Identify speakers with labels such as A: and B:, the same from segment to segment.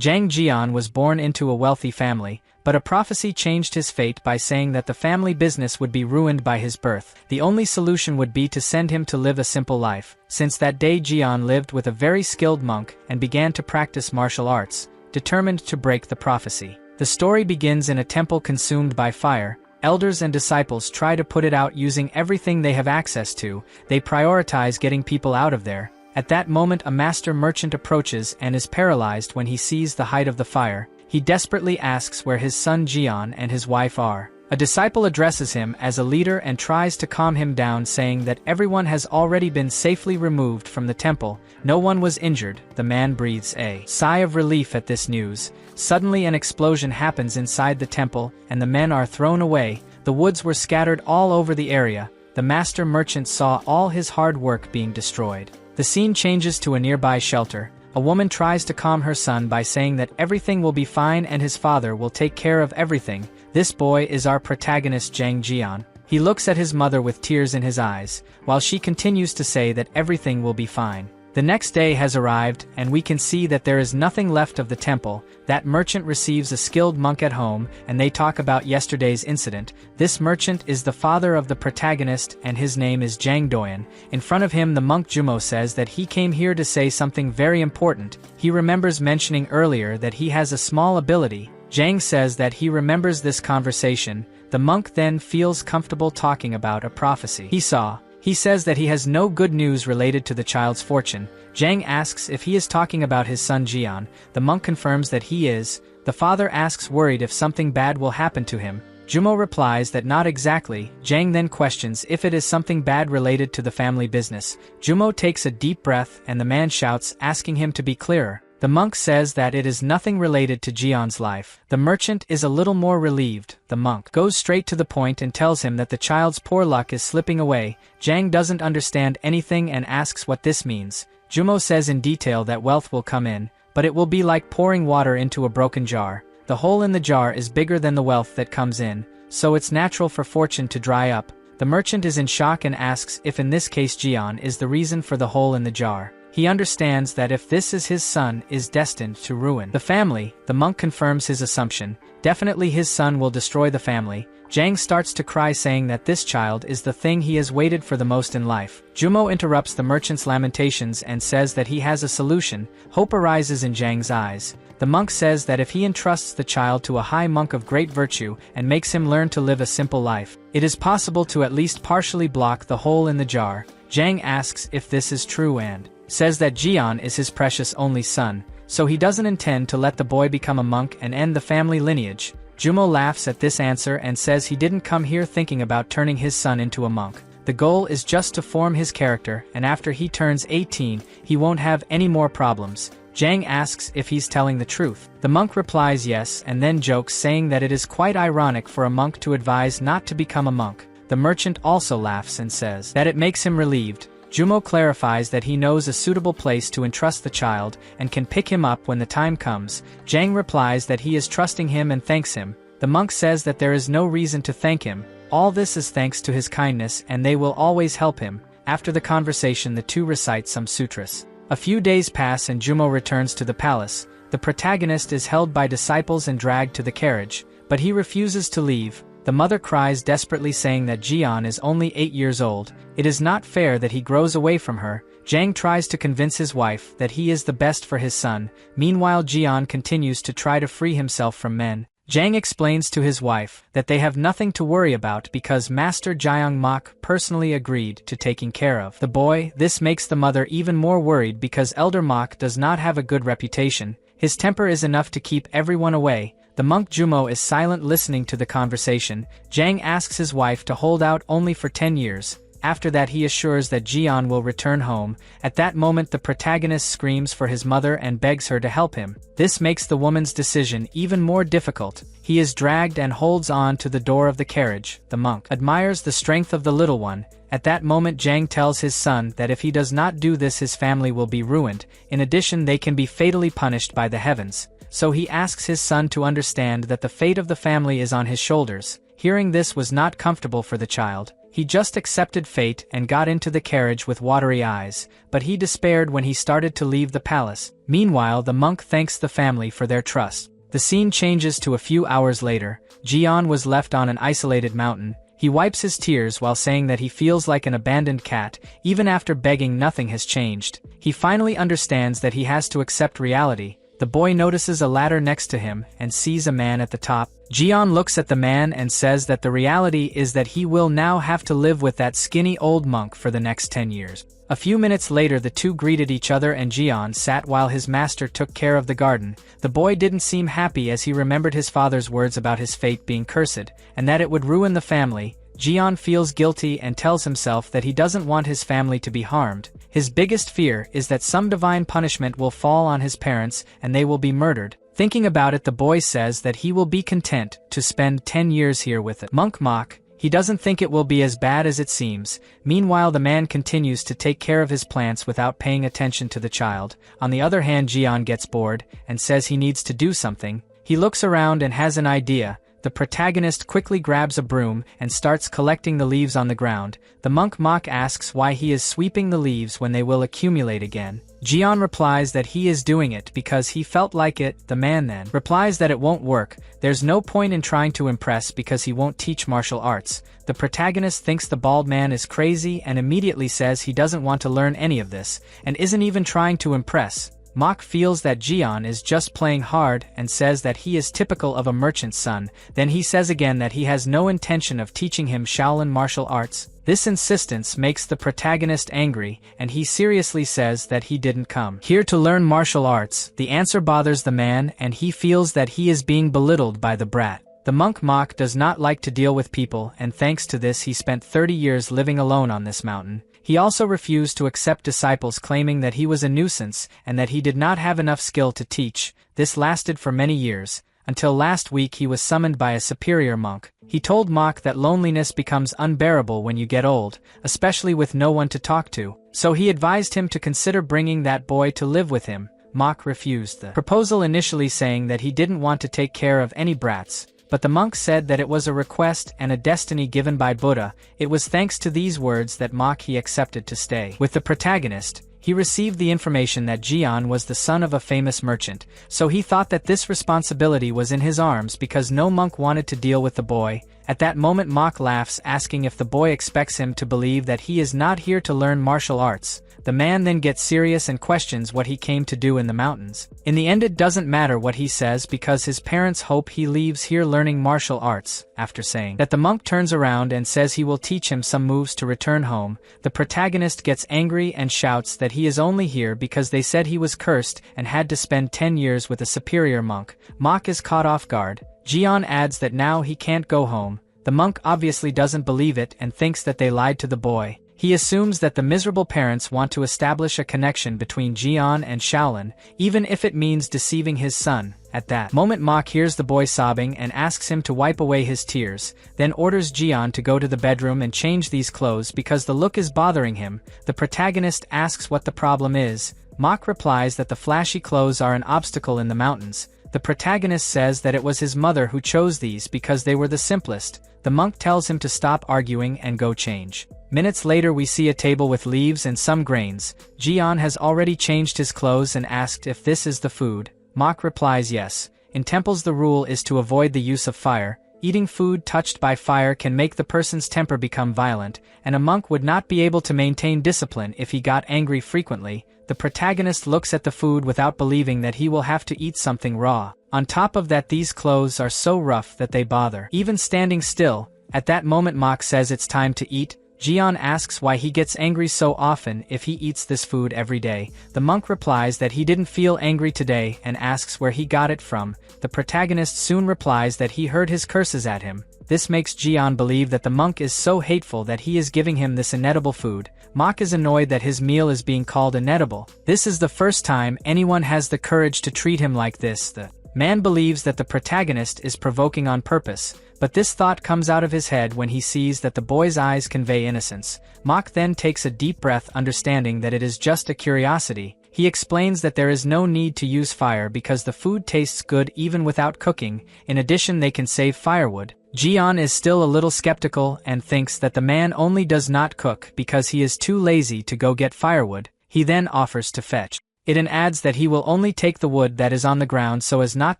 A: Jian Jian was born into a wealthy family, but a prophecy changed his fate by saying that the family business would be ruined by his birth. The only solution would be to send him to live a simple life. Since that day, Jian lived with a very skilled monk and began to practice martial arts, determined to break the prophecy. The story begins in a temple consumed by fire. Elders and disciples try to put it out using everything they have access to. They prioritize getting people out of there. At that moment, a master merchant approaches and is paralyzed when he sees the height of the fire. He desperately asks where his son Jian and his wife are. A disciple addresses him as a leader and tries to calm him down, saying that everyone has already been safely removed from the temple. No one was injured. The man breathes a sigh of relief at this news. Suddenly an explosion happens inside the temple, and the men are thrown away. The woods were scattered all over the area. The master merchant saw all his hard work being destroyed. The scene changes to a nearby shelter. A woman tries to calm her son by saying that everything will be fine and his father will take care of everything. This boy is our protagonist, Jian Jian. He looks at his mother with tears in his eyes, while she continues to say that everything will be fine. The next day has arrived, and we can see that there is nothing left of the temple. That merchant receives a skilled monk at home, and they talk about yesterday's incident. This merchant is the father of the protagonist, and his name is Jiang Doyan. In front of him, the monk Jumo says that he came here to say something very important. He remembers mentioning earlier that he has a small ability. Jiang says that he remembers this conversation. The monk then feels comfortable talking about a prophecy he saw. He says that he has no good news related to the child's fortune. Jiang asks if he is talking about his son Jian. The monk confirms that he is. The father asks, worried if something bad will happen to him. Jumo replies that not exactly. Jiang then questions if it is something bad related to the family business. Jumo takes a deep breath and the man shouts, asking him to be clearer. The monk says that it is nothing related to Jian's life. The merchant is a little more relieved. The monk goes straight to the point and tells him that the child's poor luck is slipping away. Jiang doesn't understand anything and asks what this means. Jumo says in detail that wealth will come in, but it will be like pouring water into a broken jar. The hole in the jar is bigger than the wealth that comes in, so it's natural for fortune to dry up. The merchant is in shock and asks if in this case Jian is the reason for the hole in the jar. He understands that if this is his son, is destined to ruin the family. The monk confirms his assumption. Definitely his son will destroy the family. Jiang starts to cry, saying that this child is the thing he has waited for the most in life. Jumo interrupts the merchant's lamentations and says that he has a solution. Hope arises in Jiang's eyes. The monk says that if he entrusts the child to a high monk of great virtue and makes him learn to live a simple life, it is possible to at least partially block the hole in the jar. Jiang asks if this is true and says that Jian is his precious only son, so he doesn't intend to let the boy become a monk and end the family lineage. Jumo laughs at this answer and says he didn't come here thinking about turning his son into a monk. The goal is just to form his character, and after he turns 18, he won't have any more problems. Jiang asks if he's telling the truth. The monk replies yes and then jokes, saying that it is quite ironic for a monk to advise not to become a monk. The merchant also laughs and says that it makes him relieved. Jumo clarifies that he knows a suitable place to entrust the child and can pick him up when the time comes. Jiang replies that he is trusting him and thanks him. The monk says that there is no reason to thank him. All this is thanks to his kindness and they will always help him. After the conversation, the two recite some sutras. A few days pass and Jumo returns to the palace. The protagonist is held by disciples and dragged to the carriage, but he refuses to leave. The mother cries desperately, saying that Jian is only 8 years old. It is not fair that he grows away from her. Jiang tries to convince his wife that he is the best for his son. Meanwhile, Jian continues to try to free himself from men. Jiang explains to his wife that they have nothing to worry about because Master Jiang Mok personally agreed to taking care of the boy. This makes the mother even more worried because Elder Mok does not have a good reputation. His temper is enough to keep everyone away. The monk Jumo is silent, listening to the conversation. Jiang asks his wife to hold out only for 10 years. After that, he assures that Jian will return home. At that moment, the protagonist screams for his mother and begs her to help him. This makes the woman's decision even more difficult. He is dragged and holds on to the door of the carriage. The monk admires the strength of the little one. At that moment, Jiang tells his son that if he does not do this, his family will be ruined. In addition, they can be fatally punished by the heavens. So he asks his son to understand that the fate of the family is on his shoulders. Hearing this was not comfortable for the child. He just accepted fate and got into the carriage with watery eyes, but he despaired when he started to leave the palace. Meanwhile, the monk thanks the family for their trust. The scene changes to a few hours later. Jian was left on an isolated mountain. He wipes his tears while saying that he feels like an abandoned cat. Even after begging, nothing has changed. He finally understands that he has to accept reality. The boy notices a ladder next to him and sees a man at the top. Jian looks at the man and says that the reality is that he will now have to live with that skinny old monk for the next 10 years. A few minutes later, the two greeted each other and Jian sat while his master took care of the garden. The boy didn't seem happy as he remembered his father's words about his fate being cursed, and that it would ruin the family. Jian feels guilty and tells himself that he doesn't want his family to be harmed. His biggest fear is that some divine punishment will fall on his parents and they will be murdered. Thinking about it, the boy says that he will be content to spend 10 years here with it. Monk mock. He doesn't think it will be as bad as it seems. Meanwhile, the man continues to take care of his plants without paying attention to the child. On the other hand, Jian gets bored and says he needs to do something. He looks around and has an idea. The protagonist quickly grabs a broom and starts collecting the leaves on the ground. The monk mock asks why he is sweeping the leaves when they will accumulate again. Jian replies that he is doing it because he felt like it. The man then replies that it won't work. There's no point in trying to impress because he won't teach martial arts. The protagonist thinks the bald man is crazy and immediately says he doesn't want to learn any of this and isn't even trying to impress. Mock feels that Jian is just playing hard and says that he is typical of a merchant's son. Then he says again that he has no intention of teaching him Shaolin martial arts. This insistence makes the protagonist angry, and he seriously says that he didn't come here to learn martial arts. The answer bothers the man, and he feels that he is being belittled by the brat. The monk mock does not like to deal with people, and thanks to this he spent 30 years living alone on this mountain. He also refused to accept disciples claiming that he was a nuisance and that he did not have enough skill to teach. This lasted for many years, until last week he was summoned by a superior monk. He told Mock that loneliness becomes unbearable when you get old, especially with no one to talk to, so he advised him to consider bringing that boy to live with him. Mock refused the proposal, initially saying that he didn't want to take care of any brats. But the monk said that it was a request and a destiny given by Buddha. It was thanks to these words that he accepted to stay with the protagonist. He received the information that Jian was the son of a famous merchant, so he thought that this responsibility was in his arms because no monk wanted to deal with the boy. At that moment, Mock laughs, asking if the boy expects him to believe that he is not here to learn martial arts. The man then gets serious and questions what he came to do in the mountains. In the end, it doesn't matter what he says because his parents hope he leaves here learning martial arts. After saying that, the monk turns around and says he will teach him some moves to return home. The protagonist gets angry and shouts that he is only here because they said he was cursed and had to spend 10 years with a superior monk. Mock is caught off guard. Jian adds that now he can't go home. The monk obviously doesn't believe it and thinks that they lied to the boy. He assumes that the miserable parents want to establish a connection between Jian and Shaolin, even if it means deceiving his son. At that moment, Mock hears the boy sobbing and asks him to wipe away his tears, then orders Jian to go to the bedroom and change these clothes because the look is bothering him. The protagonist asks what the problem is. Mock replies that the flashy clothes are an obstacle in the mountains. The protagonist says that it was his mother who chose these because they were the simplest. The monk tells him to stop arguing and go change. Minutes later, we see a table with leaves and some grains. Jian has already changed his clothes and asked if this is the food. Mock replies yes. In temples, the rule is to avoid the use of fire. Eating food touched by fire can make the person's temper become violent, and a monk would not be able to maintain discipline if he got angry frequently. The protagonist looks at the food without believing that he will have to eat something raw. On top of that, these clothes are so rough that they bother even standing still. At that moment, Mock says it's time to eat. Jian asks why he gets angry so often if he eats this food every day. The monk replies that he didn't feel angry today and asks where he got it from. The protagonist soon replies that he heard his curses at him. This makes Jian believe that the monk is so hateful that he is giving him this inedible food. Mock is annoyed that his meal is being called inedible. This is the first time anyone has the courage to treat him like this. The man believes that the protagonist is provoking on purpose, but this thought comes out of his head when he sees that the boy's eyes convey innocence. Mock then takes a deep breath, understanding that it is just a curiosity. He explains that there is no need to use fire because the food tastes good even without cooking. In addition, they can save firewood. Jian is still a little skeptical and thinks that the man only does not cook because he is too lazy to go get firewood. He then offers to fetch it and adds that he will only take the wood that is on the ground so as not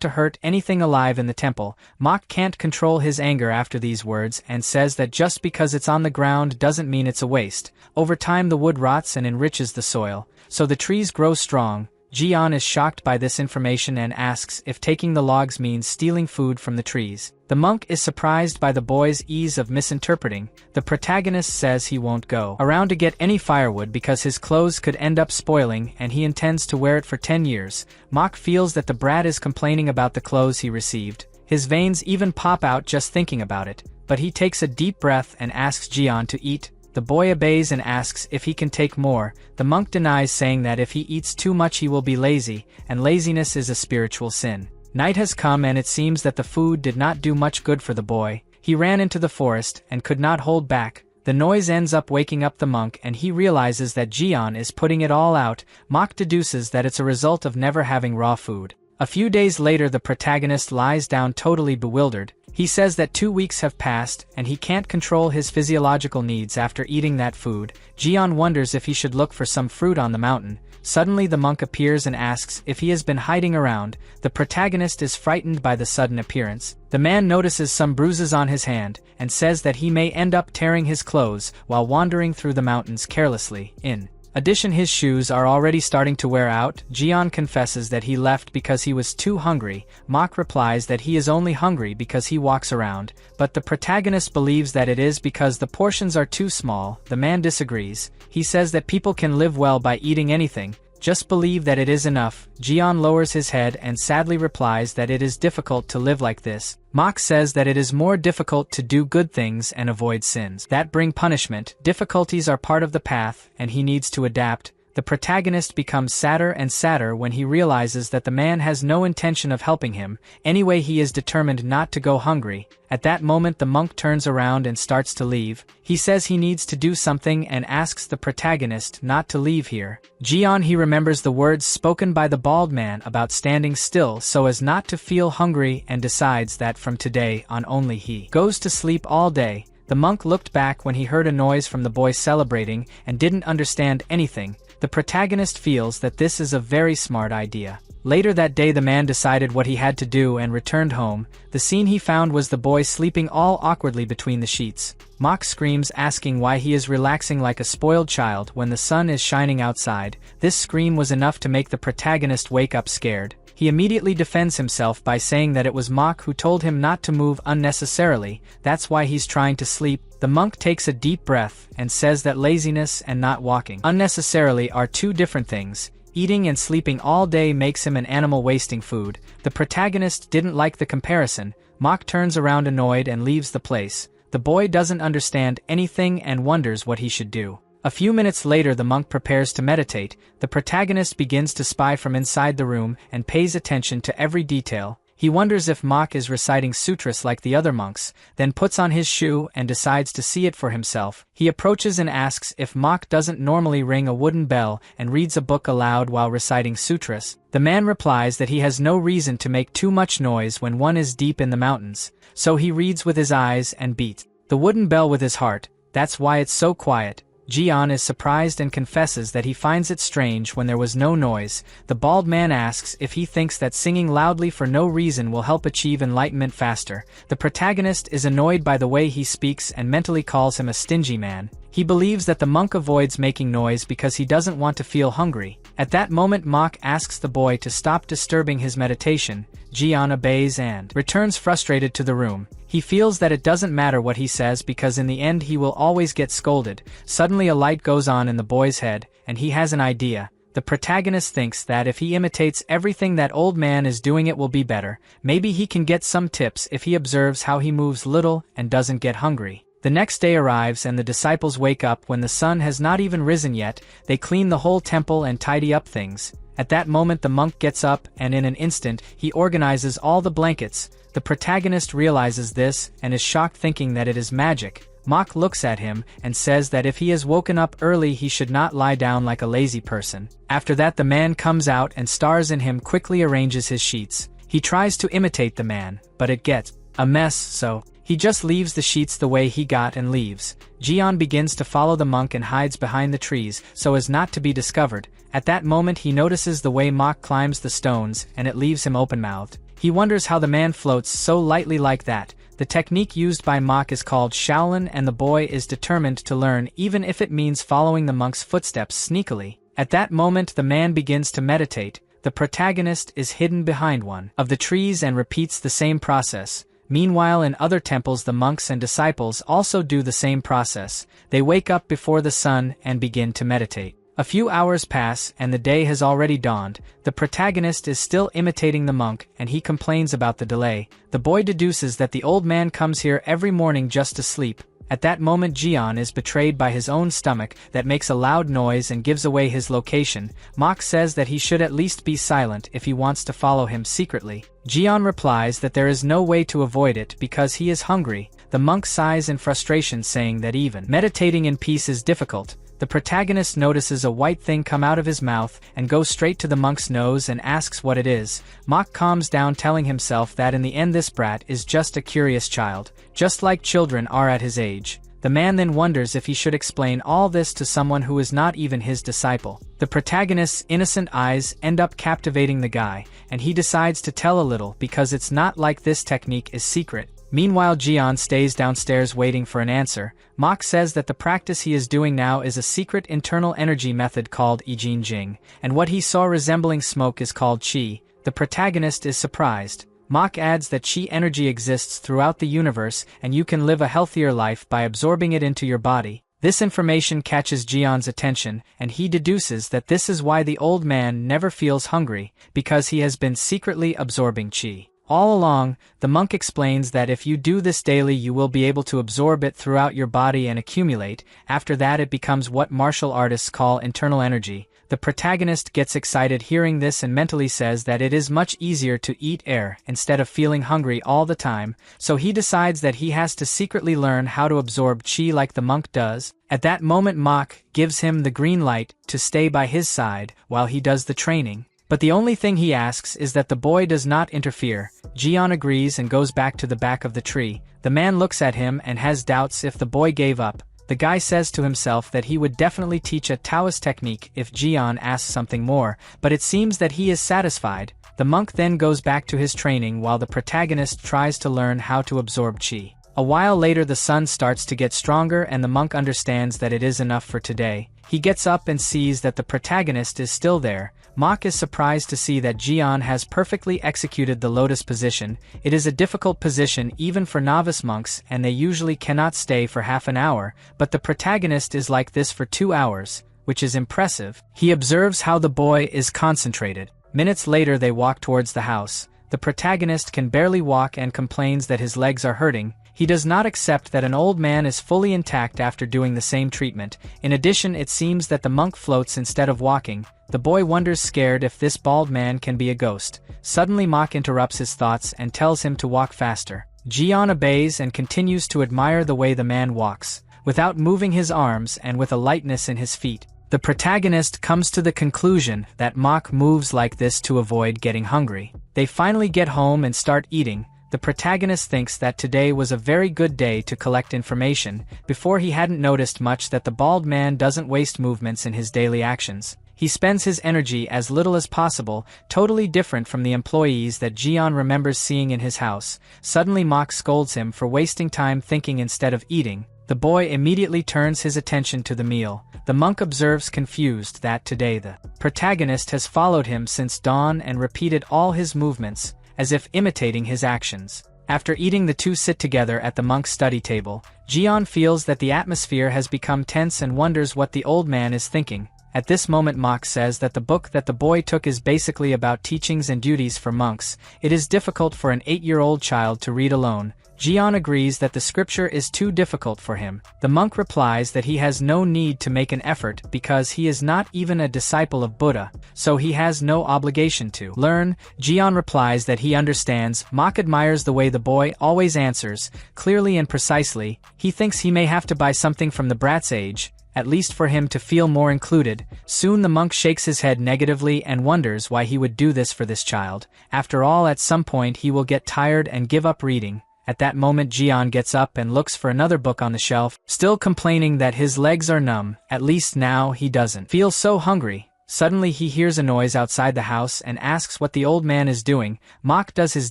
A: to hurt anything alive in the temple. Mok can't control his anger after these words and says that just because it's on the ground doesn't mean it's a waste. Over time the wood rots and enriches the soil, so the trees grow strong. Jian is shocked by this information and asks if taking the logs means stealing food from the trees. The monk is surprised by the boy's ease of misinterpreting. The protagonist says he won't go around to get any firewood because his clothes could end up spoiling and he intends to wear it for 10 years. Mok feels that the brat is complaining about the clothes he received. His veins even pop out just thinking about it, but he takes a deep breath and asks Jian to eat. The boy obeys and asks if he can take more. The monk denies, saying that if he eats too much he will be lazy, and laziness is a spiritual sin. Night has come and it seems that the food did not do much good for the boy. He ran into the forest and could not hold back. The noise ends up waking up the monk and he realizes that Jian is putting it all out. Mok deduces that it's a result of never having raw food. A few days later the protagonist lies down totally bewildered. He says that 2 weeks have passed and he can't control his physiological needs after eating that food. Jian wonders if he should look for some fruit on the mountain. Suddenly the monk appears and asks if he has been hiding around. The protagonist is frightened by the sudden appearance. The man notices some bruises on his hand and says that he may end up tearing his clothes while wandering through the mountains carelessly. In addition, his shoes are already starting to wear out. Jian confesses that he left because he was too hungry. Mok replies that he is only hungry because he walks around, but the protagonist believes that it is because the portions are too small. The man disagrees. He says that people can live well by eating anything. Just believe that it is enough. Jian lowers his head and sadly replies that it is difficult to live like this. Mok says that it is more difficult to do good things and avoid sins that bring punishment. Difficulties are part of the path, and he needs to adapt. The protagonist becomes sadder and sadder when he realizes that the man has no intention of helping him. Anyway, he is determined not to go hungry. At that moment the monk turns around and starts to leave. He says he needs to do something and asks the protagonist not to leave here. Jian, he remembers the words spoken by the bald man about standing still so as not to feel hungry and decides that from today on only he goes to sleep all day. The monk looked back when he heard a noise from the boy celebrating and didn't understand anything. The protagonist feels that this is a very smart idea. Later that day the man decided what he had to do and returned home. The scene he found was the boy sleeping all awkwardly between the sheets. Mok screams, asking why he is relaxing like a spoiled child when the sun is shining outside. This scream was enough to make the protagonist wake up scared. He immediately defends himself by saying that it was Mok who told him not to move unnecessarily. That's why he's trying to sleep. The monk takes a deep breath and says that laziness and not walking unnecessarily are two different things. Eating and sleeping all day makes him an animal wasting food. The protagonist didn't like the comparison. Mok turns around annoyed and leaves the place. The boy doesn't understand anything and wonders what he should do. A few minutes later the monk prepares to meditate. The protagonist begins to spy from inside the room and pays attention to every detail. He wonders if Mok is reciting sutras like the other monks, then puts on his shoe and decides to see it for himself. He approaches and asks if Mok doesn't normally ring a wooden bell and reads a book aloud while reciting sutras. The man replies that he has no reason to make too much noise when one is deep in the mountains, so he reads with his eyes and beats the wooden bell with his heart. That's why it's so quiet. Jian is surprised and confesses that he finds it strange when there was no noise. The bald man asks if he thinks that singing loudly for no reason will help achieve enlightenment faster. The protagonist is annoyed by the way he speaks and mentally calls him a stingy man. He believes that the monk avoids making noise because he doesn't want to feel hungry. At that moment Mok asks the boy to stop disturbing his meditation. Jian obeys and returns frustrated to the room. He feels that it doesn't matter what he says because in the end he will always get scolded. Suddenly a light goes on in the boy's head, and he has an idea. The protagonist thinks that if he imitates everything that old man is doing it will be better. Maybe he can get some tips if he observes how he moves little and doesn't get hungry. The next day arrives and the disciples wake up when the sun has not even risen yet. They clean the whole temple and tidy up things. At that moment the monk gets up and in an instant he organizes all the blankets. The protagonist realizes this and is shocked, thinking that it is magic. Mok looks at him and says that if he has woken up early he should not lie down like a lazy person. After that the man comes out and stars in him quickly arranges his sheets. He tries to imitate the man, but it gets a mess, so he He just leaves the sheets the way he got and leaves. Jian begins to follow the monk and hides behind the trees so as not to be discovered. At that moment he notices the way Mok climbs the stones and it leaves him open-mouthed. He wonders how the man floats so lightly like that. The technique used by Mok is called Shaolin and the boy is determined to learn even if it means following the monk's footsteps sneakily. At that moment the man begins to meditate. The protagonist is hidden behind one of the trees and repeats the same process. Meanwhile in other temples the monks and disciples also do the same process. They wake up before the sun and begin to meditate. A few hours pass and the day has already dawned. The protagonist is still imitating the monk and he complains about the delay. The boy deduces that the old man comes here every morning just to sleep. At that moment Jian is betrayed by his own stomach that makes a loud noise and gives away his location. Mok says that he should at least be silent if he wants to follow him secretly. Jian replies that there is no way to avoid it because he is hungry. The monk sighs in frustration saying that even meditating in peace is difficult. The protagonist notices a white thing come out of his mouth and goes straight to the monk's nose and asks what it is. Mok calms down telling himself that in the end this brat is just a curious child, just like children are at his age. The man then wonders if he should explain all this to someone who is not even his disciple. The protagonist's innocent eyes end up captivating the guy, and he decides to tell a little because it's not like this technique is secret. Meanwhile Jian stays downstairs waiting for an answer. Mok says that the practice he is doing now is a secret internal energy method called Ijin Jing, and what he saw resembling smoke is called Qi. The protagonist is surprised. Mok adds that Qi energy exists throughout the universe and you can live a healthier life by absorbing it into your body. This information catches Jian's attention, and he deduces that this is why the old man never feels hungry, because he has been secretly absorbing Qi. All along, the monk explains that if you do this daily you will be able to absorb it throughout your body and accumulate. After that it becomes what martial artists call internal energy. The protagonist gets excited hearing this and mentally says that it is much easier to eat air instead of feeling hungry all the time, so he decides that he has to secretly learn how to absorb Qi like the monk does. At that moment Mok gives him the green light to stay by his side while he does the training. But the only thing he asks is that the boy does not interfere. Jian agrees and goes back to the back of the tree. The man looks at him and has doubts if the boy gave up. The guy says to himself that he would definitely teach a Taoist technique if Jian asks something more, but it seems that he is satisfied. The monk then goes back to his training while the protagonist tries to learn how to absorb Qi. A while later the sun starts to get stronger and the monk understands that it is enough for today. He gets up and sees that the protagonist is still there. Mok is surprised to see that Jian has perfectly executed the lotus position. It is a difficult position even for novice monks and they usually cannot stay for half an hour, but the protagonist is like this for 2 hours, which is impressive. He observes how the boy is concentrated. Minutes later they walk towards the house. The protagonist can barely walk and complains that his legs are hurting. He does not accept that an old man is fully intact after doing the same treatment. In addition, it seems that the monk floats instead of walking. The boy wonders scared if this bald man can be a ghost. Suddenly Mok interrupts his thoughts and tells him to walk faster. Jian obeys and continues to admire the way the man walks, without moving his arms and with a lightness in his feet. The protagonist comes to the conclusion that Mok moves like this to avoid getting hungry. They finally get home and start eating. The protagonist thinks that today was a very good day to collect information. Before he hadn't noticed much that the bald man doesn't waste movements in his daily actions. He spends his energy as little as possible, totally different from the employees that Jian remembers seeing in his house. Suddenly Mok scolds him for wasting time thinking instead of eating. The boy immediately turns his attention to the meal. The monk observes confused that today the protagonist has followed him since dawn and repeated all his movements, as if imitating his actions. After eating the two sit together at the monk's study table. Jian feels that the atmosphere has become tense and wonders what the old man is thinking. At this moment Mok says that the book that the boy took is basically about teachings and duties for monks. It is difficult for an 8-year-old child to read alone. Jian agrees that the scripture is too difficult for him. The monk replies that he has no need to make an effort because he is not even a disciple of Buddha, so he has no obligation to learn. Jian replies that he understands. Mok admires the way the boy always answers, clearly and precisely. He thinks he may have to buy something from the brat's age, at least for him to feel more included. Soon the monk shakes his head negatively and wonders why he would do this for this child. After all, at some point he will get tired and give up reading. At that moment Jian gets up and looks for another book on the shelf, still complaining that his legs are numb. At least now he doesn't feel so hungry. Suddenly he hears a noise outside the house and asks what the old man is doing. Mok does his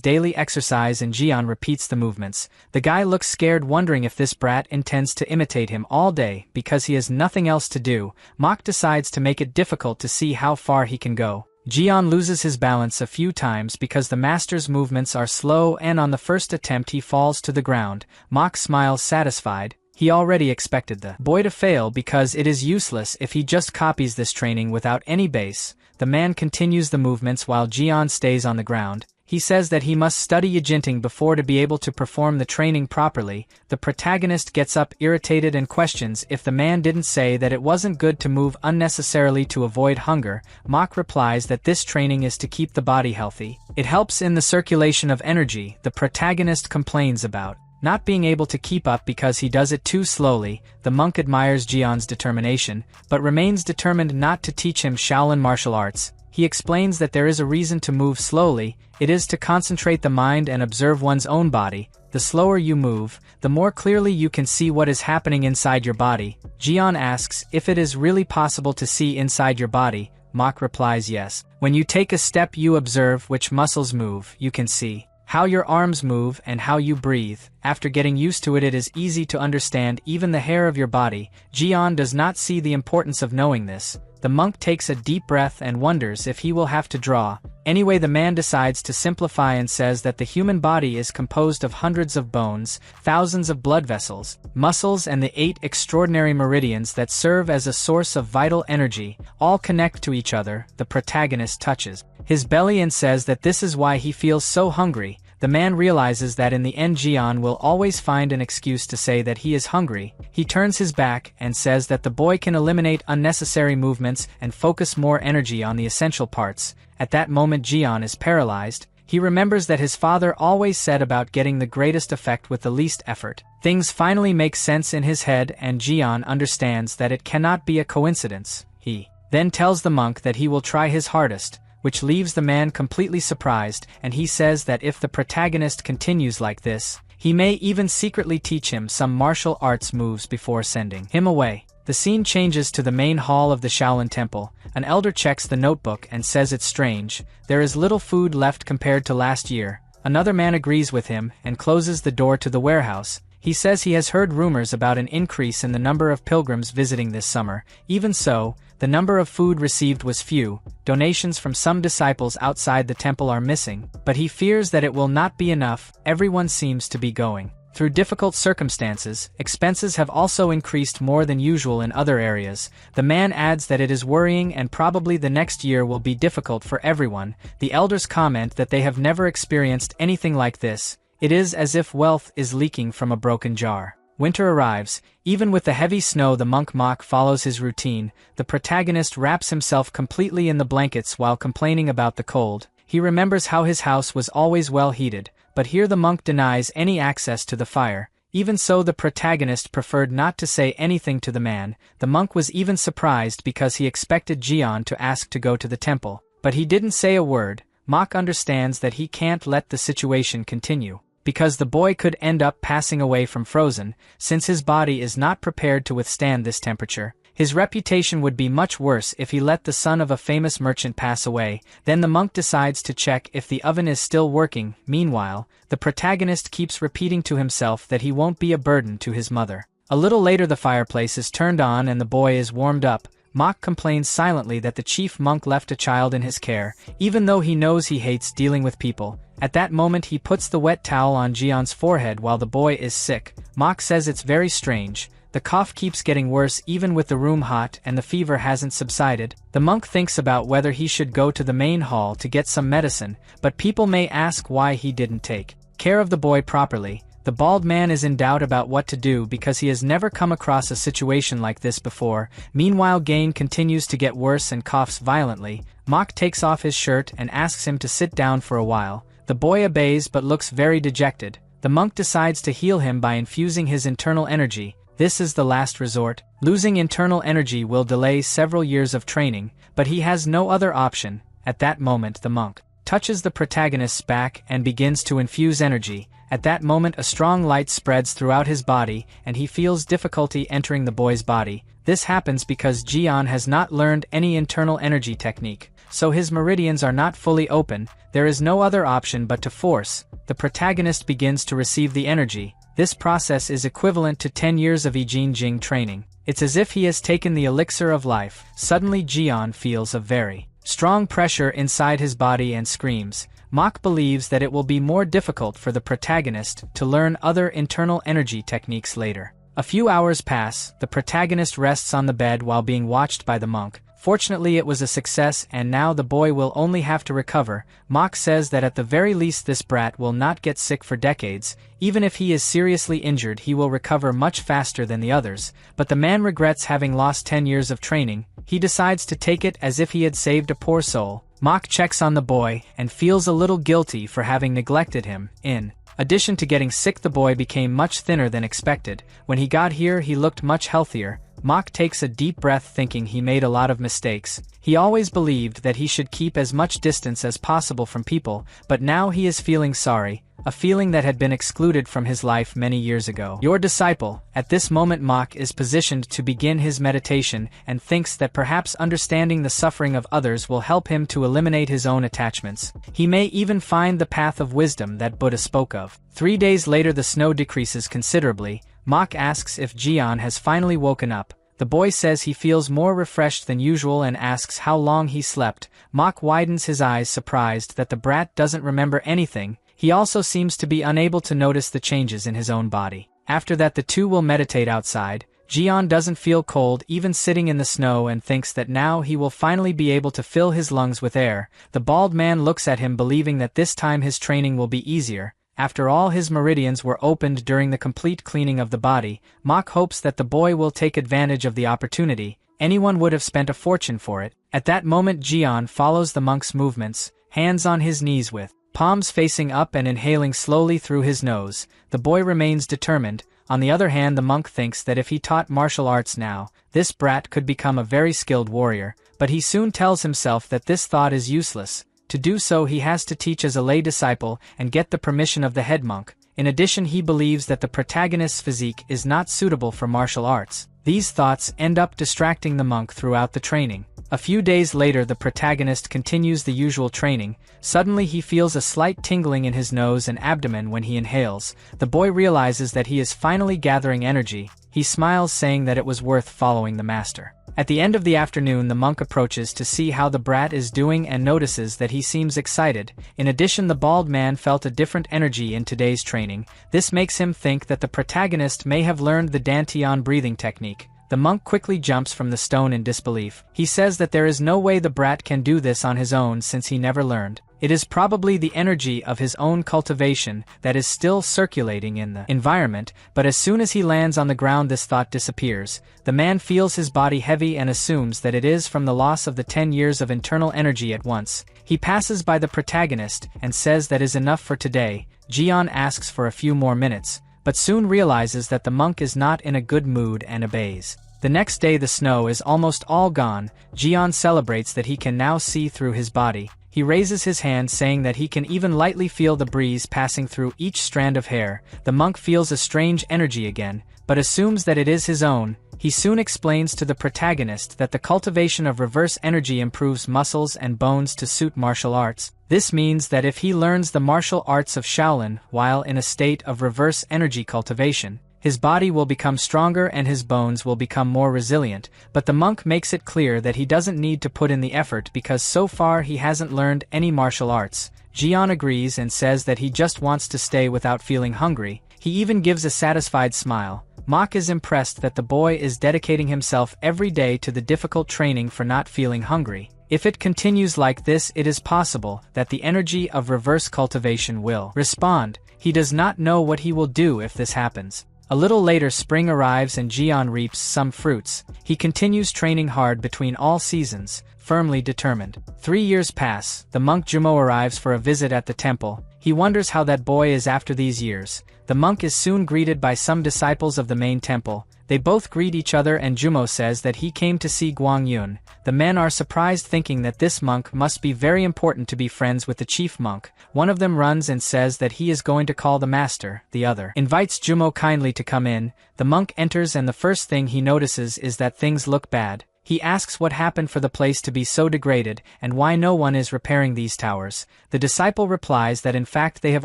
A: daily exercise and Jian repeats the movements. The guy looks scared, wondering if this brat intends to imitate him all day because he has nothing else to do. Mok decides to make it difficult to see how far he can go. Jian loses his balance a few times because the master's movements are slow, and on the first attempt he falls to the ground. Mok smiles satisfied. He already expected the boy to fail because it is useless if he just copies this training without any base. The man continues the movements while Jian stays on the ground. He says that he must study yijinting before to be able to perform the training properly. The protagonist gets up irritated and questions if the man didn't say that it wasn't good to move unnecessarily to avoid hunger. Mok replies that this training is to keep the body healthy. It helps in the circulation of energy. The protagonist complains about not being able to keep up because he does it too slowly. The monk admires Jian's determination, but remains determined not to teach him Shaolin martial arts. He explains that there is a reason to move slowly. It is to concentrate the mind and observe one's own body. The slower you move, the more clearly you can see what is happening inside your body. Jian asks if it is really possible to see inside your body. Mok replies yes. When you take a step you observe which muscles move. You can see how your arms move and how you breathe. After getting used to it, it is easy to understand even the hair of your body. Jian does not see the importance of knowing this. The monk takes a deep breath and wonders if he will have to draw. Anyway, the man decides to simplify and says that the human body is composed of hundreds of bones, thousands of blood vessels, muscles, and the 8 extraordinary meridians that serve as a source of vital energy. All connect to each other. The protagonist touches his belly and says that this is why he feels so hungry. The man realizes that in the end Jian will always find an excuse to say that he is hungry. He turns his back and says that the boy can eliminate unnecessary movements and focus more energy on the essential parts. At that moment Jian is paralyzed. He remembers that his father always said about getting the greatest effect with the least effort. Things finally make sense in his head and Jian understands that it cannot be a coincidence. He then tells the monk that he will try his hardest, which leaves the man completely surprised, and he says that if the protagonist continues like this, he may even secretly teach him some martial arts moves before sending him away. The scene changes to the main hall of the Shaolin temple. An elder checks the notebook and says it's strange. There is little food left compared to last year. Another man agrees with him and closes the door to the warehouse. He says he has heard rumors about an increase in the number of pilgrims visiting this summer. Even so, the number of food received was few. Donations from some disciples outside the temple are missing, but he fears that it will not be enough. Everyone seems to be going through difficult circumstances. Expenses have also increased more than usual in other areas. The man adds that it is worrying and probably the next year will be difficult for everyone. The elders comment that they have never experienced anything like this. It is as if wealth is leaking from a broken jar. Winter arrives. Even with the heavy snow, the monk Mok follows his routine. The protagonist wraps himself completely in the blankets while complaining about the cold. He remembers how his house was always well heated, but here the monk denies any access to the fire. Even so, the protagonist preferred not to say anything to the man. The monk was even surprised because he expected Jian to ask to go to the temple, but he didn't say a word. Mok understands that he can't let the situation continue, because the boy could end up passing away from frozen, since his body is not prepared to withstand this temperature. His reputation would be much worse if he let the son of a famous merchant pass away. Then the monk decides to check if the oven is still working. Meanwhile, the protagonist keeps repeating to himself that he won't be a burden to his mother. A little later the fireplace is turned on and the boy is warmed up. Mok complains silently that the chief monk left a child in his care, even though he knows he hates dealing with people. At that moment he puts the wet towel on Jian's forehead while the boy is sick. Mok says it's very strange. The cough keeps getting worse even with the room hot and the fever hasn't subsided. The monk thinks about whether he should go to the main hall to get some medicine, but people may ask why he didn't take care of the boy properly. The bald man is in doubt about what to do because he has never come across a situation like this before. Meanwhile, Gain continues to get worse and coughs violently. Mok takes off his shirt and asks him to sit down for a while. The boy obeys but looks very dejected. The monk decides to heal him by infusing his internal energy. This is the last resort. Losing internal energy will delay several years of training, but he has no other option. At that moment the monk touches the protagonist's back and begins to infuse energy. At that moment a strong light spreads throughout his body, and he feels difficulty entering the boy's body. This happens because Jian has not learned any internal energy technique, so his meridians are not fully open. There is no other option but to force. The protagonist begins to receive the energy. This process is equivalent to 10 years of Jing training. It's as if he has taken the elixir of life. Suddenly Jian feels a very strong pressure inside his body and screams. Mach believes that it will be more difficult for the protagonist to learn other internal energy techniques later. A few hours pass, the protagonist rests on the bed while being watched by the monk. Fortunately it was a success and now the boy will only have to recover. Mach says that at the very least this brat will not get sick for decades. Even if he is seriously injured he will recover much faster than the others, but the man regrets having lost 10 years of training. He decides to take it as if he had saved a poor soul. Mach checks on the boy and feels a little guilty for having neglected him. In addition to getting sick, the boy became much thinner than expected. When he got here he looked much healthier. Mach takes a deep breath thinking he made a lot of mistakes. He always believed that he should keep as much distance as possible from people, but now he is feeling sorry, a feeling that had been excluded from his life many years ago. Your disciple. At this moment Mach is positioned to begin his meditation and thinks that perhaps understanding the suffering of others will help him to eliminate his own attachments. He may even find the path of wisdom that Buddha spoke of. 3 days later the snow decreases considerably. Mach asks if Jian has finally woken up. The boy says he feels more refreshed than usual and asks how long he slept. Mach widens his eyes, surprised that the brat doesn't remember anything. He also seems to be unable to notice the changes in his own body. After that the two will meditate outside. Jian doesn't feel cold even sitting in the snow and thinks that now he will finally be able to fill his lungs with air. The bald man looks at him believing that this time his training will be easier. After all his meridians were opened during the complete cleaning of the body, Mach hopes that the boy will take advantage of the opportunity. Anyone would have spent a fortune for it. At that moment Jian follows the monk's movements, hands on his knees with palms facing up and inhaling slowly through his nose. The boy remains determined. On the other hand, the monk thinks that if he taught martial arts now, this brat could become a very skilled warrior, but he soon tells himself that this thought is useless. To do so he has to teach as a lay disciple and get the permission of the head monk. In addition, he believes that the protagonist's physique is not suitable for martial arts. These thoughts end up distracting the monk throughout the training. A few days later the protagonist continues the usual training. Suddenly he feels a slight tingling in his nose and abdomen when he inhales. The boy realizes that he is finally gathering energy. He smiles, saying that it was worth following the master. At the end of the afternoon the monk approaches to see how the brat is doing and notices that he seems excited. In addition, the bald man felt a different energy in today's training. This makes him think that the protagonist may have learned the Dantian breathing technique. The monk quickly jumps from the stone in disbelief. He says that there is no way the brat can do this on his own since he never learned. It is probably the energy of his own cultivation that is still circulating in the environment, but as soon as he lands on the ground this thought disappears. The man feels his body heavy and assumes that it is from the loss of the 10 years of internal energy at once. He passes by the protagonist and says that is enough for today. Jian asks for a few more minutes, but soon realizes that the monk is not in a good mood and obeys. The next day the snow is almost all gone. Jian celebrates that he can now see through his body. He raises his hand, saying that he can even lightly feel the breeze passing through each strand of hair. The monk feels a strange energy again, but assumes that it is his own. He soon explains to the protagonist that the cultivation of reverse energy improves muscles and bones to suit martial arts. This means that if he learns the martial arts of Shaolin while in a state of reverse energy cultivation, his body will become stronger and his bones will become more resilient, but the monk makes it clear that he doesn't need to put in the effort because so far he hasn't learned any martial arts. Jian agrees and says that he just wants to stay without feeling hungry. He even gives a satisfied smile. Mach is impressed that the boy is dedicating himself every day to the difficult training for not feeling hungry. If it continues like this, it is possible that the energy of reverse cultivation will respond. He does not know what he will do if this happens. A little later spring arrives and Jian reaps some fruits. He continues training hard between all seasons, firmly determined. 3 years pass. The monk Jumo arrives for a visit at the temple. He wonders how that boy is after these years. The monk is soon greeted by some disciples of the main temple. They both greet each other and Jumo says that he came to see Guang Yun. The men are surprised, thinking that this monk must be very important to be friends with the chief monk. One of them runs and says that he is going to call the master. The other invites Jumo kindly to come in. The monk enters and the first thing he notices is that things look bad. He asks what happened for the place to be so degraded, and why no one is repairing these towers. The disciple replies that in fact they have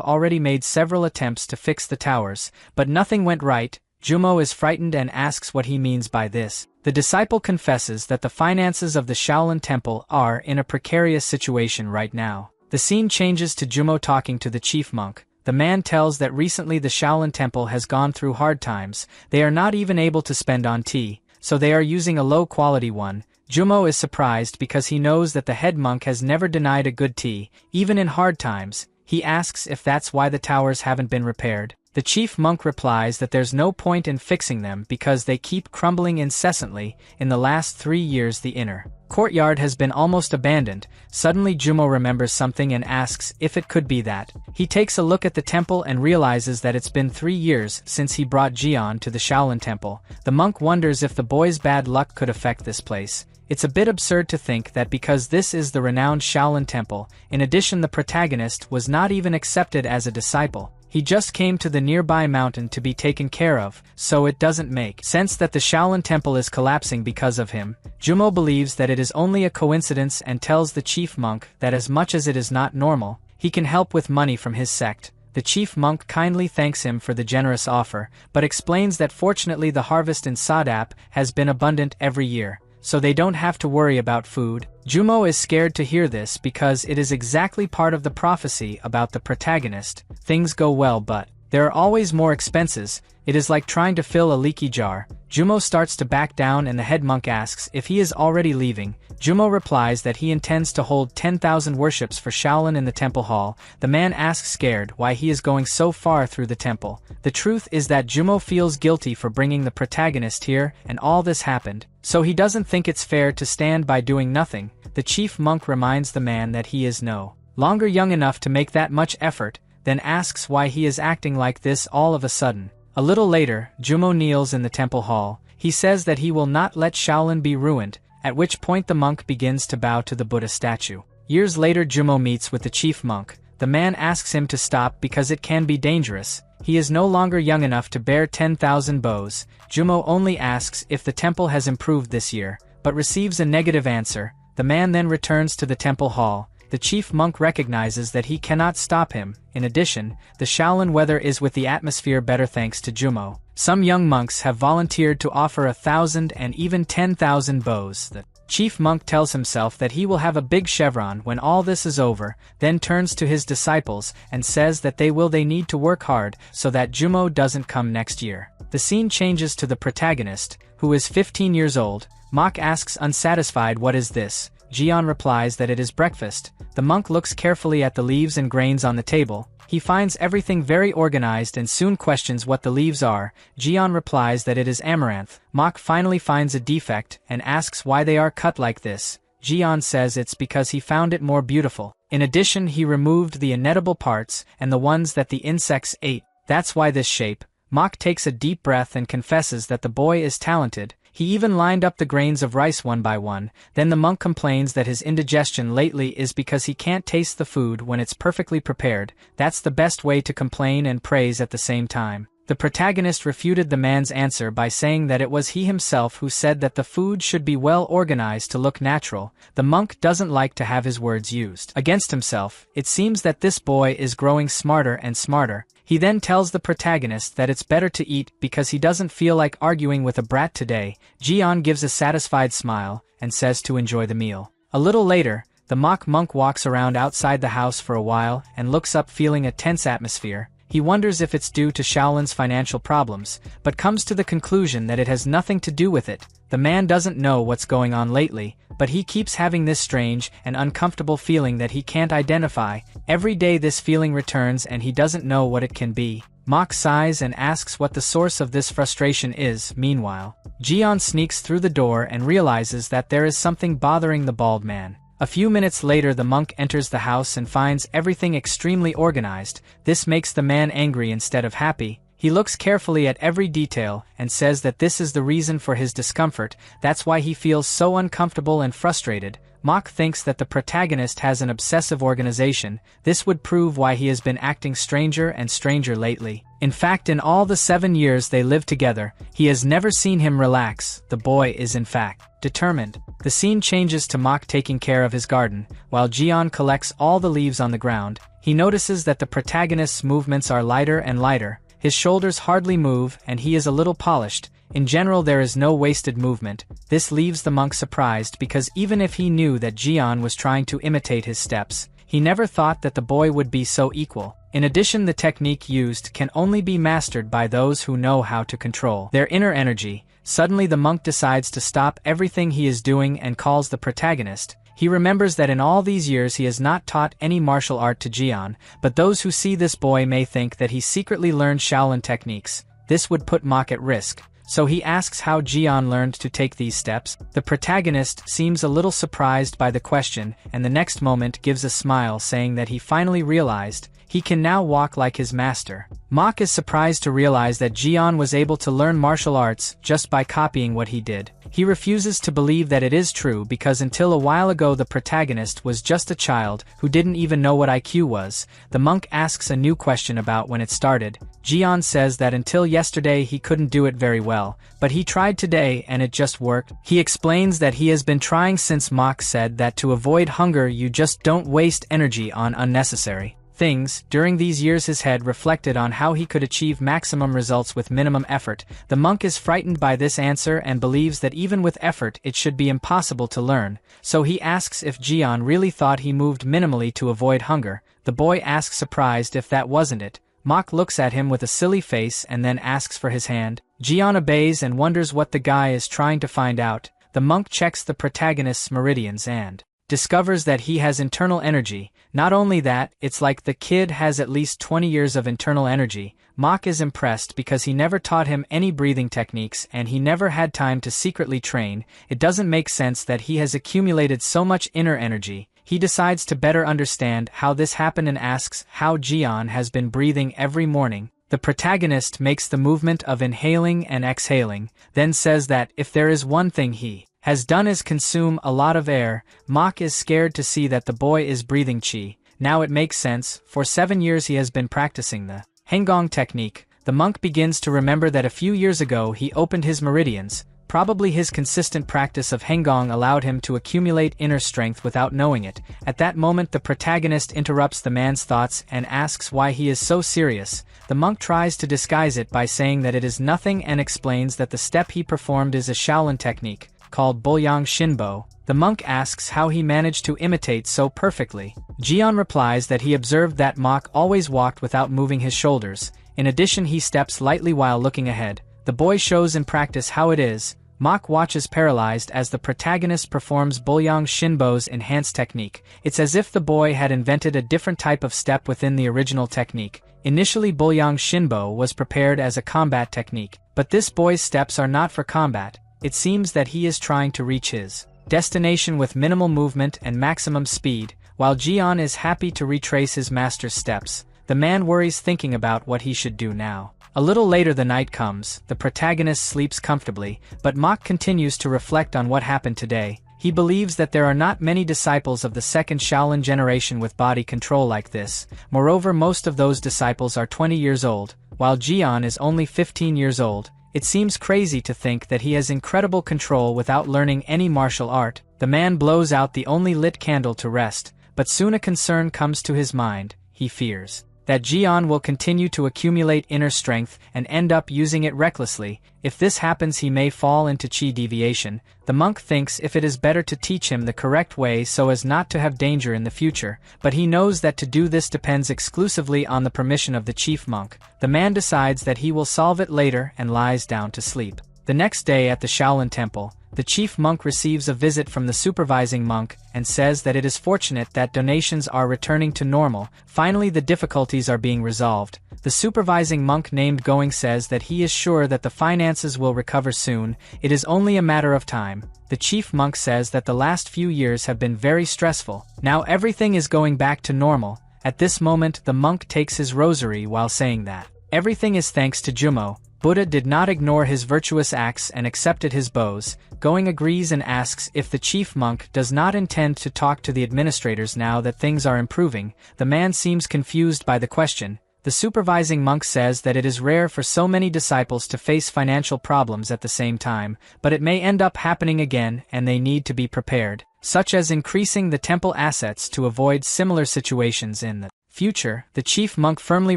A: already made several attempts to fix the towers, but nothing went right. Jumo is frightened and asks what he means by this. The disciple confesses that the finances of the Shaolin temple are in a precarious situation right now. The scene changes to Jumo talking to the chief monk. The man tells that recently the Shaolin temple has gone through hard times. They are not even able to spend on tea, so they are using a low-quality one. Jumo is surprised because he knows that the head monk has never denied a good tea, even in hard times. He asks if that's why the towers haven't been repaired. The chief monk replies that there's no point in fixing them because they keep crumbling incessantly. In the last 3 years the inner courtyard has been almost abandoned. Suddenly Jumo remembers something and asks if it could be that. He takes a look at the temple and realizes that it's been 3 years since he brought Jian to the Shaolin temple. The monk wonders if the boy's bad luck could affect this place. It's a bit absurd to think that because this is the renowned Shaolin temple, in addition the protagonist was not even accepted as a disciple. He just came to the nearby mountain to be taken care of, so it doesn't make sense that the Shaolin temple is collapsing because of him. Jumo believes that it is only a coincidence and tells the chief monk that as much as it is not normal, he can help with money from his sect. The chief monk kindly thanks him for the generous offer, but explains that fortunately the harvest in Sadap has been abundant every year, so they don't have to worry about food. Jumo is scared to hear this because it is exactly part of the prophecy about the protagonist. Things go well, but there are always more expenses. It is like trying to fill a leaky jar. Jumo starts to back down and the head monk asks if he is already leaving. Jumo replies that he intends to hold 10,000 worships for Shaolin in the temple hall. The man asks scared why he is going so far through the temple. The truth is that Jumo feels guilty for bringing the protagonist here and all this happened, so he doesn't think it's fair to stand by doing nothing. The chief monk reminds the man that he is no longer young enough to make that much effort, then asks why he is acting like this all of a sudden. A little later, Jumo kneels in the temple hall. He says that he will not let Shaolin be ruined, at which point the monk begins to bow to the Buddha statue. Years later Jumo meets with the chief monk. The man asks him to stop because it can be dangerous. He is no longer young enough to bear 10,000 bows. Jumo only asks if the temple has improved this year, but receives a negative answer. The man then returns to the temple hall. The chief monk recognizes that he cannot stop him. In addition, the Shaolin weather is with the atmosphere better thanks to Jumo. Some young monks have volunteered to offer 1,000 and even 10,000 bows. The chief monk tells himself that he will have a big chevron when all this is over, then turns to his disciples and says that they need to work hard so that Jumo doesn't come next year. The scene changes to the protagonist, who is 15 years old. Monk asks unsatisfied what is this. Jian replies that it is breakfast. The monk looks carefully at the leaves and grains on the table. He finds everything very organized and soon questions what the leaves are. Jian replies that it is amaranth. Monk finally finds a defect and asks why they are cut like this. Jian says it's because he found it more beautiful. In addition, he removed the inedible parts and the ones that the insects ate. That's why this shape. Monk takes a deep breath and confesses that the boy is talented. He even lined up the grains of rice one by one. Then the monk complains that his indigestion lately is because he can't taste the food when it's perfectly prepared. That's the best way to complain and praise at the same time. The protagonist refuted the man's answer by saying that it was he himself who said that the food should be well organized to look natural. The monk doesn't like to have his words used against himself. It seems that this boy is growing smarter and smarter. He then tells the protagonist that it's better to eat because he doesn't feel like arguing with a brat today. Jian gives a satisfied smile and says to enjoy the meal. A little later, the mock monk walks around outside the house for a while and looks up feeling a tense atmosphere. He wonders if it's due to Shaolin's financial problems, but comes to the conclusion that it has nothing to do with it. The man doesn't know what's going on lately, but he keeps having this strange and uncomfortable feeling that he can't identify. Every day this feeling returns and he doesn't know what it can be. Mock sighs and asks what the source of this frustration is. Meanwhile, Jian sneaks through the door and realizes that there is something bothering the bald man. A few minutes later the monk enters the house and finds everything extremely organized. This makes the man angry instead of happy. He looks carefully at every detail and says that this is the reason for his discomfort, that's why he feels so uncomfortable and frustrated. Mach thinks that the protagonist has an obsessive organization. This would prove why he has been acting stranger and stranger lately. In fact, in all the 7 years they lived together, he has never seen him relax. The boy is in fact determined. The scene changes to Mach taking care of his garden, while Jian collects all the leaves on the ground. He notices that the protagonist's movements are lighter and lighter. His shoulders hardly move, and he is a little polished. In general, there is no wasted movement. This leaves the monk surprised because even if he knew that Jian was trying to imitate his steps, he never thought that the boy would be so equal. In addition, the technique used can only be mastered by those who know how to control their inner energy. Suddenly the monk decides to stop everything he is doing and calls the protagonist. He remembers that in all these years he has not taught any martial art to Jian, but those who see this boy may think that he secretly learned Shaolin techniques. This would put Mach at risk. So he asks how Jian learned to take these steps. The protagonist seems a little surprised by the question, and the next moment gives a smile saying that he finally realized he can now walk like his master. Mach is surprised to realize that Jian was able to learn martial arts just by copying what he did. He refuses to believe that it is true because until a while ago the protagonist was just a child who didn't even know what IQ was. The monk asks a new question about when it started. Jian says that until yesterday he couldn't do it very well, but he tried today and it just worked. He explains that he has been trying since Mach said that to avoid hunger you just don't waste energy on unnecessary things. During these years his head reflected on how he could achieve maximum results with minimum effort. The monk is frightened by this answer and believes that even with effort it should be impossible to learn, so he asks if Jian really thought he moved minimally to avoid hunger. The boy asks surprised if that wasn't it. Mach looks at him with a silly face and then asks for his hand. Jian obeys and wonders what the guy is trying to find out. The monk checks the protagonist's meridians and discovers that he has internal energy. Not only that, it's like the kid has at least 20 years of internal energy. Mach is impressed because he never taught him any breathing techniques and he never had time to secretly train. It doesn't make sense that he has accumulated so much inner energy. He decides to better understand how this happened and asks how Jian has been breathing every morning. The protagonist makes the movement of inhaling and exhaling, then says that if there is one thing he has done is consume a lot of air. Mach is scared to see that the boy is breathing qi. Now it makes sense. For 7 years he has been practicing the Henggong technique. The monk begins to remember that a few years ago he opened his meridians. Probably his consistent practice of Henggong allowed him to accumulate inner strength without knowing it. At that moment the protagonist interrupts the man's thoughts and asks why he is so serious. The monk tries to disguise it by saying that it is nothing and explains that the step he performed is a Shaolin technique called Boyang Shinbo. The monk asks how he managed to imitate so perfectly. Jian replies that he observed that Mach always walked without moving his shoulders. In addition, he steps lightly while looking ahead. The boy shows in practice how it is. Mach watches paralyzed as the protagonist performs Boyang Shinbo's enhanced technique. It's as if the boy had invented a different type of step within the original technique. Initially, Boyang Shinbo was prepared as a combat technique, but this boy's steps are not for combat. It seems that he is trying to reach his destination with minimal movement and maximum speed. While Jian is happy to retrace his master's steps, the man worries thinking about what he should do now. A little later the night comes. The protagonist sleeps comfortably, but Mach continues to reflect on what happened today. He believes that there are not many disciples of the second Shaolin generation with body control like this. Moreover, most of those disciples are 20 years old, while Jian is only 15 years old. It seems crazy to think that he has incredible control without learning any martial art. The man blows out the only lit candle to rest, but soon a concern comes to his mind. He fears that Jian will continue to accumulate inner strength and end up using it recklessly. If this happens, he may fall into qi deviation. The monk thinks if it is better to teach him the correct way so as not to have danger in the future, but he knows that to do this depends exclusively on the permission of the chief monk. The man decides that he will solve it later and lies down to sleep. The next day at the Shaolin temple, the chief monk receives a visit from the supervising monk and says that it is fortunate that donations are returning to normal. Finally, the difficulties are being resolved. The supervising monk named Going says that he is sure that the finances will recover soon. It is only a matter of time. The chief monk says that the last few years have been very stressful. Now everything is going back to normal. At this moment, the monk takes his rosary while saying that Everything is thanks to Jumo. Buddha did not ignore his virtuous acts and accepted his bows. Going agrees and asks if the chief monk does not intend to talk to the administrators now that things are improving. The man seems confused by the question. The supervising monk says that it is rare for so many disciples to face financial problems at the same time, but it may end up happening again and they need to be prepared, such as increasing the temple assets to avoid similar situations in the future. The chief monk firmly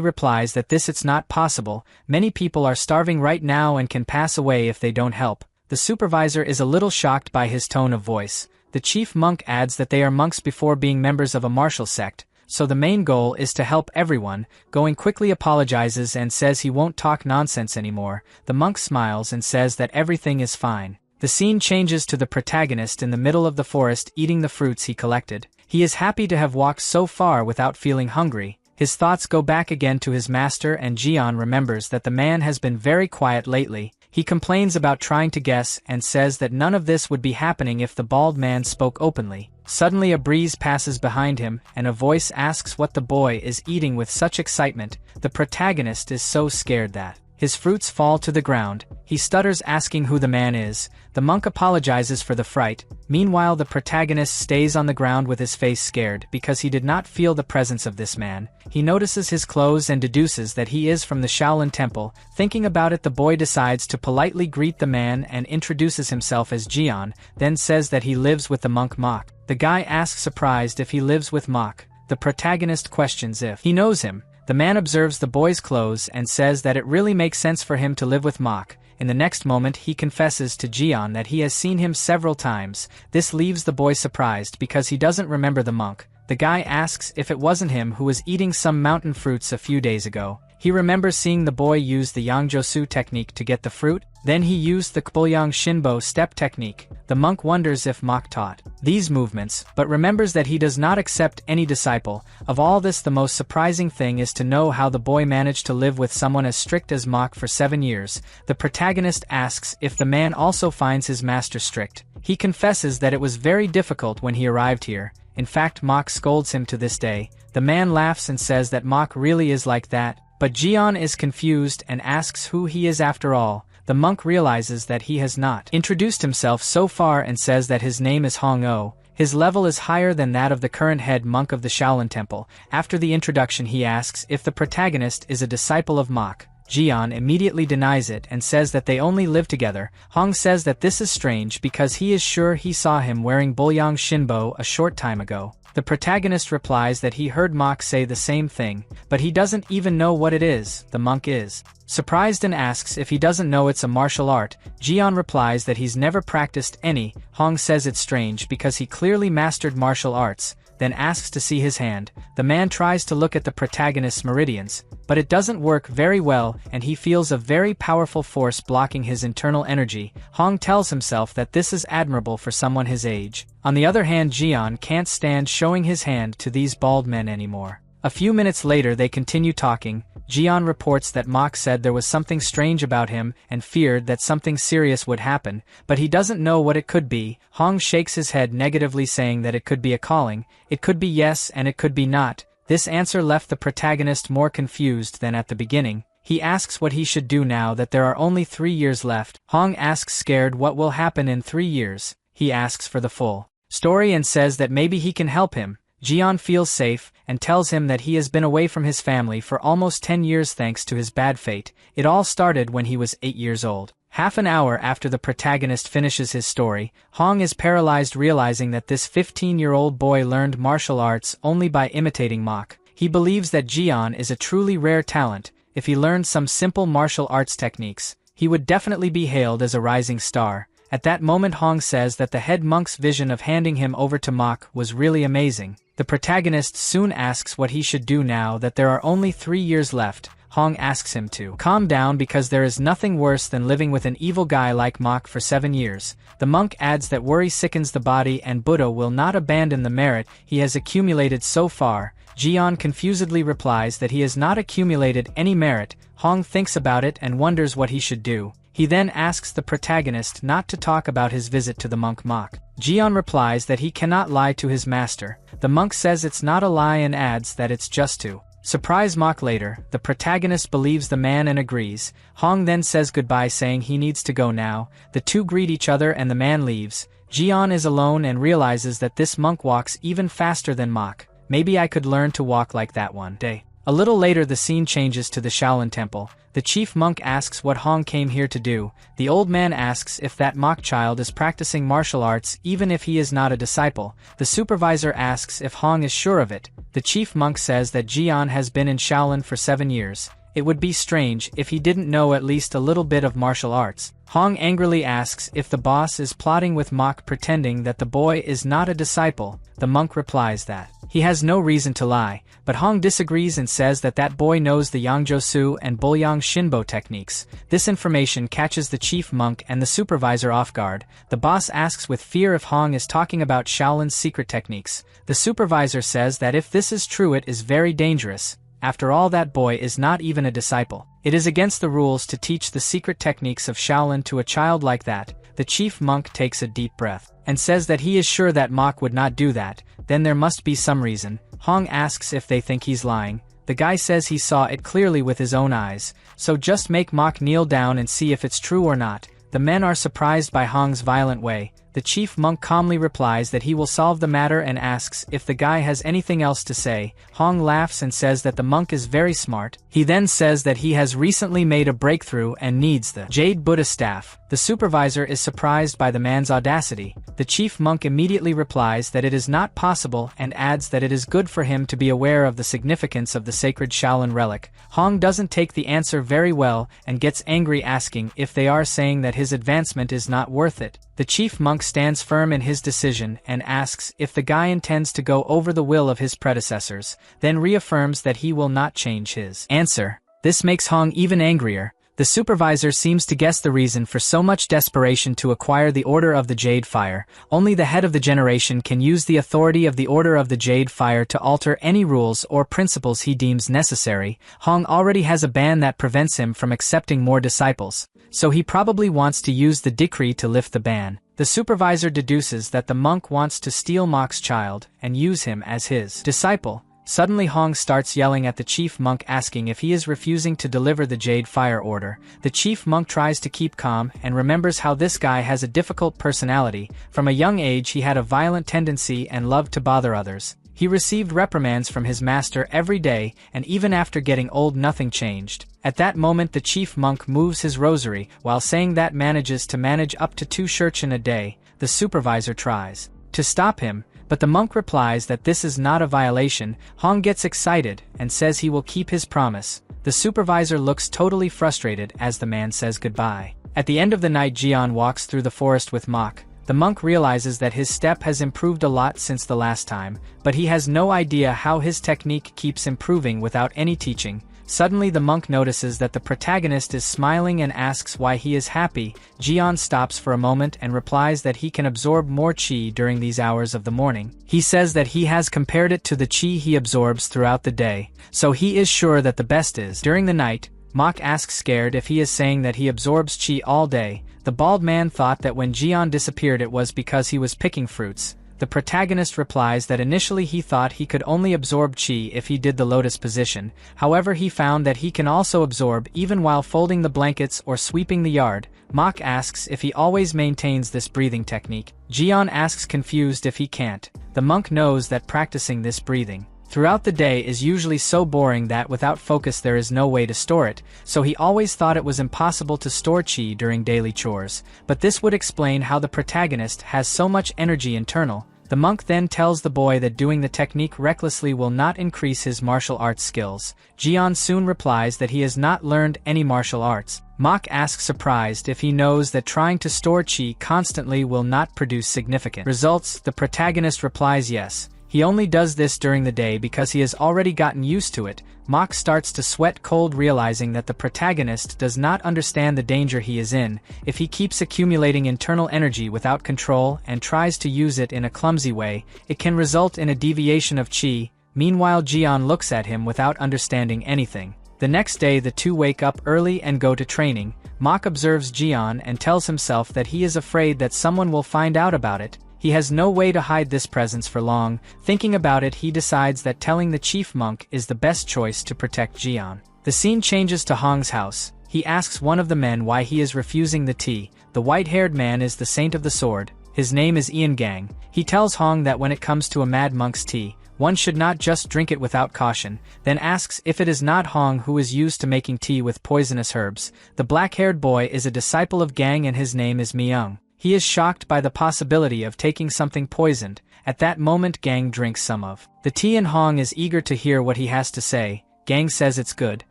A: replies that it's not possible. Many people are starving right now and can pass away if they don't help. The supervisor is a little shocked by his tone of voice. The chief monk adds that they are monks before being members of a martial sect, so the main goal is to help everyone. Going quickly apologizes and says he won't talk nonsense anymore. The monk smiles and says that everything is fine. The scene changes to the protagonist in the middle of the forest eating the fruits he collected. He is happy to have walked so far without feeling hungry. His thoughts go back again to his master, and Jian remembers that the man has been very quiet lately. He complains about trying to guess and says that none of this would be happening if the bald man spoke openly. Suddenly a breeze passes behind him, and a voice asks what the boy is eating with such excitement. The protagonist is so scared that his fruits fall to the ground. He stutters, asking who the man is. The monk apologizes for the fright. Meanwhile, the protagonist stays on the ground with his face scared because he did not feel the presence of this man. He notices his clothes and deduces that he is from the Shaolin temple. Thinking about it, the boy decides to politely greet the man and introduces himself as Jian, then says that he lives with the monk Mok. The guy asks surprised if he lives with Mok. The protagonist questions if he knows him. The man observes the boy's clothes and says that it really makes sense for him to live with Mok. In the next moment, he confesses to Jian that he has seen him several times. This leaves the boy surprised because he doesn't remember the monk. The guy asks if it wasn't him who was eating some mountain fruits a few days ago. He remembers seeing the boy use the Yangjosu technique to get the fruit. Then he used the Kpolyang Shinbo step technique. The monk wonders if Mok taught these movements, but remembers that he does not accept any disciple. Of all this, the most surprising thing is to know how the boy managed to live with someone as strict as Mok for 7 years. The protagonist asks if the man also finds his master strict. He confesses that it was very difficult when he arrived here. In fact, Mok scolds him to this day. The man laughs and says that Mok really is like that, but Jian is confused and asks who he is after all. The monk realizes that he has not introduced himself so far and says that his name is Hong-O. His level is higher than that of the current head monk of the Shaolin Temple. After the introduction, he asks if the protagonist is a disciple of Mok. Jian immediately denies it and says that they only live together. Hong says that this is strange because he is sure he saw him wearing Kpolyang Shinbo a short time ago. The protagonist replies that he heard Mok say the same thing, but he doesn't even know what it is. The monk is surprised and asks if he doesn't know it's a martial art. Jian replies that he's never practiced any. Hong says it's strange because he clearly mastered martial arts, then asks to see his hand. The man tries to look at the protagonist's meridians, but it doesn't work very well and he feels a very powerful force blocking his internal energy. Hong tells himself that this is admirable for someone his age. On the other hand, Jian can't stand showing his hand to these bald men anymore. A few minutes later they continue talking. Jian reports that Mok said there was something strange about him and feared that something serious would happen, but he doesn't know what it could be. Hong shakes his head negatively, saying that it could be a calling. It could be yes and it could be not. This answer left the protagonist more confused than at the beginning. He asks what he should do now that there are only 3 years left. Hong asks scared what will happen in 3 years. He asks for the full story and says that maybe he can help him. Jian feels safe and tells him that he has been away from his family for almost 10 years thanks to his bad fate. It all started when he was 8 years old. Half an hour after the protagonist finishes his story, Hong is paralyzed, realizing that this 15-year-old boy learned martial arts only by imitating Mok. He believes that Jian is a truly rare talent. If he learned some simple martial arts techniques, he would definitely be hailed as a rising star. At that moment, Hong says that the head monk's vision of handing him over to Mok was really amazing. The protagonist soon asks what he should do now that there are only 3 years left. Hong asks him to calm down because there is nothing worse than living with an evil guy like Mok for 7 years. The monk adds that worry sickens the body and Buddha will not abandon the merit he has accumulated so far. Jian confusedly replies that he has not accumulated any merit. Hong thinks about it and wonders what he should do. He then asks the protagonist not to talk about his visit to the monk Mok. Jian replies that he cannot lie to his master. The monk says it's not a lie and adds that it's just to Surprise mock later, the protagonist believes the man and agrees. Hong then says goodbye saying he needs to go now. The two greet each other and the man leaves. Jian is alone and realizes that this monk walks even faster than mock. Maybe I could learn to walk like that one day. A little later the scene changes to the Shaolin temple. The chief monk asks what Hong came here to do. The old man asks if that mock child is practicing martial arts even if he is not a disciple. The supervisor asks if Hong is sure of it. The chief monk says that Jian has been in Shaolin for 7 years. It would be strange if he didn't know at least a little bit of martial arts. Hong angrily asks if the boss is plotting with mock pretending that the boy is not a disciple. The monk replies that he has no reason to lie, but Hong disagrees and says that that boy knows the Yangjosu and Bulyang Shinbo techniques. This information catches the chief monk and the supervisor off guard. The boss asks with fear if Hong is talking about Shaolin's secret techniques. The supervisor says that if this is true it is very dangerous. After all, that boy is not even a disciple. It is against the rules to teach the secret techniques of Shaolin to a child like that. The chief monk takes a deep breath and says that he is sure that mock would not do that. Then there must be some reason. Hong asks if they think he's lying. The guy says he saw it clearly with his own eyes, so just make mock kneel down and see if it's true or not. The men are surprised by Hong's violent way. The chief monk calmly replies that he will solve the matter and asks if the guy has anything else to say. Hong laughs and says that the monk is very smart. He then says that he has recently made a breakthrough and needs the jade Buddha staff. The supervisor is surprised by the man's audacity. The chief monk immediately replies that it is not possible and adds that it is good for him to be aware of the significance of the sacred Shaolin relic. Hong doesn't take the answer very well and gets angry asking if they are saying that his advancement is not worth it. The chief monk stands firm in his decision and asks if the guy intends to go over the will of his predecessors, then reaffirms that he will not change his answer. This makes Hong even angrier. The supervisor seems to guess the reason for so much desperation to acquire the Order of the Jade Fire. Only the head of the generation can use the authority of the Order of the Jade Fire to alter any rules or principles he deems necessary. Hong already has a ban that prevents him from accepting more disciples, so he probably wants to use the decree to lift the ban. The supervisor deduces that the monk wants to steal mock's child and use him as his disciple. Suddenly Hong starts yelling at the chief monk asking if he is refusing to deliver the Jade Fire order. The chief monk tries to keep calm and remembers how this guy has a difficult personality. From a young age he had a violent tendency and loved to bother others. He received reprimands from his master every day, and even after getting old nothing changed. At that moment the chief monk moves his rosary, while saying that manages to manage up to 2 shurchen a day. The supervisor tries to stop him, but the monk replies that this is not a violation. Hong gets excited and says he will keep his promise. The supervisor looks totally frustrated as the man says goodbye. At the end of the night Jian walks through the forest with mock. The monk realizes that his step has improved a lot since the last time, but he has no idea how his technique keeps improving without any teaching. Suddenly the monk notices that the protagonist is smiling and asks why he is happy. Jian stops for a moment and replies that he can absorb more qi during these hours of the morning. He says that he has compared it to the qi he absorbs throughout the day, so he is sure that the best is during the night. Mock asks scared if he is saying that he absorbs qi all day. The bald man thought that when Jian disappeared it was because he was picking fruits. The protagonist replies that initially he thought he could only absorb qi if he did the lotus position, however he found that he can also absorb even while folding the blankets or sweeping the yard. Mock asks if he always maintains this breathing technique. Jian asks confused if he can't. The monk knows that practicing this breathing throughout the day is usually so boring that without focus there is no way to store it, so he always thought it was impossible to store qi during daily chores. But this would explain how the protagonist has so much energy internal. The monk then tells the boy that doing the technique recklessly will not increase his martial arts skills. Jian soon replies that he has not learned any martial arts. Mock asks surprised if he knows that trying to store qi constantly will not produce significant results. The protagonist replies yes. He only does this during the day because he has already gotten used to it. Mock starts to sweat cold realizing that the protagonist does not understand the danger he is in. If he keeps accumulating internal energy without control and tries to use it in a clumsy way, it can result in a deviation of qi. Meanwhile Jian looks at him without understanding anything. The next day the two wake up early and go to training. Mock observes Jian and tells himself that he is afraid that someone will find out about it. He has no way to hide this presence for long. Thinking about it, he decides that telling the chief monk is the best choice to protect Jian. The scene changes to Hong's house. He asks one of the men why he is refusing the tea. The white-haired man is the saint of the sword. His name is Ian Gang. He tells Hong that when it comes to a mad monk's tea, one should not just drink it without caution, then asks if it is not Hong who is used to making tea with poisonous herbs. The black-haired boy is a disciple of Gang and his name is Myung. He is shocked by the possibility of taking something poisoned. At that moment Gang drinks some of the tea and Hong is eager to hear what he has to say. Gang says it's good,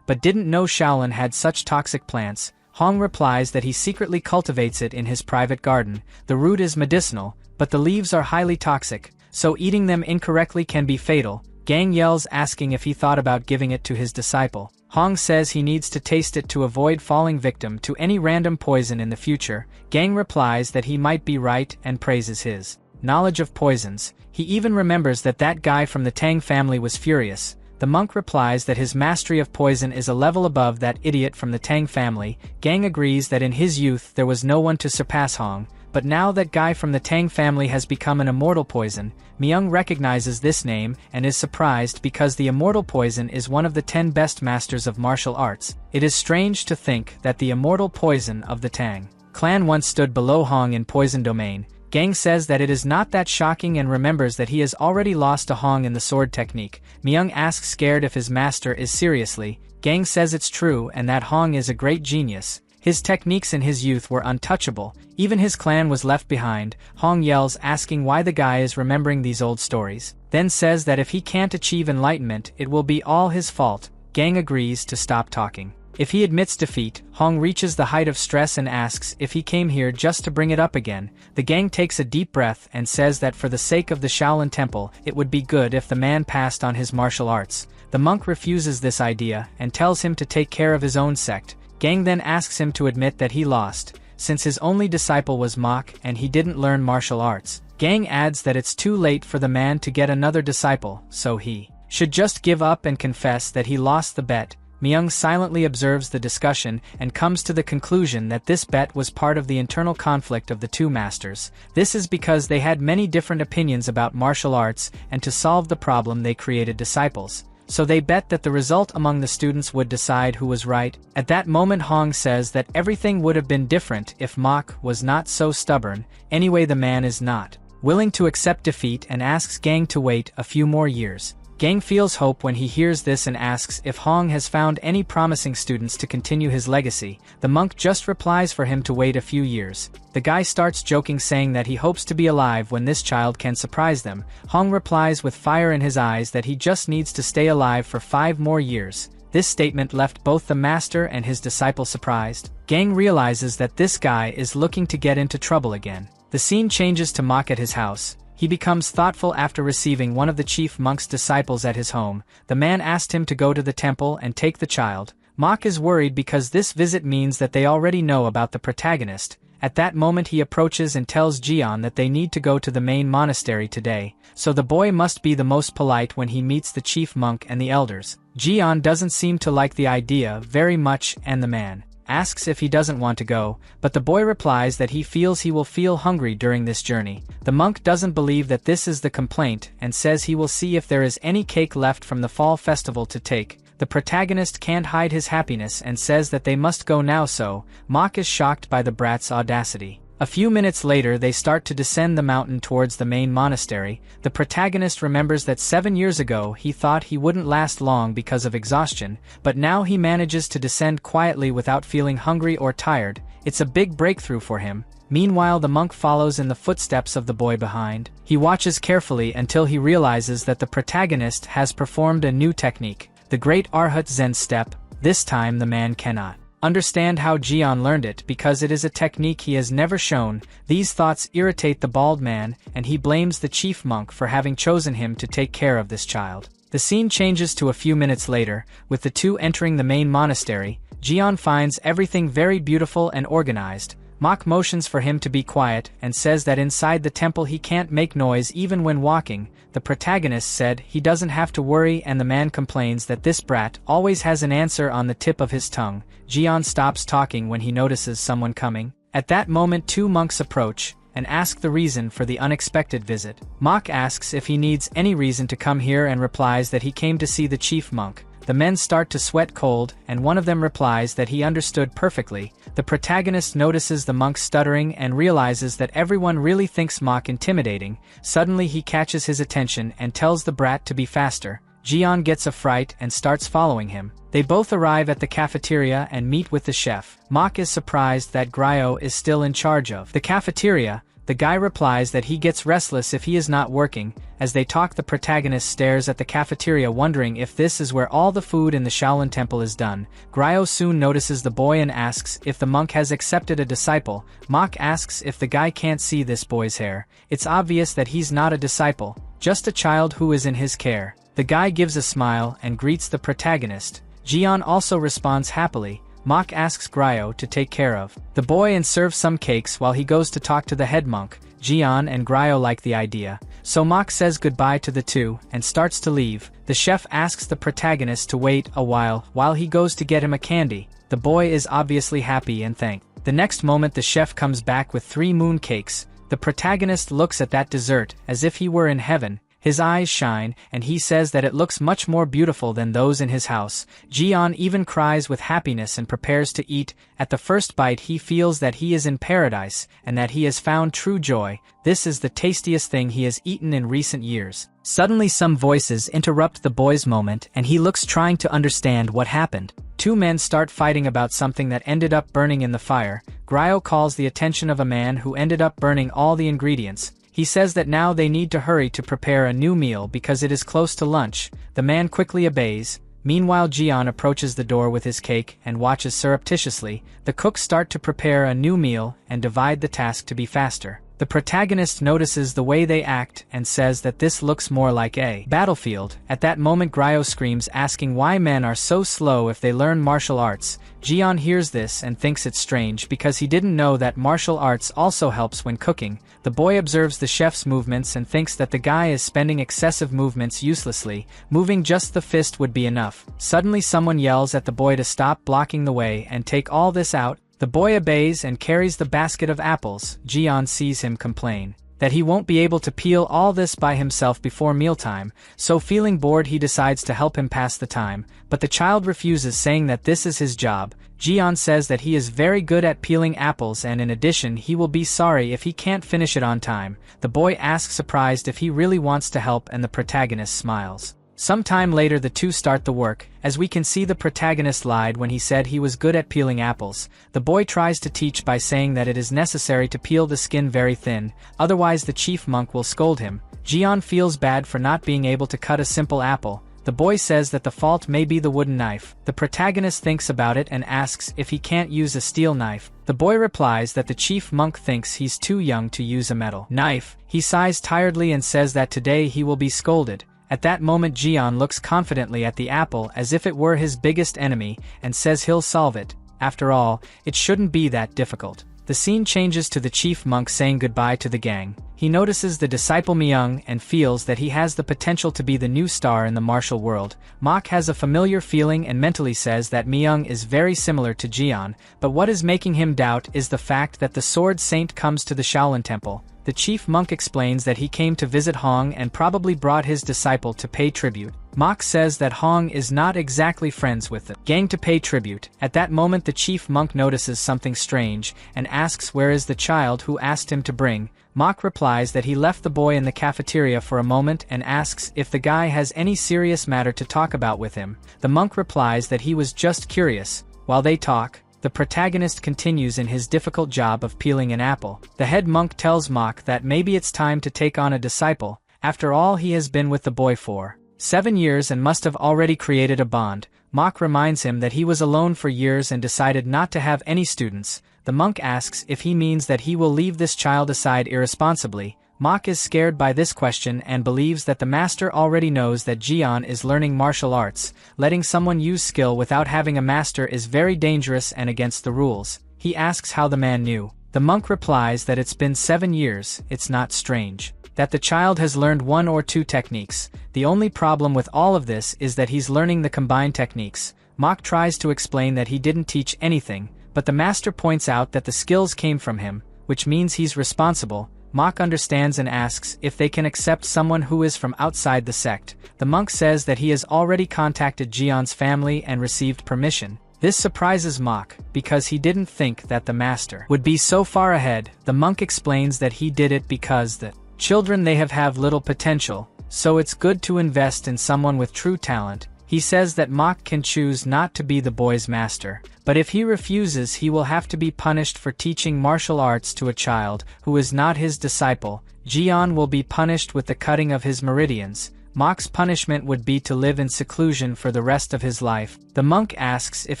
A: but didn't know Shaolin had such toxic plants. Hong replies that he secretly cultivates it in his private garden. The root is medicinal, but the leaves are highly toxic, so eating them incorrectly can be fatal. Gang yells asking if he thought about giving it to his disciple. Hong says he needs to taste it to avoid falling victim to any random poison in the future. Gang replies that he might be right and praises his knowledge of poisons. He even remembers that guy from the Tang family was furious. The monk replies that his mastery of poison is a level above that idiot from the Tang family. Gang agrees that in his youth there was no one to surpass Hong, but now that guy from the Tang family has become an immortal poison. Myung recognizes this name and is surprised because the immortal poison is one of the 10 best masters of martial arts. It is strange to think that the immortal poison of the Tang clan once stood below Hong in poison domain. Gang says that it is not that shocking and remembers that he has already lost to Hong in the sword technique. Myung asks scared if his master is seriously. Gang says it's true and that Hong is a great genius. His techniques in his youth were untouchable. Even his clan was left behind. Hong yells asking why the guy is remembering these old stories. Then says that if he can't achieve enlightenment, it will be all his fault. Gang agrees to stop talking. If he admits defeat, Hong reaches the height of stress and asks if he came here just to bring it up again. The gang takes a deep breath and says that for the sake of the Shaolin temple, it would be good if the man passed on his martial arts. The monk refuses this idea and tells him to take care of his own sect. Gang then asks him to admit that he lost, since his only disciple was Mok and he didn't learn martial arts. Gang adds that it's too late for the man to get another disciple, so he should just give up and confess that he lost the bet. Myung silently observes the discussion and comes to the conclusion that this bet was part of the internal conflict of the two masters. This is because they had many different opinions about martial arts, and to solve the problem they created disciples. So they bet that the result among the students would decide who was right. At that moment Hong says that everything would have been different if Mok was not so stubborn. Anyway, the man is not willing to accept defeat and asks Gang to wait a few more years. Gang feels hope when he hears this and asks if Hong has found any promising students to continue his legacy. The monk just replies for him to wait a few years. The guy starts joking saying that he hopes to be alive when this child can surprise them. Hong replies with fire in his eyes that he just needs to stay alive for 5 more years. This statement left both the master and his disciple surprised. Gang realizes that this guy is looking to get into trouble again. The scene changes to Mok at his house. He becomes thoughtful after receiving one of the chief monk's disciples at his home. The man asked him to go to the temple and take the child. Mok is worried because this visit means that they already know about the protagonist. At that moment he approaches and tells Jian that they need to go to the main monastery today, so the boy must be the most polite when he meets the chief monk and the elders. Jian doesn't seem to like the idea very much and the man asks if he doesn't want to go, but the boy replies that he feels he will feel hungry during this journey. The monk doesn't believe that this is the complaint and says he will see if there is any cake left from the fall festival to take. The protagonist can't hide his happiness and says that they must go now, so Mok is shocked by the brat's audacity. A few minutes later they start to descend the mountain towards the main monastery. The protagonist remembers that 7 years ago he thought he wouldn't last long because of exhaustion, but now he manages to descend quietly without feeling hungry or tired. It's a big breakthrough for him. Meanwhile the monk follows in the footsteps of the boy behind. He watches carefully until he realizes that the protagonist has performed a new technique, the Great Arhat Zen Step. This time the man cannot understand how Jian learned it because it is a technique he has never shown. These thoughts irritate the bald man, and he blames the chief monk for having chosen him to take care of this child. The scene changes to a few minutes later, with the two entering the main monastery. Jian finds everything very beautiful and organized. Mok motions for him to be quiet and says that inside the temple he can't make noise even when walking. The protagonist said he doesn't have to worry, and the man complains that this brat always has an answer on the tip of his tongue. Jian stops talking when he notices someone coming. At that moment 2 monks approach and ask the reason for the unexpected visit. Mok asks if he needs any reason to come here and replies that he came to see the chief monk. The men start to sweat cold, and one of them replies that he understood perfectly. The protagonist notices the monk stuttering and realizes that everyone really thinks Mok intimidating. Suddenly he catches his attention and tells the brat to be faster. Jian gets a fright and starts following him. They both arrive at the cafeteria and meet with the chef. Mok is surprised that Gryo is still in charge of the cafeteria. The guy replies that he gets restless if he is not working. As they talk, the protagonist stares at the cafeteria wondering if this is where all the food in the Shaolin temple is done. Gryo soon notices the boy and asks if the monk has accepted a disciple. Mok asks if the guy can't see this boy's hair. It's obvious that he's not a disciple, just a child who is in his care. The guy gives a smile and greets the protagonist. Jian also responds happily. Mok asks Gryo to take care of the boy and serve some cakes while he goes to talk to the head monk. Jian and Gryo like the idea, so Mok says goodbye to the two and starts to leave. The chef asks the protagonist to wait a while he goes to get him a candy. The boy is obviously happy and thanked. The next moment the chef comes back with 3 moon cakes. The protagonist looks at that dessert as if he were in heaven. His eyes shine, and he says that it looks much more beautiful than those in his house. Jian even cries with happiness and prepares to eat. At the first bite he feels that he is in paradise, and that he has found true joy. This is the tastiest thing he has eaten in recent years. Suddenly some voices interrupt the boy's moment, and he looks trying to understand what happened. 2 men start fighting about something that ended up burning in the fire. Gryo calls the attention of a man who ended up burning all the ingredients. He says that now they need to hurry to prepare a new meal because it is close to lunch. The man quickly obeys. Meanwhile, Jian approaches the door with his cake and watches surreptitiously. The cooks start to prepare a new meal and divide the task to be faster. The protagonist notices the way they act and says that this looks more like a battlefield. At that moment Gryo screams, asking why men are so slow if they learn martial arts. Jian hears this and thinks it's strange because he didn't know that martial arts also helps when cooking. The boy observes the chef's movements and thinks that the guy is spending excessive movements uselessly. Moving just the fist would be enough. Suddenly someone yells at the boy to stop blocking the way and take all this out. The boy obeys and carries the basket of apples. Jian sees him complain that he won't be able to peel all this by himself before mealtime, so feeling bored he decides to help him pass the time, but the child refuses, saying that this is his job. Jian says that he is very good at peeling apples and in addition he will be sorry if he can't finish it on time. The boy asks surprised if he really wants to help and the protagonist smiles. Some time later the two start the work. As we can see, the protagonist lied when he said he was good at peeling apples. The boy tries to teach by saying that it is necessary to peel the skin very thin, otherwise the chief monk will scold him. Jian feels bad for not being able to cut a simple apple. The boy says that the fault may be the wooden knife. The protagonist thinks about it and asks if he can't use a steel knife. The boy replies that the chief monk thinks he's too young to use a metal knife. He sighs tiredly and says that today he will be scolded. At that moment Jian looks confidently at the apple as if it were his biggest enemy and says he'll solve it. After all, it shouldn't be that difficult. The scene changes to the chief monk saying goodbye to the gang. He notices the disciple Myung and feels that he has the potential to be the new star in the martial world. Mok has a familiar feeling and mentally says that Myung is very similar to Jian, but what is making him doubt is the fact that the sword saint comes to the Shaolin temple. The chief monk explains that he came to visit Hong and probably brought his disciple to pay tribute. Mok says that Hong is not exactly friends with the gang to pay tribute. At that moment the chief monk notices something strange and asks where is the child who asked him to bring. Mok replies that he left the boy in the cafeteria for a moment and asks if the guy has any serious matter to talk about with him. The monk replies that he was just curious. While they talk, the protagonist continues in his difficult job of peeling an apple. The head monk tells Mok that maybe it's time to take on a disciple. After all, he has been with the boy for 7 years and must have already created a bond. Mok reminds him that he was alone for years and decided not to have any students. The monk asks if he means that he will leave this child aside irresponsibly. Mok is scared by this question and believes that the master already knows that Jian is learning martial arts. Letting someone use skill without having a master is very dangerous and against the rules. He asks how the man knew. The monk replies that it's been 7 years, it's not strange that the child has learned 1 or 2 techniques. The only problem with all of this is that he's learning the combined techniques. Mok tries to explain that he didn't teach anything, but the master points out that the skills came from him. which means he's responsible. Mok understands and asks if they can accept someone who is from outside the sect. The monk says that he has already contacted Jian's family and received permission. This surprises Mok, because he didn't think that the master would be so far ahead. The monk explains that he did it because the children they have little potential, so it's good to invest in someone with true talent. He says that Mok can choose not to be the boy's master, but if he refuses he will have to be punished for teaching martial arts to a child who is not his disciple. Jian will be punished with the cutting of his meridians. Mok's punishment would be to live in seclusion for the rest of his life. The monk asks if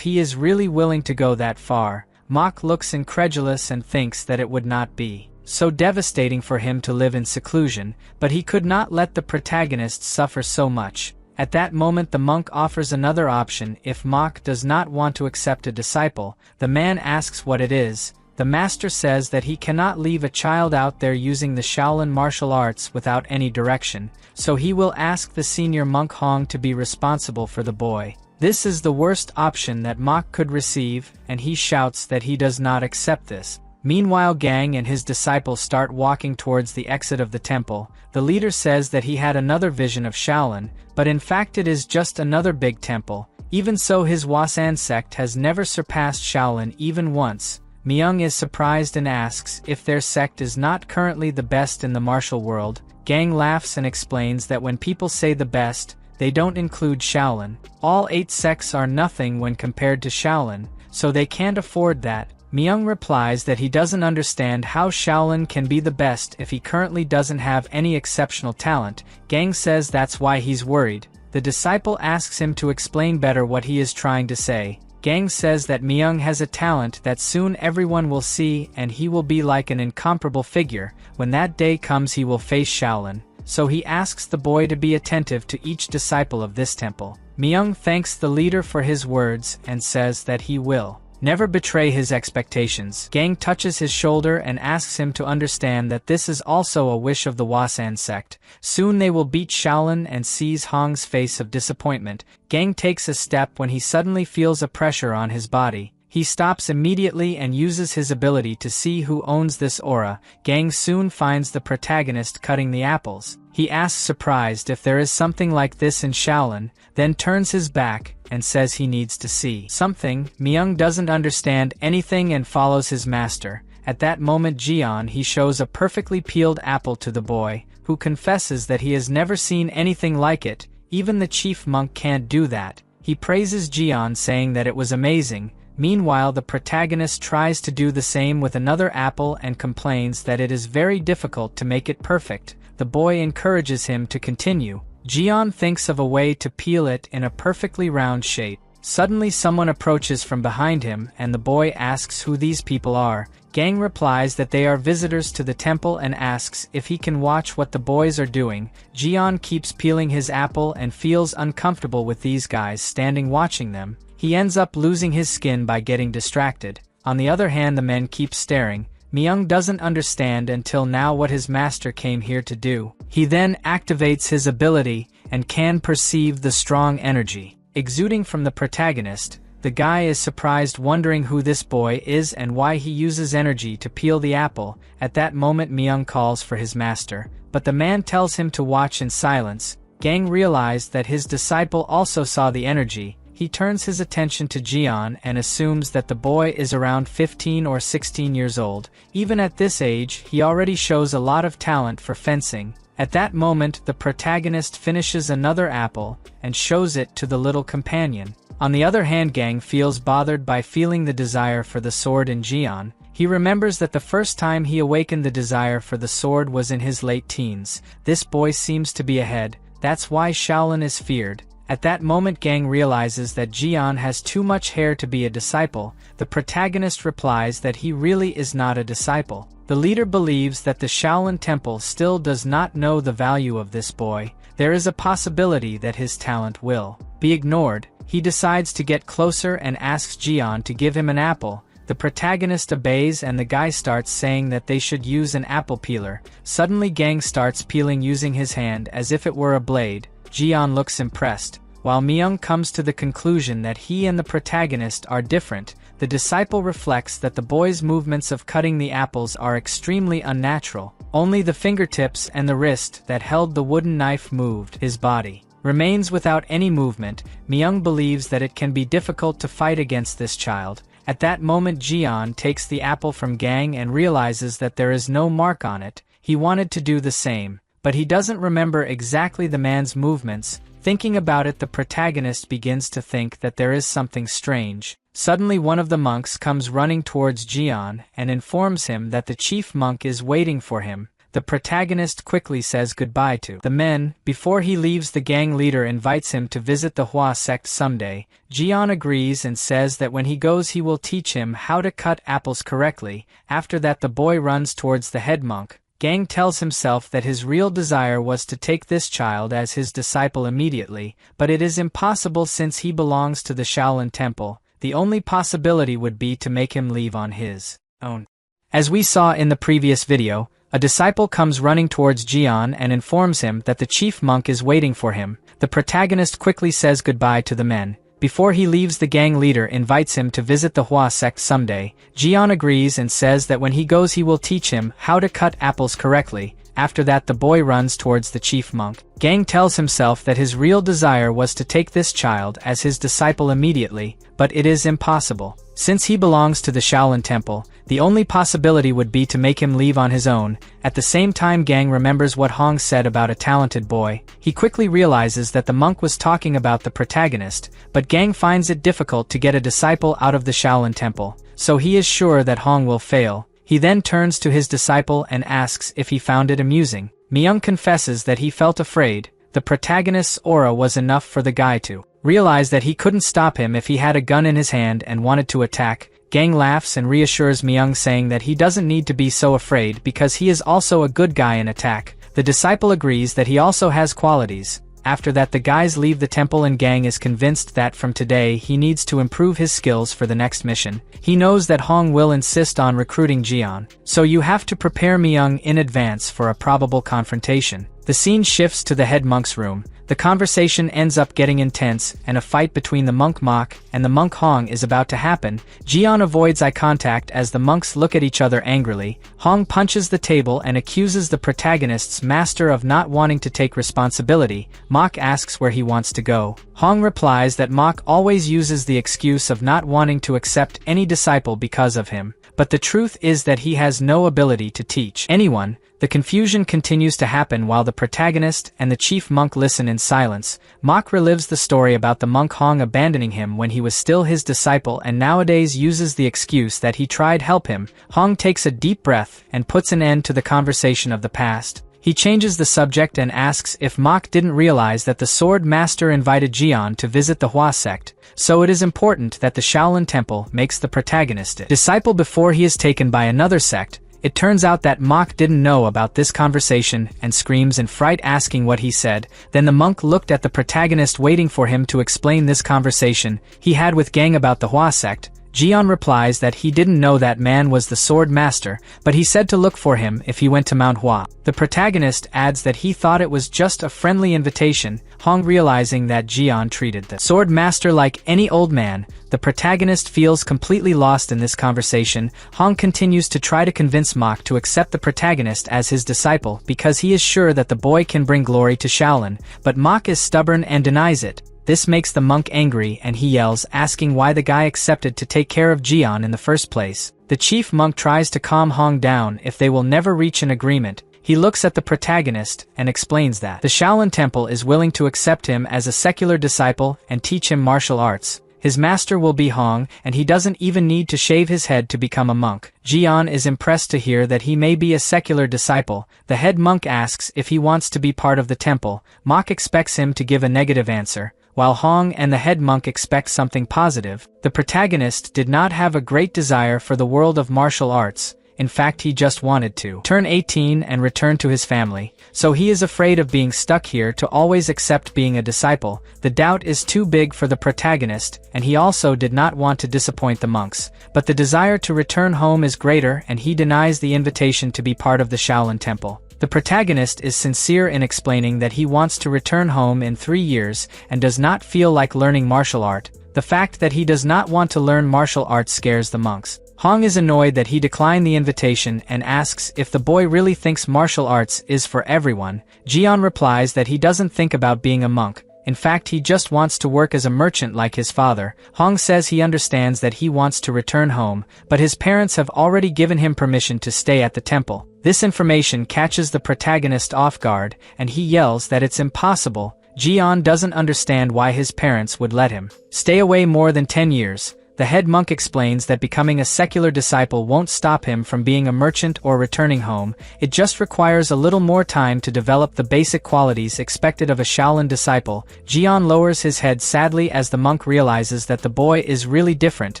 A: he is really willing to go that far. Mok looks incredulous and thinks that it would not be so devastating for him to live in seclusion, but he could not let the protagonist suffer so much. At that moment the monk offers another option if Mok does not want to accept a disciple. The man asks what it is. The master says that he cannot leave a child out there using the Shaolin martial arts without any direction, so he will ask the senior monk Hong to be responsible for the boy. This is the worst option that Mok could receive, and he shouts that he does not accept this. Meanwhile, Gang and his disciples start walking towards the exit of the temple. The leader says that he had another vision of Shaolin, but in fact it is just another big temple. Even so, his Wasan sect has never surpassed Shaolin even once. Myung is surprised and asks if their sect is not currently the best in the martial world. Gang laughs and explains that when people say the best, they don't include Shaolin. All 8 sects are nothing when compared to Shaolin, so they can't afford that. Myung replies that he doesn't understand how Shaolin can be the best if he currently doesn't have any exceptional talent. Gang says that's why he's worried. The disciple asks him to explain better what he is trying to say. Gang says that Myung has a talent that soon everyone will see and he will be like an incomparable figure. When that day comes he will face Shaolin, so he asks the boy to be attentive to each disciple of this temple. Myung thanks the leader for his words and says that he will never betray his expectations. Gang touches his shoulder and asks him to understand that this is also a wish of the Wasan sect. Soon they will beat Shaolin and sees Hong's face of disappointment. Gang takes a step when he suddenly feels a pressure on his body. He stops immediately and uses his ability to see who owns this aura. Gang soon finds the protagonist cutting the apples. He asks surprised if there is something like this in Shaolin, then turns his back and says he needs to see something. Myung doesn't understand anything and follows his master. At that moment Jian he shows a perfectly peeled apple to the boy, who confesses that he has never seen anything like it. Even the chief monk can't do that. He praises Jian, saying that it was amazing. Meanwhile, the protagonist tries to do the same with another apple and complains that it is very difficult to make it perfect. The boy encourages him to continue. Jian thinks of a way to peel it in a perfectly round shape. Suddenly someone approaches from behind him and the boy asks who these people are. Gang replies that they are visitors to the temple and asks if he can watch what the boys are doing. Jian keeps peeling his apple and feels uncomfortable with these guys standing watching them. He ends up losing his skin by getting distracted. On the other hand, the men keep staring. Myung doesn't understand until now what his master came here to do. He then activates his ability and can perceive the strong energy exuding from the protagonist. The guy is surprised, wondering who this boy is and why he uses energy to peel the apple. At that moment Myung calls for his master, but the man tells him to watch in silence. Gang realized that his disciple also saw the energy. He turns his attention to Jian and assumes that the boy is around 15 or 16 years old. Even at this age, he already shows a lot of talent for fencing. At that moment, the protagonist finishes another apple and shows it to the little companion. On the other hand, Gang feels bothered by feeling the desire for the sword in Jian. He remembers that the first time he awakened the desire for the sword was in his late teens. This boy seems to be ahead. That's why Shaolin is feared. At that moment, Gang realizes that Jian has too much hair to be a disciple. The protagonist replies that he really is not a disciple. The leader believes that the Shaolin Temple still does not know the value of this boy. There is a possibility that his talent will be ignored. He decides to get closer and asks Jian to give him an apple. The protagonist obeys and the guy starts saying that they should use an apple peeler. Suddenly Gang starts peeling using his hand as if it were a blade. Jian looks impressed. While Myung comes to the conclusion that he and the protagonist are different, the disciple reflects that the boy's movements of cutting the apples are extremely unnatural. Only the fingertips and the wrist that held the wooden knife moved. His body remains without any movement. Myung believes that it can be difficult to fight against this child. At that moment, Jian takes the apple from Gang and realizes that there is no mark on it. He wanted to do the same, but he doesn't remember exactly the man's movements. Thinking about it, the protagonist begins to think that there is something strange. Suddenly one of the monks comes running towards Jian and informs him that the chief monk is waiting for him. The protagonist quickly says goodbye to the men. Before he leaves, the gang leader invites him to visit the Hua sect someday. Jian agrees and says that when he goes he will teach him how to cut apples correctly. After that, the boy runs towards the head monk. Gang tells himself that his real desire was to take this child as his disciple immediately, but it is impossible since he belongs to the Shaolin temple. The only possibility would be to make him leave on his own. As we saw in the previous video, a disciple comes running towards Jian and informs him that the chief monk is waiting for him. The protagonist quickly says goodbye to the men. Before he leaves, the gang leader invites him to visit the Hua sect someday. Jian agrees and says that when he goes he will teach him how to cut apples correctly. After that, the boy runs towards the chief monk. Gang tells himself that his real desire was to take this child as his disciple immediately, but it is impossible. Since he belongs to the Shaolin temple, the only possibility would be to make him leave on his own. At the same time, Gang remembers what Hong said about a talented boy. He quickly realizes that the monk was talking about the protagonist, but Gang finds it difficult to get a disciple out of the Shaolin temple, so he is sure that Hong will fail. He then turns to his disciple and asks if he found it amusing. Myung confesses that he felt afraid. The protagonist's aura was enough for the guy to realize that he couldn't stop him if he had a gun in his hand and wanted to attack. Gang laughs and reassures Myung, saying that he doesn't need to be so afraid because he is also a good guy in attack. The disciple agrees that he also has qualities. After that, the guys leave the temple and Gang is convinced that from today he needs to improve his skills for the next mission. He knows that Hong will insist on recruiting Jian, so you have to prepare Myung in advance for a probable confrontation. The scene shifts to the head monk's room. The conversation ends up getting intense, and a fight between the monk Mok and the monk Hong is about to happen. Jian avoids eye contact as the monks look at each other angrily. Hong punches the table and accuses the protagonist's master of not wanting to take responsibility. Mok asks where he wants to go. Hong replies that Mok always uses the excuse of not wanting to accept any disciple because of him, but the truth is that he has no ability to teach anyone. The confusion continues to happen while the protagonist and the chief monk listen in silence. Mok relives the story about the monk Hong abandoning him when he was still his disciple and nowadays uses the excuse that he tried help him. Hong takes a deep breath and puts an end to the conversation of the past. He changes the subject and asks if Mok didn't realize that the sword master invited Jian to visit the Hua sect, so it is important that the Shaolin temple makes the protagonist a disciple before he is taken by another sect. It turns out that Mok didn't know about this conversation and screams in fright, asking what he said. Then the monk looked at the protagonist, waiting for him to explain this conversation he had with Gang about the Hua sect. Jian replies that he didn't know that man was the sword master, but he said to look for him if he went to Manhwa. The protagonist adds that he thought it was just a friendly invitation. Hong, realizing that Jian treated the sword master like any old man, the protagonist feels completely lost in this conversation. Hong continues to try to convince Mok to accept the protagonist as his disciple because he is sure that the boy can bring glory to Shaolin, but Mok is stubborn and denies it. This makes the monk angry and he yells, asking why the guy accepted to take care of Jian in the first place. The chief monk tries to calm Hong down if they will never reach an agreement. He looks at the protagonist and explains that the Shaolin temple is willing to accept him as a secular disciple and teach him martial arts. His master will be Hong, and he doesn't even need to shave his head to become a monk. Jian is impressed to hear that he may be a secular disciple. The head monk asks if he wants to be part of the temple. Mok expects him to give a negative answer, while Hong and the head monk expect something positive. The protagonist did not have a great desire for the world of martial arts. In fact, he just wanted to turn 18 and return to his family, so he is afraid of being stuck here to always accept being a disciple. The doubt is too big for the protagonist, and he also did not want to disappoint the monks, but the desire to return home is greater and he denies the invitation to be part of the Shaolin temple. The protagonist is sincere in explaining that he wants to return home in 3 years and does not feel like learning martial art. The fact that he does not want to learn martial arts scares the monks. Hong is annoyed that he declined the invitation and asks if the boy really thinks martial arts is for everyone. Jian replies that he doesn't think about being a monk. In fact, he just wants to work as a merchant like his father. Hong says he understands that he wants to return home, but his parents have already given him permission to stay at the temple. This information catches the protagonist off guard, and he yells that it's impossible. Jian doesn't understand why his parents would let him stay away more than 10 years. The head monk explains that becoming a secular disciple won't stop him from being a merchant or returning home. It just requires a little more time to develop the basic qualities expected of a Shaolin disciple. Jian lowers his head sadly as the monk realizes that the boy is really different.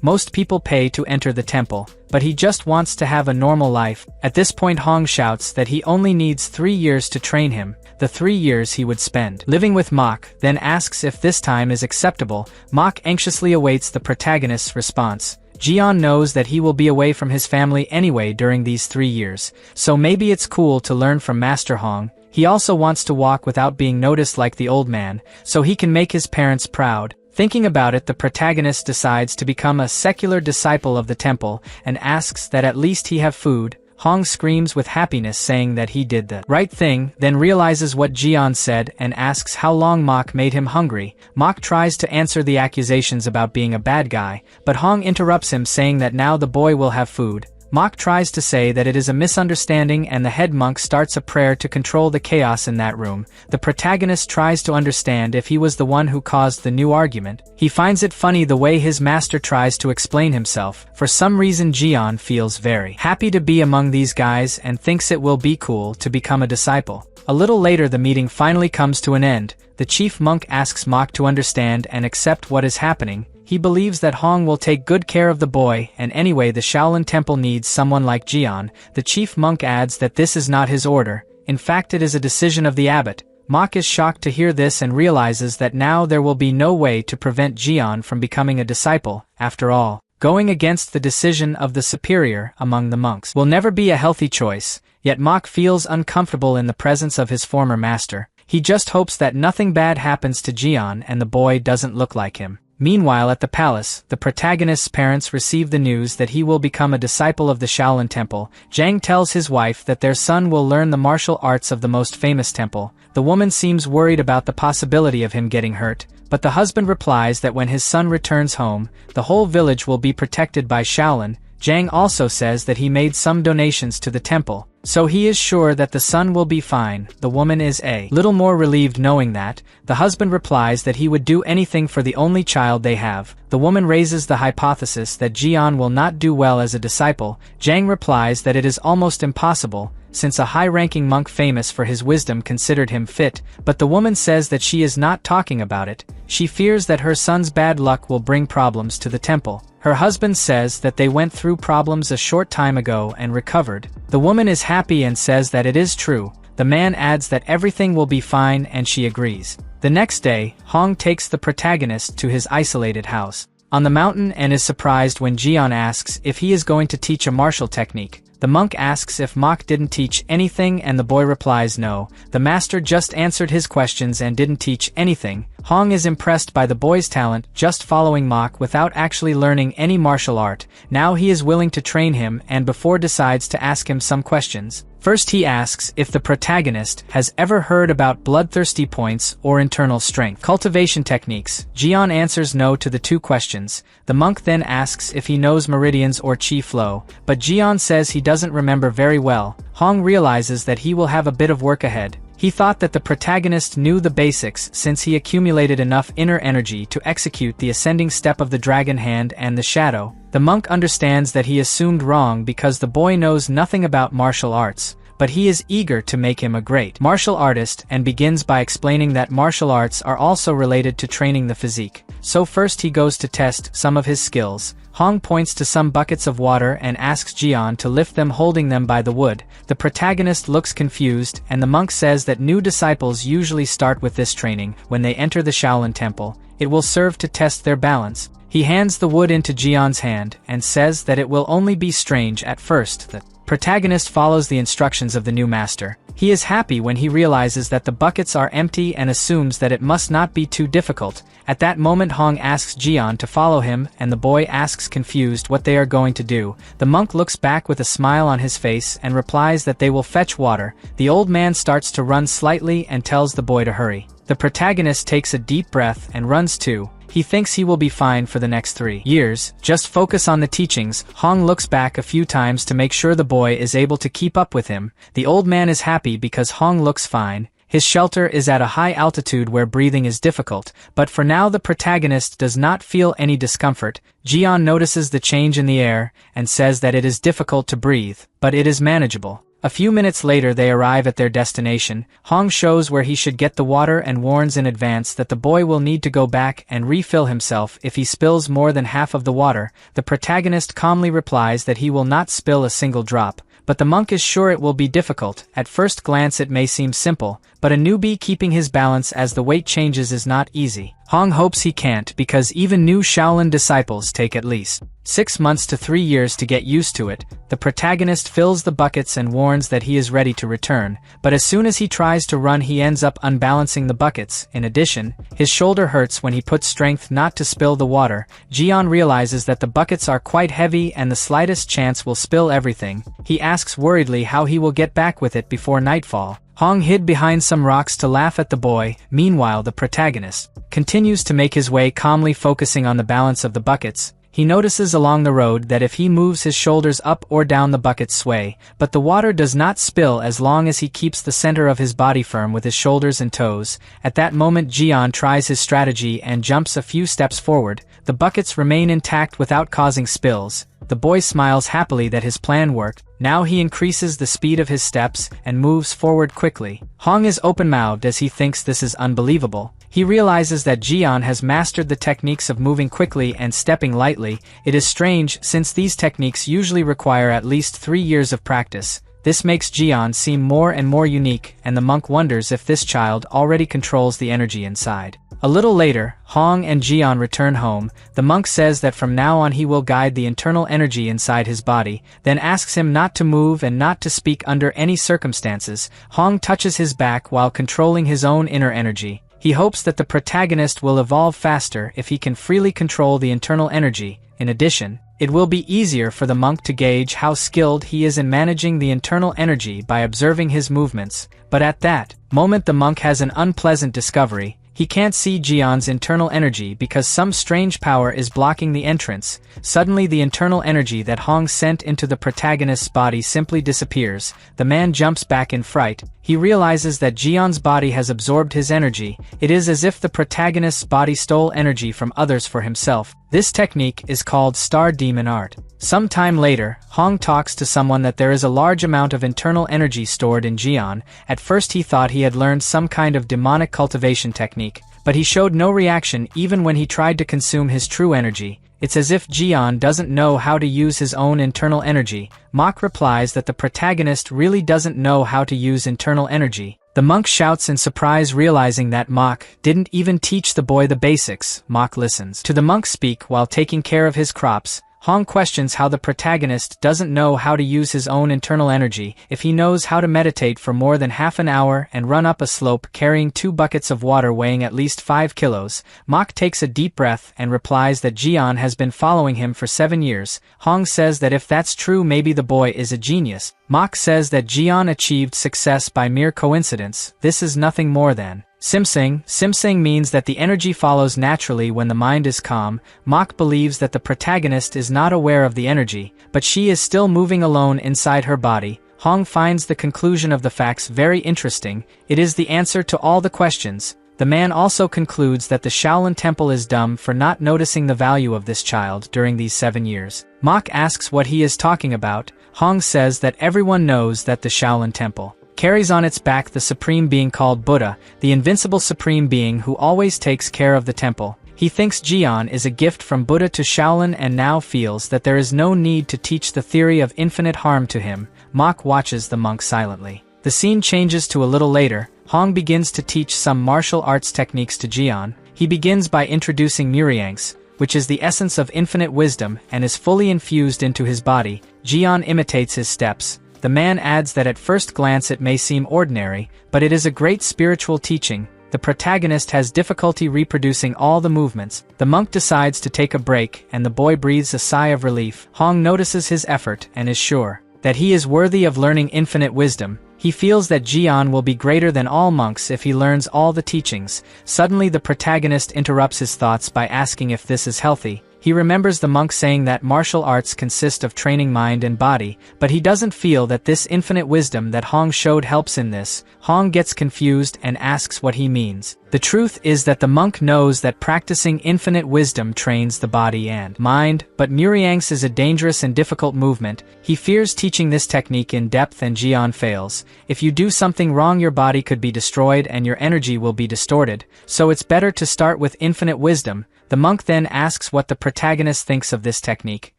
A: Most people pay to enter the temple, but he just wants to have a normal life. At this point, Hong shouts that he only needs 3 years to train him, the 3 years he would spend living with Mok, then asks if this time is acceptable. Mok anxiously awaits the protagonist's response. Jian knows that he will be away from his family anyway during these 3 years, so maybe it's cool to learn from Master Hong. He also wants to walk without being noticed like the old man, so he can make his parents proud. Thinking about it, the protagonist decides to become a secular disciple of the temple and asks that at least he have food. Hong screams with happiness, saying that he did the right thing, then realizes what Jian said and asks how long Mok made him hungry. Mok tries to answer the accusations about being a bad guy, but Hong interrupts him, saying that now the boy will have food. Mok tries to say that it is a misunderstanding, and the head monk starts a prayer to control the chaos in that room. The protagonist tries to understand if he was the one who caused the new argument. He finds it funny the way his master tries to explain himself. For some reason, Jian feels very happy to be among these guys and thinks it will be cool to become a disciple. A little later, the meeting finally comes to an end. The chief monk asks Mok to understand and accept what is happening. He believes that Hong will take good care of the boy, and anyway the Shaolin temple needs someone like Jian. The chief monk adds that this is not his order. In fact, it is a decision of the abbot. Mok is shocked to hear this and realizes that now there will be no way to prevent Jian from becoming a disciple. After all, going against the decision of the superior among the monks will never be a healthy choice. Yet Mok feels uncomfortable in the presence of his former master. He just hopes that nothing bad happens to Jian and the boy doesn't look like him. Meanwhile, at the palace, the protagonist's parents receive the news that he will become a disciple of the Shaolin temple. Zhang tells his wife that their son will learn the martial arts of the most famous temple. The woman seems worried about the possibility of him getting hurt, but the husband replies that when his son returns home, the whole village will be protected by Shaolin. Zhang also says that he made some donations to the temple, so he is sure that the son will be fine. The woman is a little more relieved knowing that. The husband replies that he would do anything for the only child they have. The woman raises the hypothesis that Jian will not do well as a disciple. Zhang replies that it is almost impossible, since a high-ranking monk famous for his wisdom considered him fit, but the woman says that she is not talking about it. She fears that her son's bad luck will bring problems to the temple. Her husband says that they went through problems a short time ago and recovered. The woman is happy and says that it is true. The man adds that everything will be fine, and she agrees. The next day, Hong takes the protagonist to his isolated house on the mountain and is surprised when Jian asks if he is going to teach a martial technique. The monk asks if Mok didn't teach anything, and the boy replies no, the master just answered his questions and didn't teach anything. Hong is impressed by the boy's talent, just following Mok without actually learning any martial art. Now he is willing to train him, and before decides to ask him some questions. First, he asks if the protagonist has ever heard about bloodthirsty points or internal strength cultivation techniques. Jian answers no to the two questions. The monk then asks if he knows meridians or chi flow, but Jian says he doesn't remember very well. Hong realizes that he will have a bit of work ahead. He thought that the protagonist knew the basics since he accumulated enough inner energy to execute the ascending step of the dragon hand and the shadow. The monk understands that he assumed wrong because the boy knows nothing about martial arts, but he is eager to make him a great martial artist and begins by explaining that martial arts are also related to training the physique. So first he goes to test some of his skills. Hong points to some buckets of water and asks Jian to lift them, holding them by the wood. The protagonist looks confused, and the monk says that new disciples usually start with this training when they enter the Shaolin temple. It will serve to test their balance. He hands the wood into Jian's hand and says that it will only be strange at first that Protagonist follows the instructions of the new master. He is happy when he realizes that the buckets are empty and assumes that it must not be too difficult. At that moment Hong asks Jian to follow him and the boy asks confused what they are going to do. The monk looks back with a smile on his face and replies that they will fetch water. The old man starts to run slightly and tells the boy to hurry. The protagonist takes a deep breath and runs too. He thinks he will be fine for the next 3 years. Just focus on the teachings. Hong looks back a few times to make sure the boy is able to keep up with him. The old man is happy because Hong looks fine. His shelter is at a high altitude where breathing is difficult, but for now the protagonist does not feel any discomfort. Jian notices the change in the air and says that it is difficult to breathe, but it is manageable. A few minutes later they arrive at their destination. Hong shows where he should get the water and warns in advance that the boy will need to go back and refill himself if he spills more than half of the water. The protagonist calmly replies that he will not spill a single drop, but the monk is sure it will be difficult. At first glance it may seem simple, but a newbie keeping his balance as the weight changes is not easy. Hong hopes he can't because even new Shaolin disciples take at least 6 months to 3 years to get used to it. The protagonist fills the buckets and warns that he is ready to return, but as soon as he tries to run he ends up unbalancing the buckets. In addition, his shoulder hurts when he puts strength not to spill the water. Jian realizes that the buckets are quite heavy and the slightest chance will spill everything. He asks worriedly how he will get back with it before nightfall. Hong hid behind some rocks to laugh at the boy. Meanwhile, the protagonist continues to make his way calmly, focusing on the balance of the buckets. He notices along the road that if he moves his shoulders up or down the buckets sway, but the water does not spill as long as he keeps the center of his body firm with his shoulders and toes. At that moment Jian tries his strategy and jumps a few steps forward. The buckets remain intact without causing spills. The boy smiles happily that his plan worked. Now he increases the speed of his steps and moves forward quickly. Hong is open-mouthed as he thinks this is unbelievable. He realizes that Jian has mastered the techniques of moving quickly and stepping lightly. It is strange since these techniques usually require at least 3 years of practice. This makes Jian seem more and more unique, and the monk wonders if this child already controls the energy inside. A little later, Hong and Jian return home. The monk says that from now on he will guide the internal energy inside his body, then asks him not to move and not to speak under any circumstances. Hong touches his back while controlling his own inner energy. He hopes that the protagonist will evolve faster if he can freely control the internal energy. In addition, it will be easier for the monk to gauge how skilled he is in managing the internal energy by observing his movements. But at that moment the monk has an unpleasant discovery. He can't see Jian's internal energy because some strange power is blocking the entrance. Suddenly the internal energy that Hong sent into the protagonist's body simply disappears. The man jumps back in fright. He realizes that Jian's body has absorbed his energy. It is as if the protagonist's body stole energy from others for himself. This technique is called Star Demon Art. Some time later, Hong talks to someone that there is a large amount of internal energy stored in Jian. At first he thought he had learned some kind of demonic cultivation technique, but he showed no reaction even when he tried to consume his true energy. It's as if Jian doesn't know how to use his own internal energy. Mok replies that the protagonist really doesn't know how to use internal energy. The monk shouts in surprise, realizing that Mok didn't even teach the boy the basics. Mok listens to the monk speak while taking care of his crops. Hong questions how the protagonist doesn't know how to use his own internal energy if he knows how to meditate for more than half an hour and run up a slope carrying 2 buckets of water weighing at least 5 kilos. Mok takes a deep breath and replies that Jian has been following him for 7 years. Hong says that if that's true, maybe the boy is a genius. Mok says that Jian achieved success by mere coincidence. This is nothing more than Simsing. Simsing means that the energy follows naturally when the mind is calm. Mok believes that the protagonist is not aware of the energy, but she is still moving alone inside her body. Hong finds the conclusion of the facts very interesting. It is the answer to all the questions. The man also concludes that the Shaolin Temple is dumb for not noticing the value of this child during these 7 years. Mok asks what he is talking about. Hong says that everyone knows that the Shaolin Temple carries on its back the supreme being called Buddha, the invincible supreme being who always takes care of the temple. He thinks Jian is a gift from Buddha to Shaolin and now feels that there is no need to teach the theory of infinite harm to him. Mok watches the monk silently. The scene changes to a little later. Hong begins to teach some martial arts techniques to Jian. He begins by introducing Muriang's, which is the essence of infinite wisdom and is fully infused into his body. Jian imitates his steps. The man adds that at first glance it may seem ordinary, but it is a great spiritual teaching. The protagonist has difficulty reproducing all the movements. The monk decides to take a break, and the boy breathes a sigh of relief. Hong notices his effort and is sure that he is worthy of learning infinite wisdom. He feels that Jian will be greater than all monks if he learns all the teachings. Suddenly the protagonist interrupts his thoughts by asking if this is healthy. He remembers the monk saying that martial arts consist of training mind and body, but he doesn't feel that this infinite wisdom that Hong showed helps in this. Hong gets confused and asks what he means. The truth is that the monk knows that practicing infinite wisdom trains the body and mind, but Muriang's is a dangerous and difficult movement. He fears teaching this technique in depth and Jian fails. If you do something wrong, your body could be destroyed and your energy will be distorted, so it's better to start with infinite wisdom. The monk then asks what the protagonist thinks of this technique.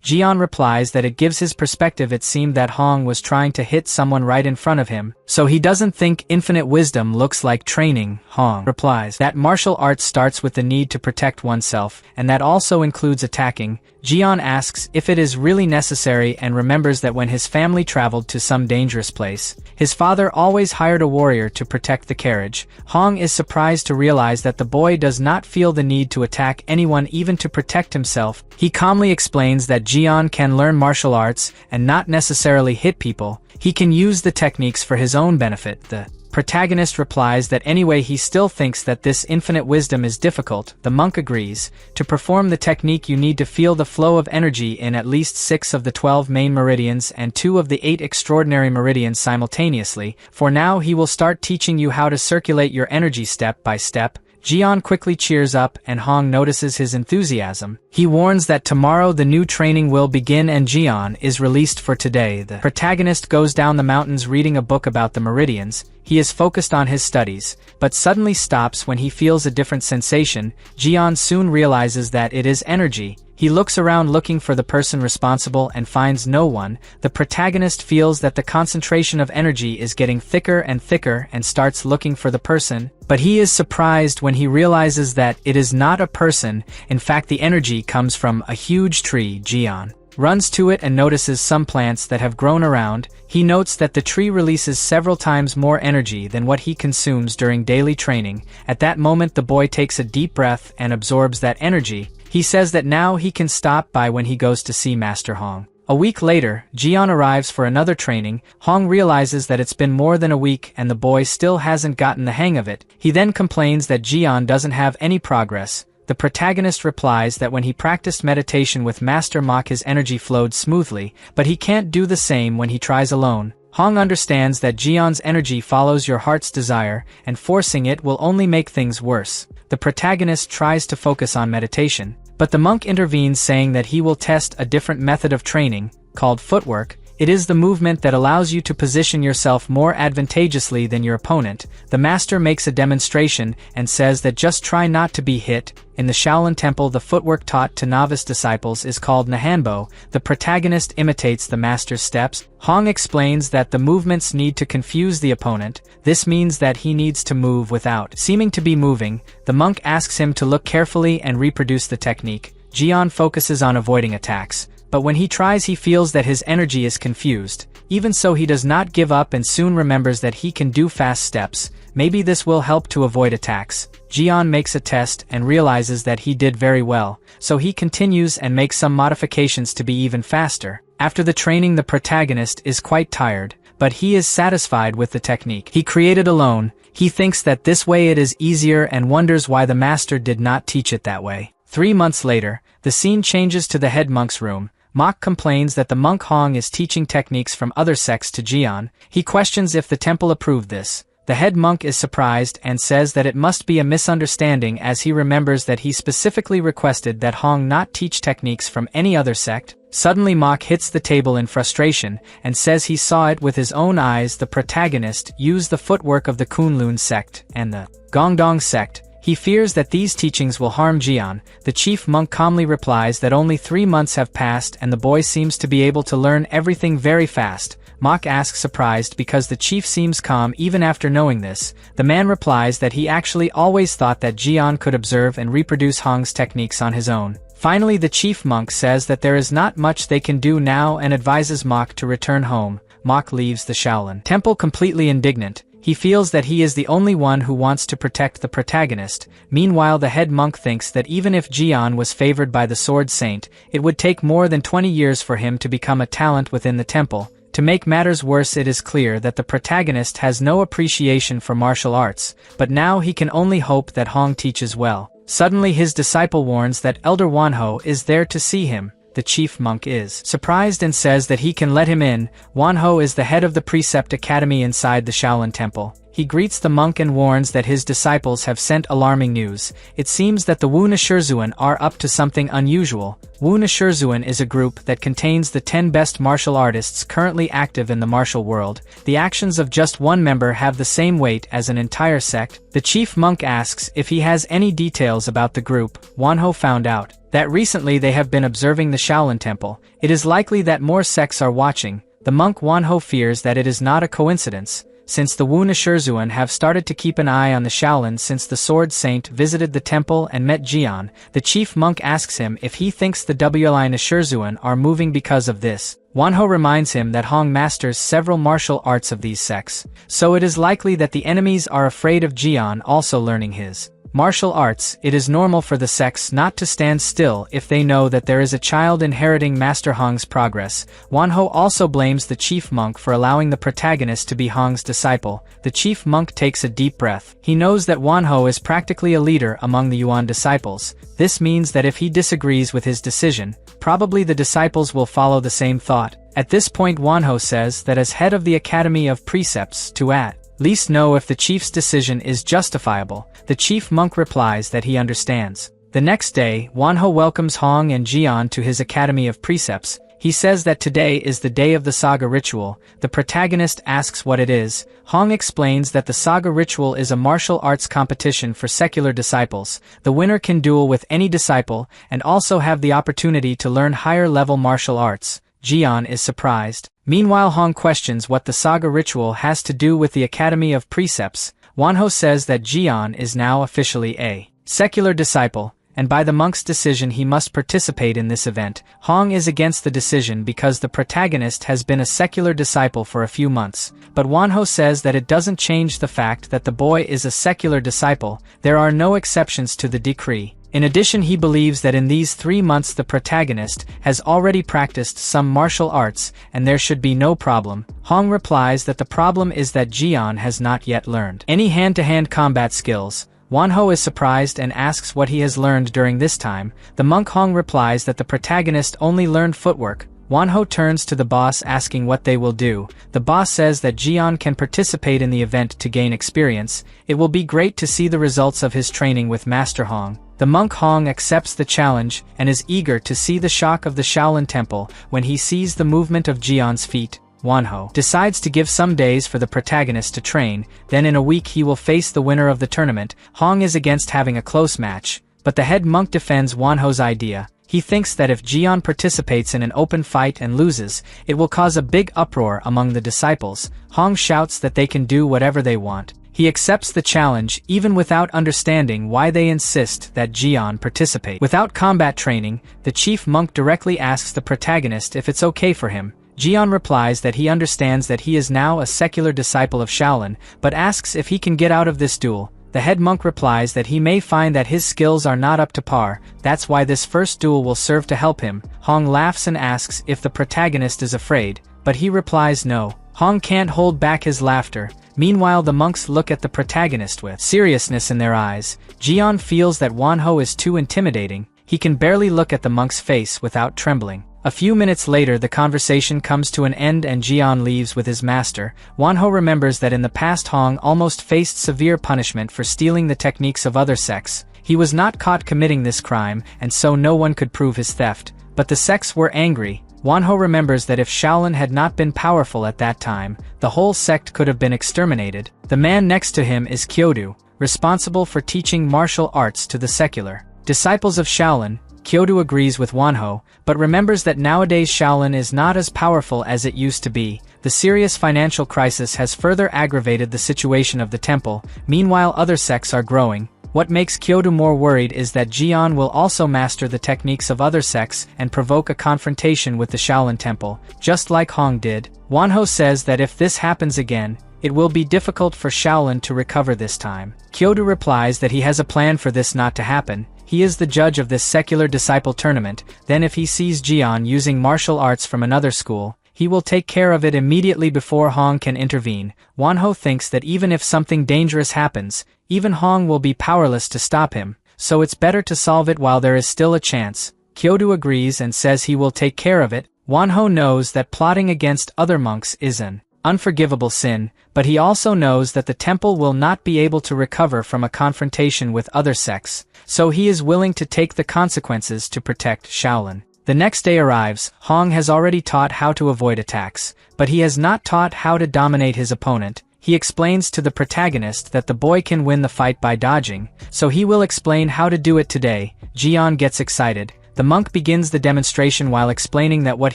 A: Jian replies that it gives his perspective. It seemed that Hong was trying to hit someone right in front of him, so he doesn't think infinite wisdom looks like training. Hong replies that martial arts starts with the need to protect oneself, and that also includes attacking. Jian asks if it is really necessary and remembers that when his family traveled to some dangerous place, his father always hired a warrior to protect the carriage. Hong is surprised to realize that the boy does not feel the need to attack anyone, even to protect himself. He calmly explains that Jian can learn martial arts and not necessarily hit people. He can use the techniques for his own benefit. The protagonist replies that anyway he still thinks that this infinite wisdom is difficult. The monk agrees. To perform the technique you need to feel the flow of energy in at least 6 of the 12 main meridians and 2 of the 8 extraordinary meridians simultaneously. For now he will start teaching you how to circulate your energy step by step. Jian quickly cheers up and Hong notices his enthusiasm. He warns that tomorrow the new training will begin and Jian is released for today. The protagonist goes down the mountains reading a book about the meridians. He is focused on his studies, but suddenly stops when he feels a different sensation. Jian soon realizes that it is energy. He looks around looking for the person responsible and finds no one. The protagonist feels that the concentration of energy is getting thicker and thicker and starts looking for the person, but he is surprised when he realizes that it is not a person. In fact, the energy comes from a huge tree. Jian runs to it and notices some plants that have grown around. He notes that the tree releases several times more energy than what he consumes during daily training. At that moment the boy takes a deep breath and absorbs that energy. He says that now he can stop by when he goes to see Master Hong. A week later, Jian arrives for another training. Hong realizes that it's been more than a week and the boy still hasn't gotten the hang of it. He then complains that Jian doesn't have any progress. The protagonist replies that when he practiced meditation with Master Mok his energy flowed smoothly, but he can't do the same when he tries alone. Hong understands that Jian's energy follows your heart's desire, and forcing it will only make things worse. The protagonist tries to focus on meditation, but the monk intervenes saying that he will test a different method of training, called footwork. It is the movement that allows you to position yourself more advantageously than your opponent. The master makes a demonstration and says that just try not to be hit. In the Shaolin temple the footwork taught to novice disciples is called Nahanbo. The protagonist imitates the master's steps. Hong explains that the movements need to confuse the opponent. This means that he needs to move without seeming to be moving. The monk asks him to look carefully and reproduce the technique. Jian focuses on avoiding attacks, but when he tries he feels that his energy is confused. Even so he does not give up and soon remembers that he can do fast steps. Maybe this will help to avoid attacks. Jian makes a test and realizes that he did very well, so he continues and makes some modifications to be even faster. After the training the protagonist is quite tired, but he is satisfied with the technique he created alone. He thinks that this way it is easier and wonders why the master did not teach it that way. 3 months later, the scene changes to the head monk's room. Mok complains that the monk Hong is teaching techniques from other sects to Jian. He questions if the temple approved this. The head monk is surprised and says that it must be a misunderstanding, as he remembers that he specifically requested that Hong not teach techniques from any other sect. Suddenly Mok hits the table in frustration and says he saw it with his own eyes. The protagonist used the footwork of the Kunlun sect and the Gongdong sect. He fears that these teachings will harm Jian. The chief monk calmly replies that only 3 months have passed and the boy seems to be able to learn everything very fast. Mok asks surprised because the chief seems calm even after knowing this. The man replies that he actually always thought that Jian could observe and reproduce Hong's techniques on his own. Finally, the chief monk says that there is not much they can do now and advises Mok to return home. Mok leaves the Shaolin temple completely indignant. He feels that he is the only one who wants to protect the protagonist. Meanwhile, the head monk thinks that even if Jian was favored by the Sword Saint, it would take more than 20 years for him to become a talent within the temple. To make matters worse, it is clear that the protagonist has no appreciation for martial arts, but now he can only hope that Hong teaches well. Suddenly his disciple warns that Elder Wanho is there to see him. The chief monk is surprised and says that he can let him in. Wanho is the head of the Precept Academy inside the Shaolin Temple. He greets the monk and warns that his disciples have sent alarming news. It seems that the Wu Nashirzuan are up to something unusual. Wu Nashirzuan is a group that contains the 10 best martial artists currently active in the martial world. The actions of just one member have the same weight as an entire sect. The chief monk asks if he has any details about the group. Wanho found out that recently they have been observing the Shaolin Temple. It is likely that more sects are watching. The monk Wanho fears that it is not a coincidence, since the Wu Nashirzuan have started to keep an eye on the Shaolin since the Sword Saint visited the temple and met Jian. The chief monk asks him if he thinks the Wi Nashirzuan are moving because of this. Wanho reminds him that Hong masters several martial arts of these sects, so it is likely that the enemies are afraid of Jian also learning his martial arts. It is normal for the sects not to stand still if they know that there is a child inheriting Master Hong's progress. Wanho also blames the chief monk for allowing the protagonist to be Hong's disciple. The chief monk takes a deep breath. He knows that Wanho is practically a leader among the Yuan disciples. This means that if he disagrees with his decision, probably the disciples will follow the same thought. At this point, Wanho says that as head of the Academy of Precepts to at least know if the chief's decision is justifiable. The chief monk replies that he understands. The next day, Wanho welcomes Hong and Jian to his Academy of Precepts. He says that today is the day of the saga ritual. The protagonist asks what it is. Hong explains that the saga ritual is a martial arts competition for secular disciples. The winner can duel with any disciple and also have the opportunity to learn higher-level martial arts. Jian is surprised. Meanwhile, Hong questions what the saga ritual has to do with the Academy of Precepts. Wanho says that Jian is now officially a secular disciple, and by the monk's decision he must participate in this event. Hong is against the decision because the protagonist has been a secular disciple for a few months, but Wanho says that it doesn't change the fact that the boy is a secular disciple. There are no exceptions to the decree. In addition, he believes that in these 3 months the protagonist has already practiced some martial arts and there should be no problem. Hong replies that the problem is that Jian has not yet learned any hand-to-hand combat skills. Wanho is surprised and asks what he has learned during this time. The monk Hong replies that the protagonist only learned footwork. Wanho turns to the boss asking what they will do. The boss says that Jian can participate in the event to gain experience. It will be great to see the results of his training with Master Hong. The monk Hong accepts the challenge and is eager to see the shock of the Shaolin Temple when he sees the movement of Jian's feet. Wanho decides to give some days for the protagonist to train, then in a week he will face the winner of the tournament. Hong is against having a close match, but the head monk defends Wanho's idea. He thinks that if Jian participates in an open fight and loses, it will cause a big uproar among the disciples. Hong shouts that they can do whatever they want. He accepts the challenge even without understanding why they insist that Jian participate. Without combat training, the chief monk directly asks the protagonist if it's okay for him. Jian replies that he understands that he is now a secular disciple of Shaolin, but asks if he can get out of this duel. The head monk replies that he may find that his skills are not up to par, that's why this first duel will serve to help him. Hong laughs and asks if the protagonist is afraid, but he replies no. Hong can't hold back his laughter. Meanwhile, the monks look at the protagonist with seriousness in their eyes. Jian feels that Wanho is too intimidating. He can barely look at the monk's face without trembling. A few minutes later, the conversation comes to an end and Jian leaves with his master. Wanho remembers that in the past Hong almost faced severe punishment for stealing the techniques of other sects. He was not caught committing this crime, and so no one could prove his theft. But the sects were angry. Wanho remembers that if Shaolin had not been powerful at that time, the whole sect could have been exterminated. The man next to him is Kyodu, responsible for teaching martial arts to the secular disciples of Shaolin. Kyodu agrees with Wanho, but remembers that nowadays Shaolin is not as powerful as it used to be. The serious financial crisis has further aggravated the situation of the temple. Meanwhile, other sects are growing. What makes Kyoto more worried is that Jian will also master the techniques of other sects and provoke a confrontation with the Shaolin Temple, just like Hong did. Wanho says that if this happens again, it will be difficult for Shaolin to recover this time. Kyoto replies that he has a plan for this not to happen. He is the judge of this secular disciple tournament. Then if he sees Jian using martial arts from another school, he will take care of it immediately before Hong can intervene. Wanho thinks that even if something dangerous happens, even Hong will be powerless to stop him, so it's better to solve it while there is still a chance. Kyoto agrees and says he will take care of it. Wanho knows that plotting against other monks is an unforgivable sin, but he also knows that the temple will not be able to recover from a confrontation with other sects, so he is willing to take the consequences to protect Shaolin. The next day arrives. Hong has already taught how to avoid attacks, but he has not taught how to dominate his opponent. He explains to the protagonist that the boy can win the fight by dodging, so he will explain how to do it today. Jian gets excited. The monk begins the demonstration while explaining that what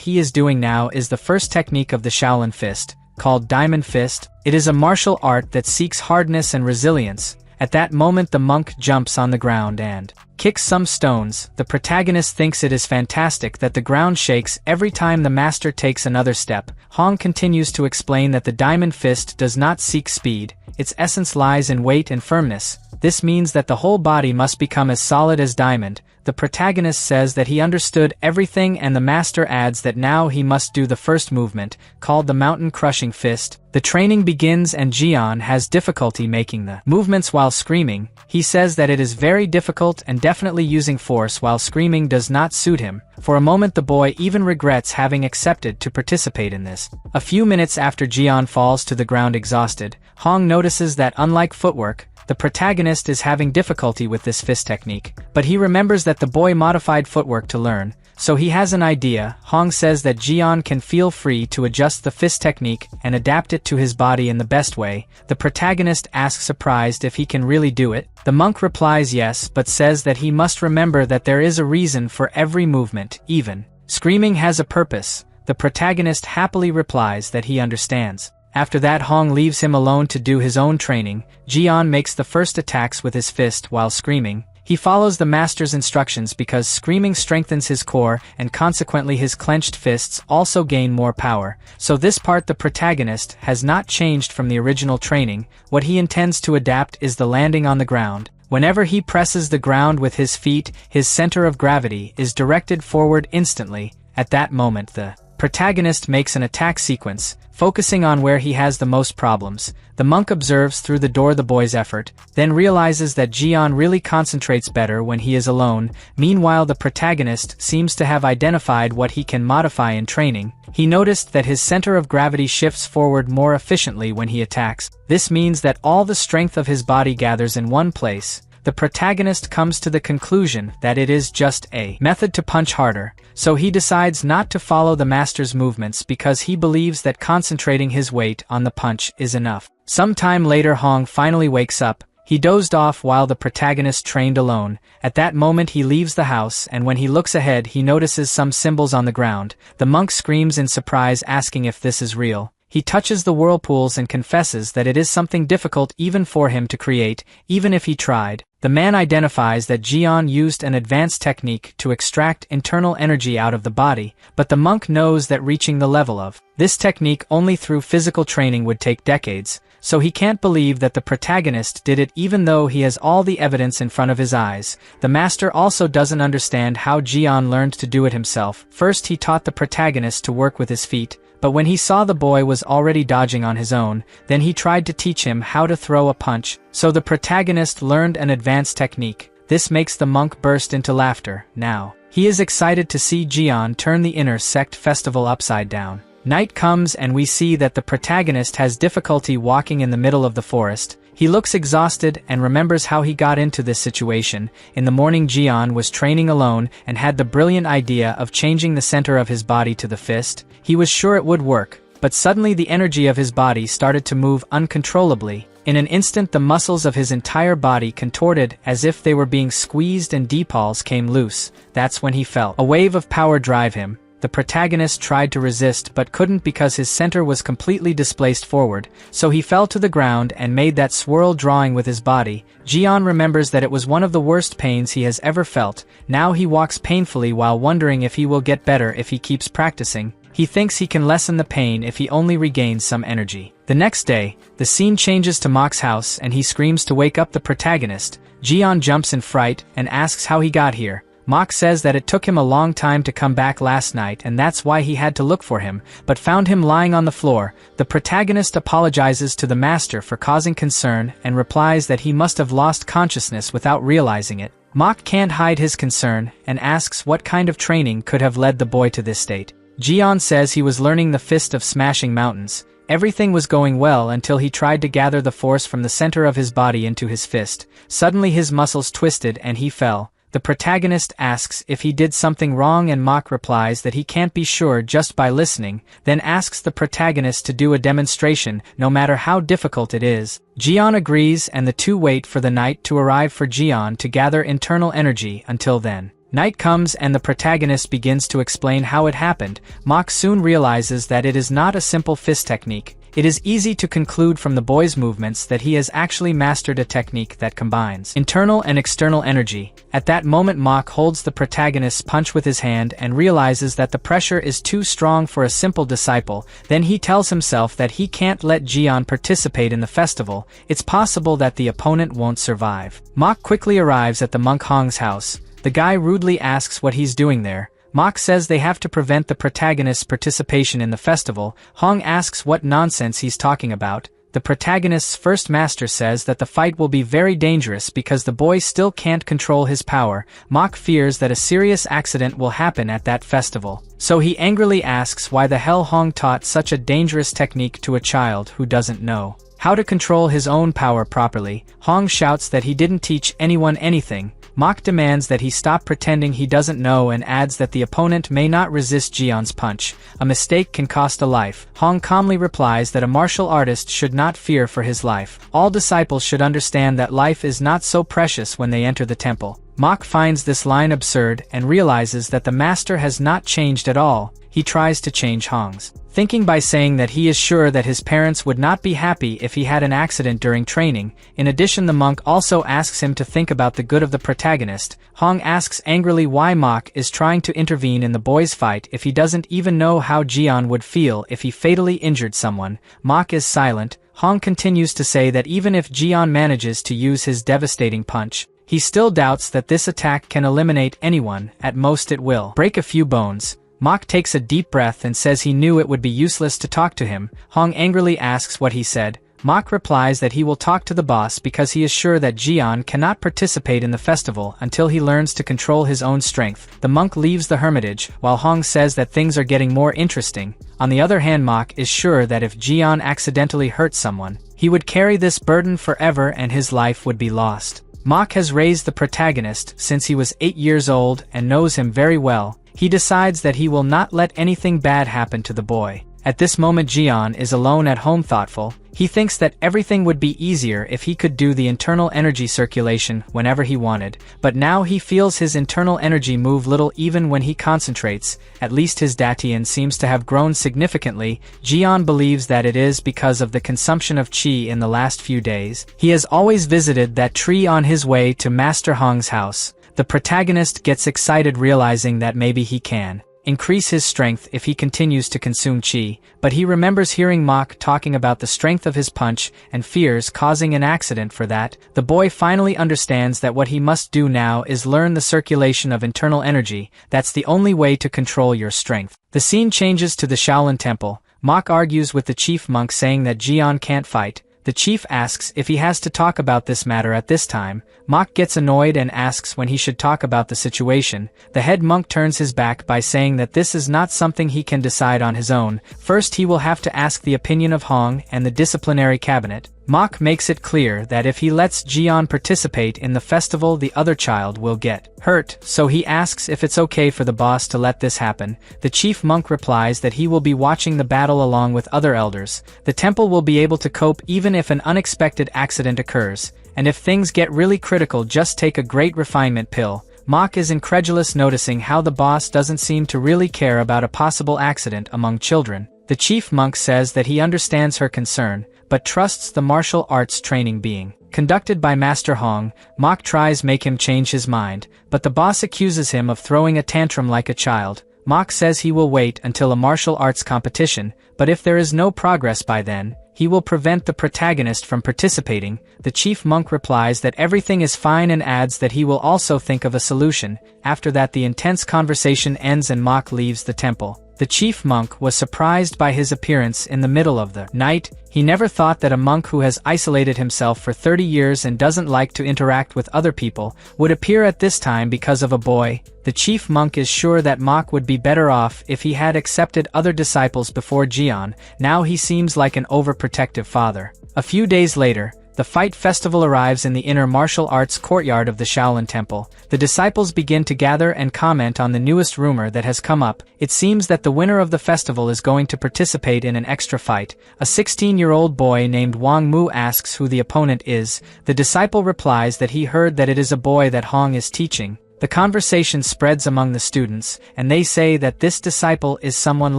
A: he is doing now is the first technique of the Shaolin Fist, called Diamond Fist. It is a martial art that seeks hardness and resilience. At that moment the monk jumps on the ground and kicks some stones. The protagonist thinks it is fantastic that the ground shakes every time the master takes another step. Hong continues to explain that the Diamond Fist does not seek speed, its essence lies in weight and firmness. This means that the whole body must become as solid as diamond. The protagonist says that he understood everything and the master adds that now he must do the first movement, called the Mountain Crushing Fist. The training begins and Jian has difficulty making the movements while screaming. He says that it is very difficult and definitely using force while screaming does not suit him. For a moment the boy even regrets having accepted to participate in this. A few minutes after Jian falls to the ground exhausted, Hong notices that unlike footwork, the protagonist is having difficulty with this fist technique, but he remembers that the boy modified footwork to learn, so he has an idea. Hong says that Jian can feel free to adjust the fist technique and adapt it to his body in the best way. The protagonist asks surprised if he can really do it. The monk replies yes, but says that he must remember that there is a reason for every movement, even screaming has a purpose. The protagonist happily replies that he understands. After that Hong leaves him alone to do his own training. Jian makes the first attacks with his fist while screaming. He follows the master's instructions because screaming strengthens his core and consequently his clenched fists also gain more power. So this part the protagonist has not changed from the original training. What he intends to adapt is the landing on the ground. Whenever he presses the ground with his feet, his center of gravity is directed forward instantly. At that moment the protagonist makes an attack sequence, focusing on where he has the most problems. The monk observes through the door the boy's effort, then realizes that Jian really concentrates better when he is alone. Meanwhile the protagonist seems to have identified what he can modify in training. He noticed that his center of gravity shifts forward more efficiently when he attacks. This means that all the strength of his body gathers in one place. The protagonist comes to the conclusion that it is just a method to punch harder, so he decides not to follow the master's movements because he believes that concentrating his weight on the punch is enough. Some time later Hong finally wakes up. He dozed off while the protagonist trained alone. At that moment he leaves the house and when he looks ahead he notices some symbols on the ground. The monk screams in surprise asking if this is real. He touches the whirlpools and confesses that it is something difficult even for him to create, even if he tried. The man identifies that Jian used an advanced technique to extract internal energy out of the body, but the monk knows that reaching the level of this technique only through physical training would take decades, so he can't believe that the protagonist did it even though he has all the evidence in front of his eyes. The master also doesn't understand how Jian learned to do it himself. First he taught the protagonist to work with his feet, but when he saw the boy was already dodging on his own, then he tried to teach him how to throw a punch, so the protagonist learned an advanced technique. This makes the monk burst into laughter. Now, he is excited to see Jian turn the inner sect festival upside down. Night comes and we see that the protagonist has difficulty walking in the middle of the forest. He looks exhausted and remembers how he got into this situation. In the morning Jian was training alone and had the brilliant idea of changing the center of his body to the fist. He was sure it would work, but suddenly the energy of his body started to move uncontrollably. In an instant the muscles of his entire body contorted as if they were being squeezed and deepals came loose. That's when he felt a wave of power drive him. The protagonist tried to resist but couldn't because his center was completely displaced forward, so he fell to the ground and made that swirl drawing with his body. Jian remembers that it was one of the worst pains he has ever felt. Now he walks painfully while wondering if he will get better if he keeps practicing. He thinks he can lessen the pain if he only regains some energy. The next day, the scene changes to Mok's house and he screams to wake up the protagonist. Jian jumps in fright and asks how he got here. Mok says that it took him a long time to come back last night and that's why he had to look for him, but found him lying on the floor. The protagonist apologizes to the master for causing concern and replies that he must have lost consciousness without realizing it. Mok can't hide his concern and asks what kind of training could have led the boy to this state. Jian says he was learning the fist of smashing mountains. Everything was going well until he tried to gather the force from the center of his body into his fist. Suddenly his muscles twisted and he fell. The protagonist asks if he did something wrong and Mok replies that he can't be sure just by listening, then asks the protagonist to do a demonstration, no matter how difficult it is. Jian agrees and the two wait for the night to arrive for Jian to gather internal energy. Until then, night comes and the protagonist begins to explain how it happened. Mok soon realizes that it is not a simple fist technique. It is easy to conclude from the boy's movements that he has actually mastered a technique that combines internal and external energy. At that moment Mok holds the protagonist's punch with his hand and realizes that the pressure is too strong for a simple disciple. Then he tells himself that he can't let Jian participate in the festival. It's possible that the opponent won't survive. Mok quickly arrives at the monk Hong's house. The guy rudely asks what he's doing there. Mok says they have to prevent the protagonist's participation in the festival. Hong asks what nonsense he's talking about. The protagonist's first master says that the fight will be very dangerous because the boy still can't control his power. Mok fears that a serious accident will happen at that festival. So he angrily asks why the hell Hong taught such a dangerous technique to a child who doesn't know how to control his own power properly. Hong shouts that he didn't teach anyone anything. Mok demands that he stop pretending he doesn't know and adds that the opponent may not resist Jian's punch. A mistake can cost a life. Hong calmly replies that a martial artist should not fear for his life. All disciples should understand that life is not so precious when they enter the temple. Mok finds this line absurd and realizes that the master has not changed at all. He tries to change Hong's thinking by saying that he is sure that his parents would not be happy if he had an accident during training. In addition, the monk also asks him to think about the good of the protagonist. Hong asks angrily why Mok is trying to intervene in the boys' fight if he doesn't even know how Jian would feel if he fatally injured someone. Mok is silent. Hong continues to say that even if Jian manages to use his devastating punch, he still doubts that this attack can eliminate anyone. At most it will break a few bones. Mok takes a deep breath and says he knew it would be useless to talk to him. Hong angrily asks what he said. Mok replies that he will talk to the boss because he is sure that Jian cannot participate in the festival until he learns to control his own strength. The monk leaves the hermitage, while Hong says that things are getting more interesting. On the other hand, Mok is sure that if Jian accidentally hurt someone, he would carry this burden forever and his life would be lost. Mok has raised the protagonist since he was 8 years old and knows him very well. He decides that he will not let anything bad happen to the boy. At this moment Jian is alone at home thoughtful. He thinks that everything would be easier if he could do the internal energy circulation whenever he wanted, but now he feels his internal energy move little even when he concentrates. At least his Datian seems to have grown significantly. Jian believes that it is because of the consumption of qi in the last few days. He has always visited that tree on his way to Master Hong's house. The protagonist gets excited realizing that maybe he can increase his strength if he continues to consume qi, but he remembers hearing Mok talking about the strength of his punch and fears causing an accident for that. The boy finally understands that what he must do now is learn the circulation of internal energy. That's the only way to control your strength. The scene changes to the Shaolin temple. Mok argues with the chief monk saying that Jian can't fight. The chief asks if he has to talk about this matter at this time. Mok gets annoyed and asks when he should talk about the situation. The head monk turns his back by saying that this is not something he can decide on his own. First he will have to ask the opinion of Hong and the disciplinary cabinet. Mok makes it clear that if he lets Jian participate in the festival, the other child will get hurt, so he asks if it's okay for the boss to let this happen. The chief monk replies that he will be watching the battle along with other elders. The temple will be able to cope even if an unexpected accident occurs, and if things get really critical, just take a great refinement pill. Mok is incredulous, noticing how the boss doesn't seem to really care about a possible accident among children. The chief monk says that he understands her concern, but trusts the martial arts training being conducted by Master Hong. Mok tries make him change his mind, but the boss accuses him of throwing a tantrum like a child. Mok says he will wait until a martial arts competition, but if there is no progress by then, he will prevent the protagonist from participating. The chief monk replies that everything is fine and adds that he will also think of a solution. After that, the intense conversation ends and Mok leaves the temple. The chief monk was surprised by his appearance in the middle of the night. He never thought that a monk who has isolated himself for 30 years and doesn't like to interact with other people would appear at this time because of a boy. The chief monk is sure that Mok would be better off if he had accepted other disciples before Jian. Now he seems like an overprotective father. A few days later, the fight festival arrives in the inner martial arts courtyard of the Shaolin temple. The disciples begin to gather and comment on the newest rumor that has come up. It seems that the winner of the festival is going to participate in an extra fight. A 16-year-old boy named Wang Mu asks who the opponent is. The disciple replies that he heard that it is a boy that Hong is teaching. The conversation spreads among the students, and they say that this disciple is someone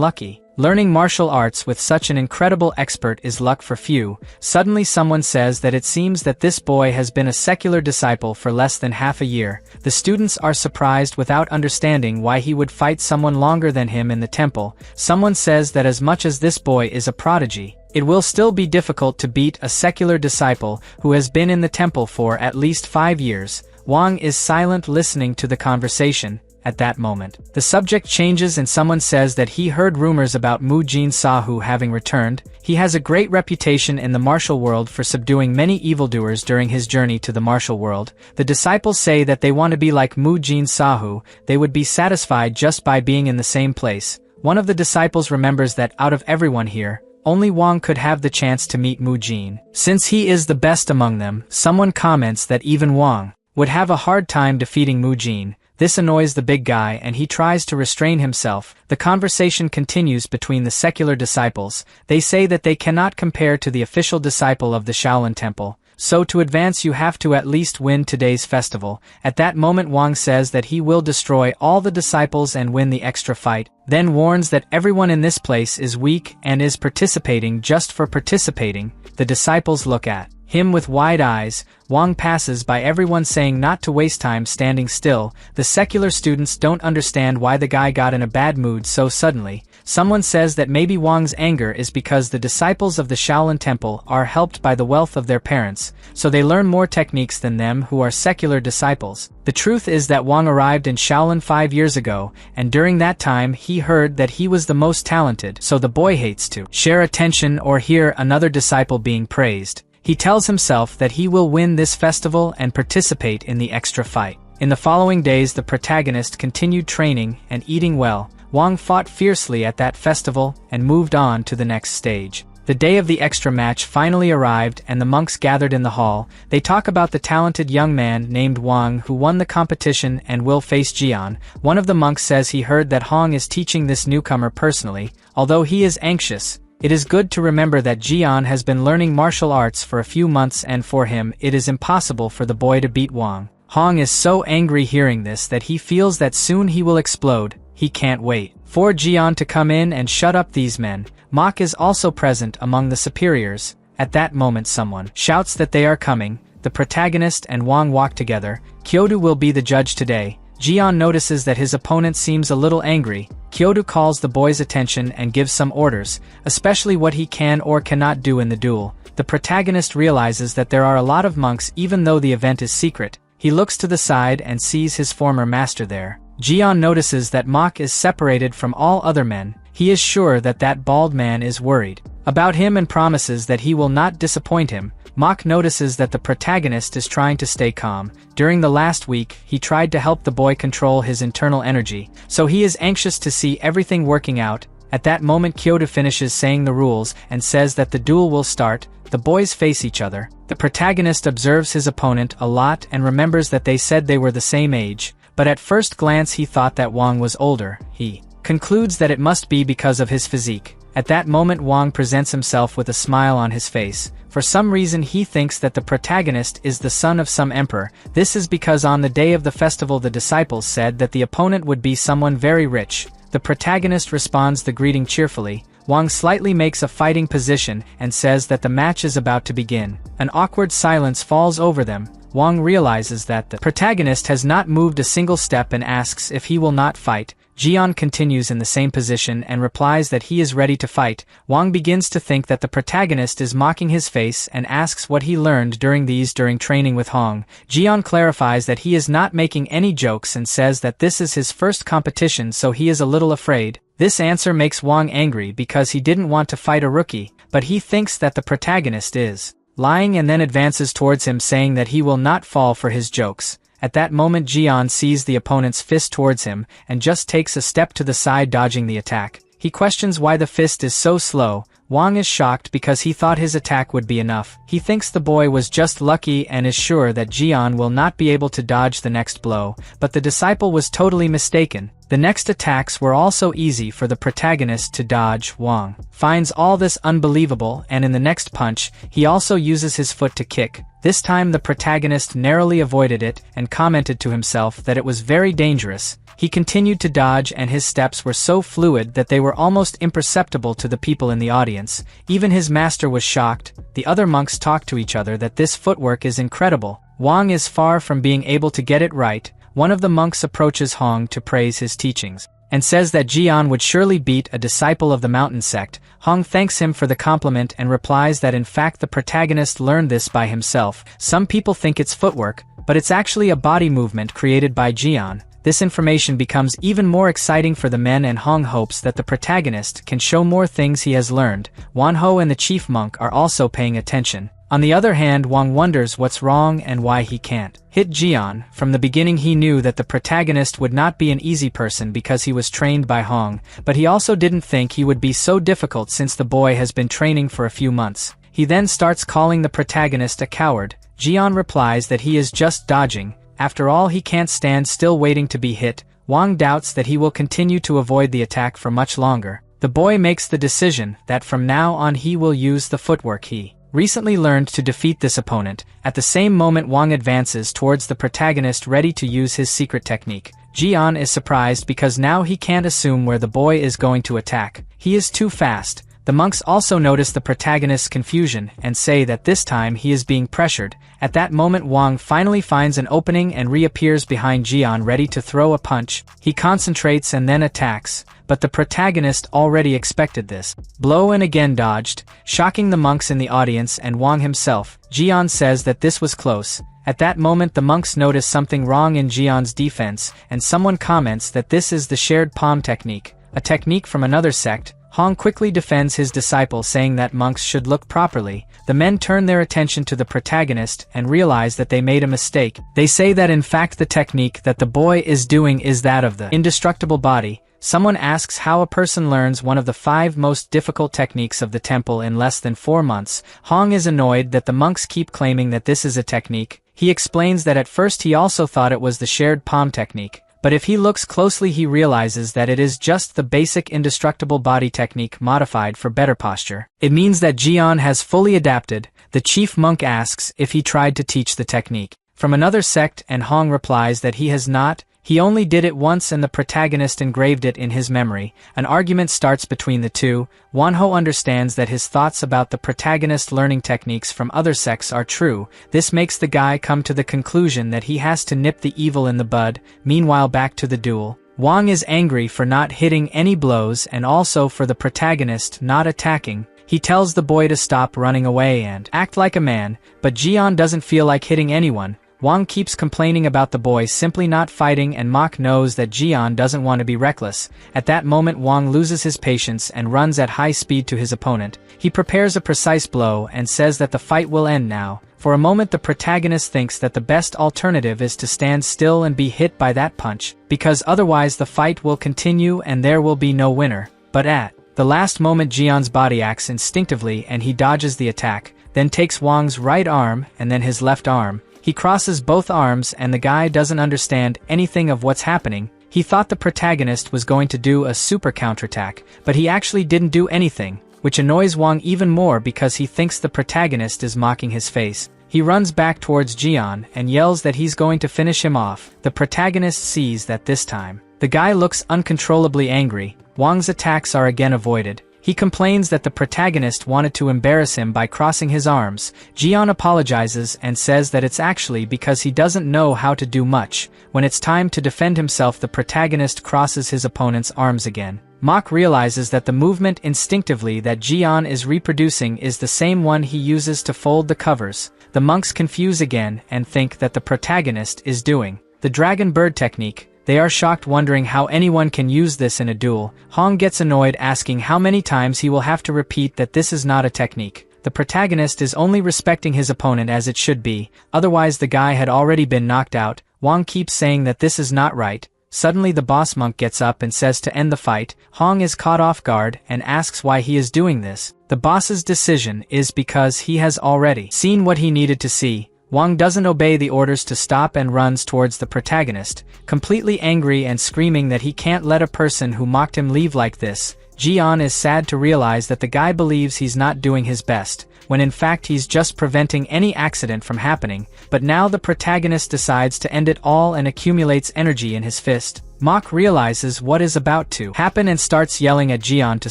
A: lucky. Learning martial arts with such an incredible expert is luck for few. Suddenly someone says that it seems that this boy has been a secular disciple for less than half a year. The students are surprised without understanding why he would fight someone longer than him in the temple. Someone says that as much as this boy is a prodigy, it will still be difficult to beat a secular disciple who has been in the temple for at least 5 years. Wang is silent, listening to the conversation. At that moment, the subject changes and someone says that he heard rumors about Mu Jin Sahu having returned. He has a great reputation in the martial world for subduing many evildoers during his journey to the martial world. The disciples say that they want to be like Mu Jin Sahu. They would be satisfied just by being in the same place. One of the disciples remembers that out of everyone here, only Wang could have the chance to meet Mu Jin. Since he is the best among them, someone comments that even Wang would have a hard time defeating Mu Jin. This annoys the big guy and he tries to restrain himself. The conversation continues between the secular disciples. They say that they cannot compare to the official disciple of the Shaolin temple. So to advance you have to at least win today's festival. At that moment Wang says that he will destroy all the disciples and win the extra fight, then warns that everyone in this place is weak and is participating just for participating. The disciples look at him with wide eyes. Wang passes by everyone saying not to waste time standing still. The secular students don't understand why the guy got in a bad mood so suddenly. Someone says that maybe Wang's anger is because the disciples of the Shaolin temple are helped by the wealth of their parents, so they learn more techniques than them who are secular disciples. The truth is that Wang arrived in Shaolin 5 years ago, and during that time he heard that he was the most talented, so the boy hates to share attention or hear another disciple being praised. He tells himself that he will win this festival and participate in the extra fight. In the following days the protagonist continued training and eating well. Wang fought fiercely at that festival and moved on to the next stage. The day of the extra match finally arrived and the monks gathered in the hall. They talk about the talented young man named Wang who won the competition and will face Jian. One of the monks says he heard that Hong is teaching this newcomer personally. Although he is anxious, it is good to remember that Jian has been learning martial arts for a few months and for him it is impossible for the boy to beat Wang. Hong is so angry hearing this that he feels that soon he will explode. He can't wait for Jian to come in and shut up these men. Mok is also present among the superiors. At that moment someone shouts that they are coming. The protagonist and Wang walk together. Kyoto will be the judge today. Jian notices that his opponent seems a little angry. Kyoto calls the boy's attention and gives some orders, especially what he can or cannot do in the duel. The protagonist realizes that there are a lot of monks even though the event is secret. He looks to the side and sees his former master there. Jian notices that Mok is separated from all other men. He is sure that that bald man is worried about him and promises that he will not disappoint him. Mok notices that the protagonist is trying to stay calm. During the last week, he tried to help the boy control his internal energy, so he is anxious to see everything working out. At that moment Kyoto finishes saying the rules and says that the duel will start. The boys face each other. The protagonist observes his opponent a lot and remembers that they said they were the same age, but at first glance he thought that Wang was older. He concludes that it must be because of his physique. At that moment Wang presents himself with a smile on his face. For some reason he thinks that the protagonist is the son of some emperor. This is because on the day of the festival the disciples said that the opponent would be someone very rich. The protagonist responds the greeting cheerfully. Wang slightly makes a fighting position and says that the match is about to begin. An awkward silence falls over them. Wang realizes that the protagonist has not moved a single step and asks if he will not fight. Jian continues in the same position and replies that he is ready to fight. Wang begins to think that the protagonist is mocking his face and asks what he learned during training with Hong. Jian clarifies that he is not making any jokes and says that this is his first competition, so he is a little afraid. This answer makes Wang angry because he didn't want to fight a rookie, but he thinks that the protagonist is lying and then advances towards him saying that he will not fall for his jokes. At that moment Jian sees the opponent's fist towards him and just takes a step to the side, dodging the attack. He questions why the fist is so slow. Wang is shocked because he thought his attack would be enough. He thinks the boy was just lucky and is sure that Jian will not be able to dodge the next blow, but the disciple was totally mistaken. The next attacks were also easy for the protagonist to dodge. Wang finds all this unbelievable, and in the next punch, he also uses his foot to kick. This time the protagonist narrowly avoided it and commented to himself that it was very dangerous. He continued to dodge and his steps were so fluid that they were almost imperceptible to the people in the audience. Even his master was shocked. The other monks talked to each other that this footwork is incredible. Wang is far from being able to get it right. One of the monks approaches Hong to praise his teachings and says that Jian would surely beat a disciple of the mountain sect. Hong thanks him for the compliment and replies that in fact the protagonist learned this by himself. Some people think it's footwork, but it's actually a body movement created by Jian. This information becomes even more exciting for the men, and Hong hopes that the protagonist can show more things he has learned. Wanho and the chief monk are also paying attention. On the other hand, Wang wonders what's wrong and why he can't hit Jian. From the beginning he knew that the protagonist would not be an easy person because he was trained by Hong, but he also didn't think he would be so difficult since the boy has been training for a few months. He then starts calling the protagonist a coward. Jian replies that he is just dodging. After all, he can't stand still waiting to be hit. Wang doubts that he will continue to avoid the attack for much longer. The boy makes the decision that from now on he will use the footwork he recently learned to defeat this opponent. At the same moment Wang advances towards the protagonist ready to use his secret technique. Jian is surprised because now he can't assume where the boy is going to attack. He is too fast. The monks also notice the protagonist's confusion and say that this time he is being pressured. At that moment Wang finally finds an opening and reappears behind Jian ready to throw a punch. He concentrates and then attacks, but the protagonist already expected this blow and again dodged, shocking the monks in the audience and Wang himself. Jian says that this was close. At that moment the monks notice something wrong in Jian's defense, and someone comments that this is the shared palm technique, a technique from another sect. Hong quickly defends his disciple, saying that monks should look properly. The men turn their attention to the protagonist and realize that they made a mistake. They say that in fact the technique that the boy is doing is that of the indestructible body. Someone asks how a person learns one of the 5 most difficult techniques of the temple in less than 4 months. Hong is annoyed that the monks keep claiming that this is a technique. He explains that at first he also thought it was the shared palm technique, but if he looks closely he realizes that it is just the basic indestructible body technique modified for better posture. It means that Jian has fully adapted. The chief monk asks if he tried to teach the technique from another sect, and Hong replies that he has not. He only did it once and the protagonist engraved it in his memory. An argument starts between the two. Wanho understands that his thoughts about the protagonist learning techniques from other sects are true. This makes the guy come to the conclusion that he has to nip the evil in the bud. Meanwhile, back to the duel. Wang is angry for not hitting any blows and also for the protagonist not attacking. He tells the boy to stop running away and act like a man, but Jian doesn't feel like hitting anyone. Wang keeps complaining about the boy simply not fighting, and Mok knows that Jian doesn't want to be reckless. At that moment Wang loses his patience and runs at high speed to his opponent. He prepares a precise blow and says that the fight will end now. For a moment the protagonist thinks that the best alternative is to stand still and be hit by that punch, because otherwise the fight will continue and there will be no winner. But at the last moment Jian's body acts instinctively and he dodges the attack, then takes Wang's right arm and then his left arm. He crosses both arms and the guy doesn't understand anything of what's happening. He thought the protagonist was going to do a super counterattack, but he actually didn't do anything, which annoys Wang even more because he thinks the protagonist is mocking his face. He runs back towards Jian and yells that he's going to finish him off. The protagonist sees that this time, the guy looks uncontrollably angry. Wang's attacks are again avoided. He complains that the protagonist wanted to embarrass him by crossing his arms. Jian apologizes and says that it's actually because he doesn't know how to do much. When it's time to defend himself, the protagonist crosses his opponent's arms again. Mok realizes that the movement instinctively that Jian is reproducing is the same one he uses to fold the covers. The monks confuse again and think that the protagonist is doing the dragon bird technique. They are shocked, wondering how anyone can use this in a duel. Hong gets annoyed, asking how many times he will have to repeat that this is not a technique. The protagonist is only respecting his opponent as it should be, otherwise the guy had already been knocked out. Wang keeps saying that this is not right. Suddenly the boss monk gets up and says to end the fight. Hong is caught off guard and asks why he is doing this. The boss's decision is because he has already seen what he needed to see. Wang doesn't obey the orders to stop and runs towards the protagonist, completely angry and screaming that he can't let a person who mocked him leave like this. Jian is sad to realize that the guy believes he's not doing his best, when in fact he's just preventing any accident from happening, but now the protagonist decides to end it all and accumulates energy in his fist. Mok realizes what is about to happen and starts yelling at Jian to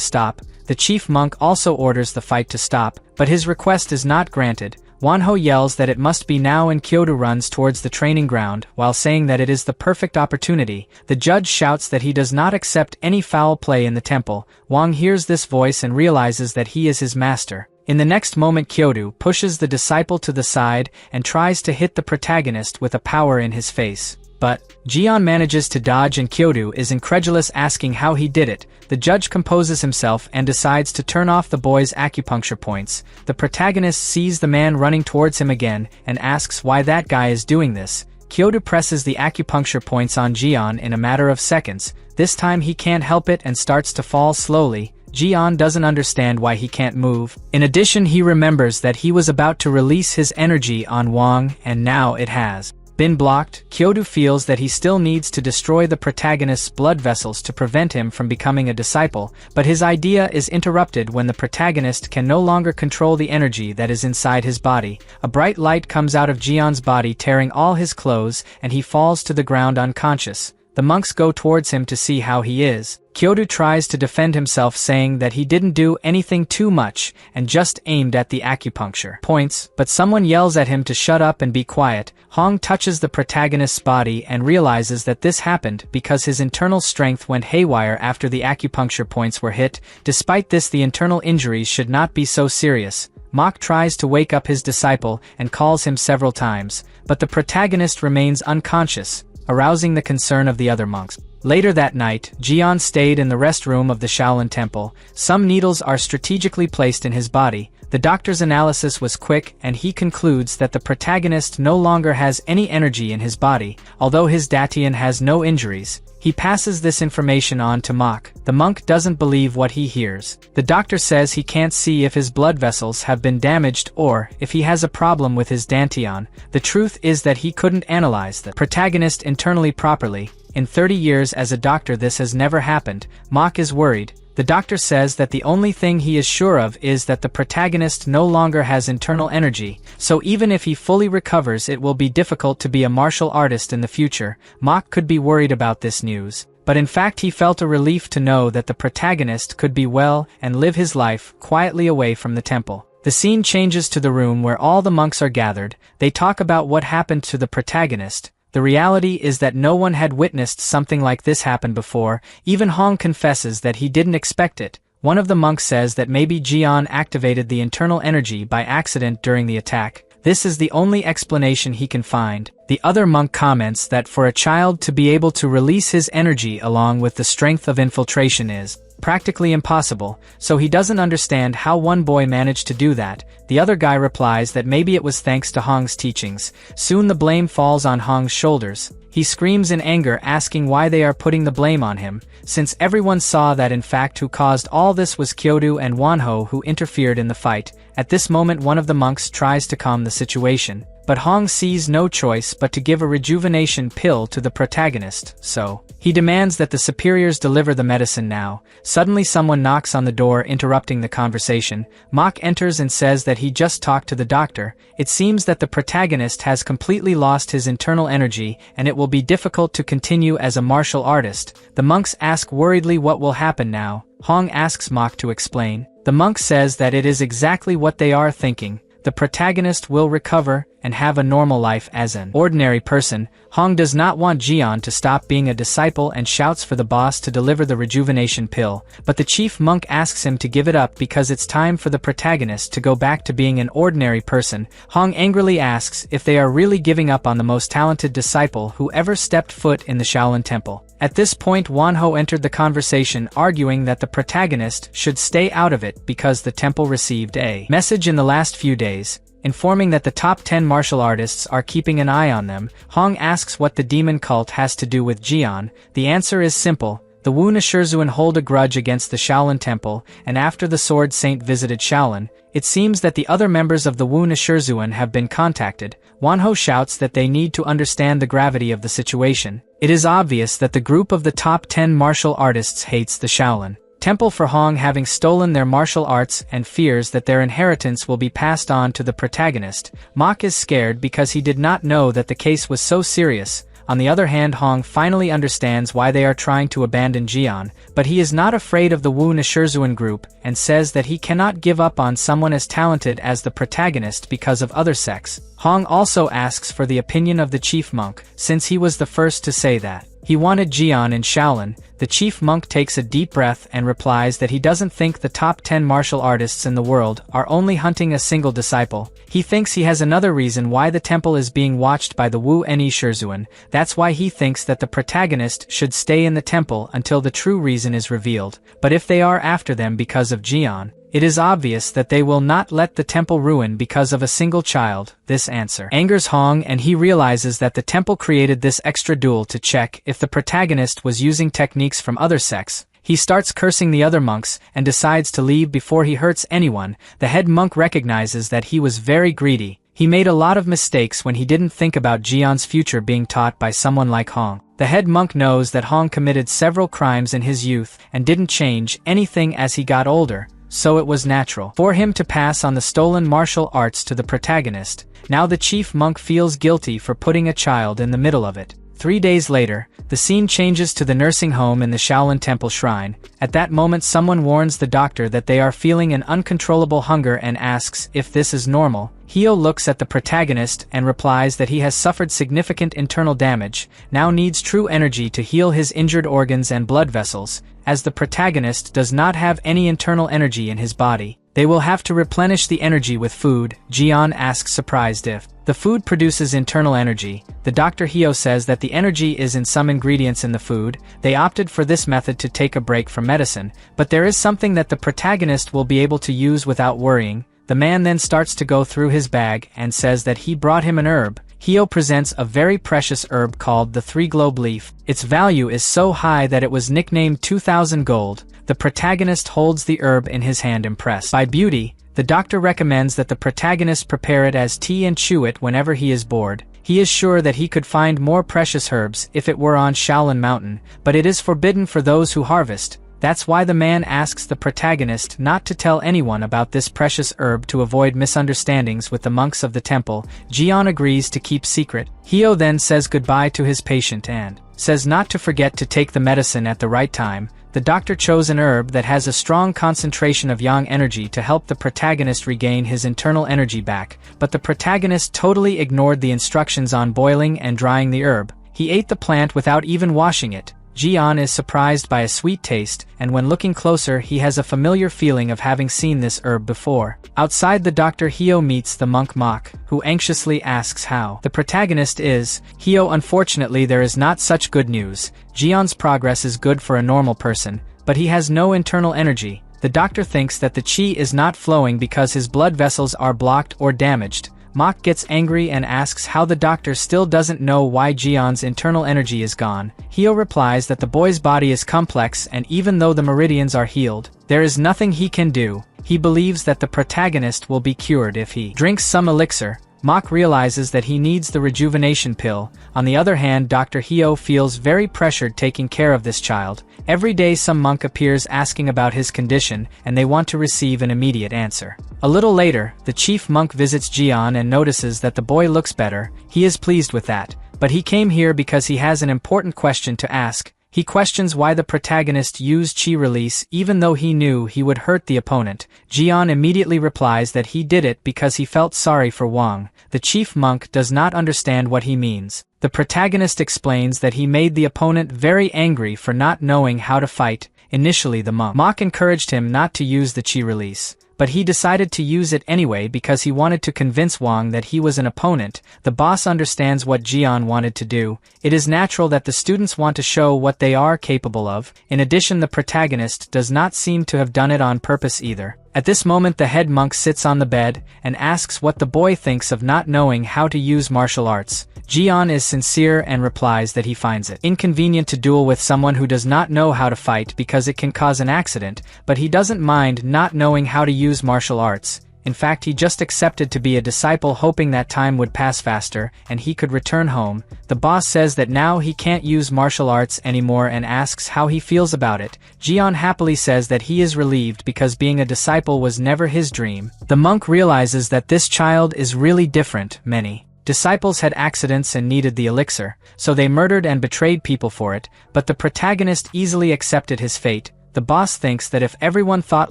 A: stop. The chief monk also orders the fight to stop, but his request is not granted. Wanho yells that it must be now, and Kyoto runs towards the training ground while saying that it is the perfect opportunity. The judge shouts that he does not accept any foul play in the temple. Wang hears this voice and realizes that he is his master. In the next moment, Kyoto pushes the disciple to the side and tries to hit the protagonist with a power in his face. But Jian manages to dodge and Kyoto is incredulous, asking how he did it. The judge composes himself and decides to turn off the boy's acupuncture points. The protagonist sees the man running towards him again and asks why that guy is doing this. Kyoto presses the acupuncture points on Jian in a matter of seconds. This time he can't help it and starts to fall slowly. Jian doesn't understand why he can't move. In addition, he remembers that he was about to release his energy on Wang and now it has been blocked. Kyoto feels that he still needs to destroy the protagonist's blood vessels to prevent him from becoming a disciple, but his idea is interrupted when the protagonist can no longer control the energy that is inside his body. A bright light comes out of Jian's body, tearing all his clothes, and he falls to the ground unconscious. The monks go towards him to see how he is. Kyoto tries to defend himself, saying that he didn't do anything too much and just aimed at the acupuncture points, but someone yells at him to shut up and be quiet. Hong touches the protagonist's body and realizes that this happened because his internal strength went haywire after the acupuncture points were hit. Despite this, the internal injuries should not be so serious. Mok tries to wake up his disciple and calls him several times, but the protagonist remains unconscious, arousing the concern of the other monks. Later that night, Jian stayed in the rest room of the Shaolin temple. Some needles are strategically placed in his body. The doctor's analysis was quick and he concludes that the protagonist no longer has any energy in his body, although his Datian has no injuries. He passes this information on to Mok. The monk doesn't believe what he hears. The doctor says he can't see if his blood vessels have been damaged or if he has a problem with his Dantian. The truth is that he couldn't analyze the protagonist internally properly. In 30 years as a doctor, this has never happened. Mok is worried. The doctor says that the only thing he is sure of is that the protagonist no longer has internal energy, so even if he fully recovers, it will be difficult to be a martial artist in the future. Mok could be worried about this news, but in fact he felt a relief to know that the protagonist could be well and live his life quietly away from the temple. The scene changes to the room where all the monks are gathered. They talk about what happened to the protagonist. The reality is that no one had witnessed something like this happen before. Even Hong confesses that he didn't expect it. One of the monks says that maybe Jian activated the internal energy by accident during the attack. This is the only explanation he can find. The other monk comments that for a child to be able to release his energy along with the strength of infiltration is practically impossible, so he doesn't understand how one boy managed to do that. The other guy replies that maybe it was thanks to Hong's teachings. Soon the blame falls on Hong's shoulders. He screams in anger, asking why they are putting the blame on him, since everyone saw that in fact who caused all this was Kyoto and Wanho, who interfered in the fight. At this moment, one of the monks tries to calm the situation. but Hong sees no choice but to give a rejuvenation pill to the protagonist, so he demands that the superiors deliver the medicine now. Suddenly someone knocks on the door, interrupting the conversation. Mok enters and says that he just talked to the doctor. It seems that the protagonist has completely lost his internal energy, and it will be difficult to continue as a martial artist. The monks ask worriedly what will happen now. Hong asks Mok to explain. The monk says that it is exactly what they are thinking. The protagonist will recover and have a normal life as an ordinary person. Hong does not want Jian to stop being a disciple and shouts for the boss to deliver the rejuvenation pill, but the chief monk asks him to give it up because it's time for the protagonist to go back to being an ordinary person. Hong angrily asks if they are really giving up on the most talented disciple who ever stepped foot in the Shaolin temple. At this point, Wanho entered the conversation, arguing that the protagonist should stay out of it because the temple received a message in the last few days, informing that the top 10 martial artists are keeping an eye on them. Hong asks what the demon cult has to do with Jian. The answer is simple. The Wu Nashirzuan hold a grudge against the Shaolin temple, and after the Sword Saint visited Shaolin, it seems that the other members of the Wu Nashirzuan have been contacted. Wanho shouts that they need to understand the gravity of the situation. It is obvious that the group of the top 10 martial artists hates the Shaolin temple for Hong having stolen their martial arts and fears that their inheritance will be passed on to the protagonist. Mok is scared because he did not know that the case was so serious. On the other hand, Hong finally understands why they are trying to abandon Jian, but he is not afraid of the Wu Nashirzuan group and says that he cannot give up on someone as talented as the protagonist because of other sects. Hong also asks for the opinion of the chief monk, since he was the first to say that he wanted Jian in Shaolin. The chief monk takes a deep breath and replies that he doesn't think the top 10 martial artists in the world are only hunting a single disciple. He thinks he has another reason why the temple is being watched by the Wu Nashirzuan. That's why he thinks that the protagonist should stay in the temple until the true reason is revealed. But if they are after them because of Jian, it is obvious that they will not let the temple ruin because of a single child. This answer angers Hong, and he realizes that the temple created this extra duel to check if the protagonist was using techniques from other sects. He starts cursing the other monks and decides to leave before he hurts anyone. The head monk recognizes that he was very greedy. He made a lot of mistakes when he didn't think about Jian's future being taught by someone like Hong. The head monk knows that Hong committed several crimes in his youth and didn't change anything as he got older, so it was natural for him to pass on the stolen martial arts to the protagonist. Now the chief monk feels guilty for putting a child in the middle of it. 3 days later, the scene changes to the nursing home in the Shaolin Temple shrine. At that moment, someone warns the doctor that they are feeling an uncontrollable hunger and asks if this is normal. Hyo looks at the protagonist and replies that he has suffered significant internal damage, now needs true energy to heal his injured organs and blood vessels. As the protagonist does not have any internal energy in his body, they will have to replenish the energy with food. Jian asks, surprised, if the food produces internal energy. The Dr. Hyo says that the energy is in some ingredients in the food. They opted for this method to take a break from medicine, but there is something that the protagonist will be able to use without worrying. The man then starts to go through his bag and says that he brought him an herb. Hyo presents a very precious herb called the Three Globe Leaf. Its value is so high that it was nicknamed 2,000 gold. The protagonist holds the herb in his hand, impressed by beauty. The doctor recommends that the protagonist prepare it as tea and chew it whenever he is bored. He is sure that he could find more precious herbs if it were on Shaolin Mountain, but it is forbidden for those who harvest. That's why the man asks the protagonist not to tell anyone about this precious herb to avoid misunderstandings with the monks of the temple. Jian agrees to keep secret. Hyo then says goodbye to his patient and says not to forget to take the medicine at the right time. The doctor chose an herb that has a strong concentration of yang energy to help the protagonist regain his internal energy back, but the protagonist totally ignored the instructions on boiling and drying the herb. He ate the plant without even washing it. Jian is surprised by a sweet taste, and when looking closer he has a familiar feeling of having seen this herb before. Outside, the Dr. Hyo meets the monk Mok, who anxiously asks how the protagonist is. Hyo, unfortunately there is not such good news. Jian's progress is good for a normal person, but he has no internal energy. The doctor thinks that the chi is not flowing because his blood vessels are blocked or damaged. Mok gets angry and asks how the doctor still doesn't know why Jian's internal energy is gone. Hyo replies that the boy's body is complex, and even though the meridians are healed, there is nothing he can do. He believes that the protagonist will be cured if he drinks some elixir. Mach realizes that he needs the rejuvenation pill. On the other hand, Dr. Hyo feels very pressured taking care of this child. Every day some monk appears asking about his condition, and they want to receive an immediate answer. A little later, the chief monk visits Jian and notices that the boy looks better. He is pleased with that, but he came here because he has an important question to ask. He questions why the protagonist used chi release even though he knew he would hurt the opponent. Jian immediately replies that he did it because he felt sorry for Wang. The chief monk does not understand what he means. The protagonist explains that he made the opponent very angry for not knowing how to fight. Initially the monk encouraged him not to use the chi release, but he decided to use it anyway because he wanted to convince Wang that he was an opponent. The boss understands what Jian wanted to do. It is natural that the students want to show what they are capable of. In addition, the protagonist does not seem to have done it on purpose either. At this moment the head monk sits on the bed and asks what the boy thinks of not knowing how to use martial arts. Jian is sincere and replies that he finds it inconvenient to duel with someone who does not know how to fight because it can cause an accident, but he doesn't mind not knowing how to use martial arts. In fact, he just accepted to be a disciple hoping that time would pass faster and he could return home. The boss says that now he can't use martial arts anymore and asks how he feels about it. Jian happily says that he is relieved because being a disciple was never his dream. The monk realizes that this child is really different. Many disciples had accidents and needed the elixir, so they murdered and betrayed people for it, but the protagonist easily accepted his fate. The boss thinks that if everyone thought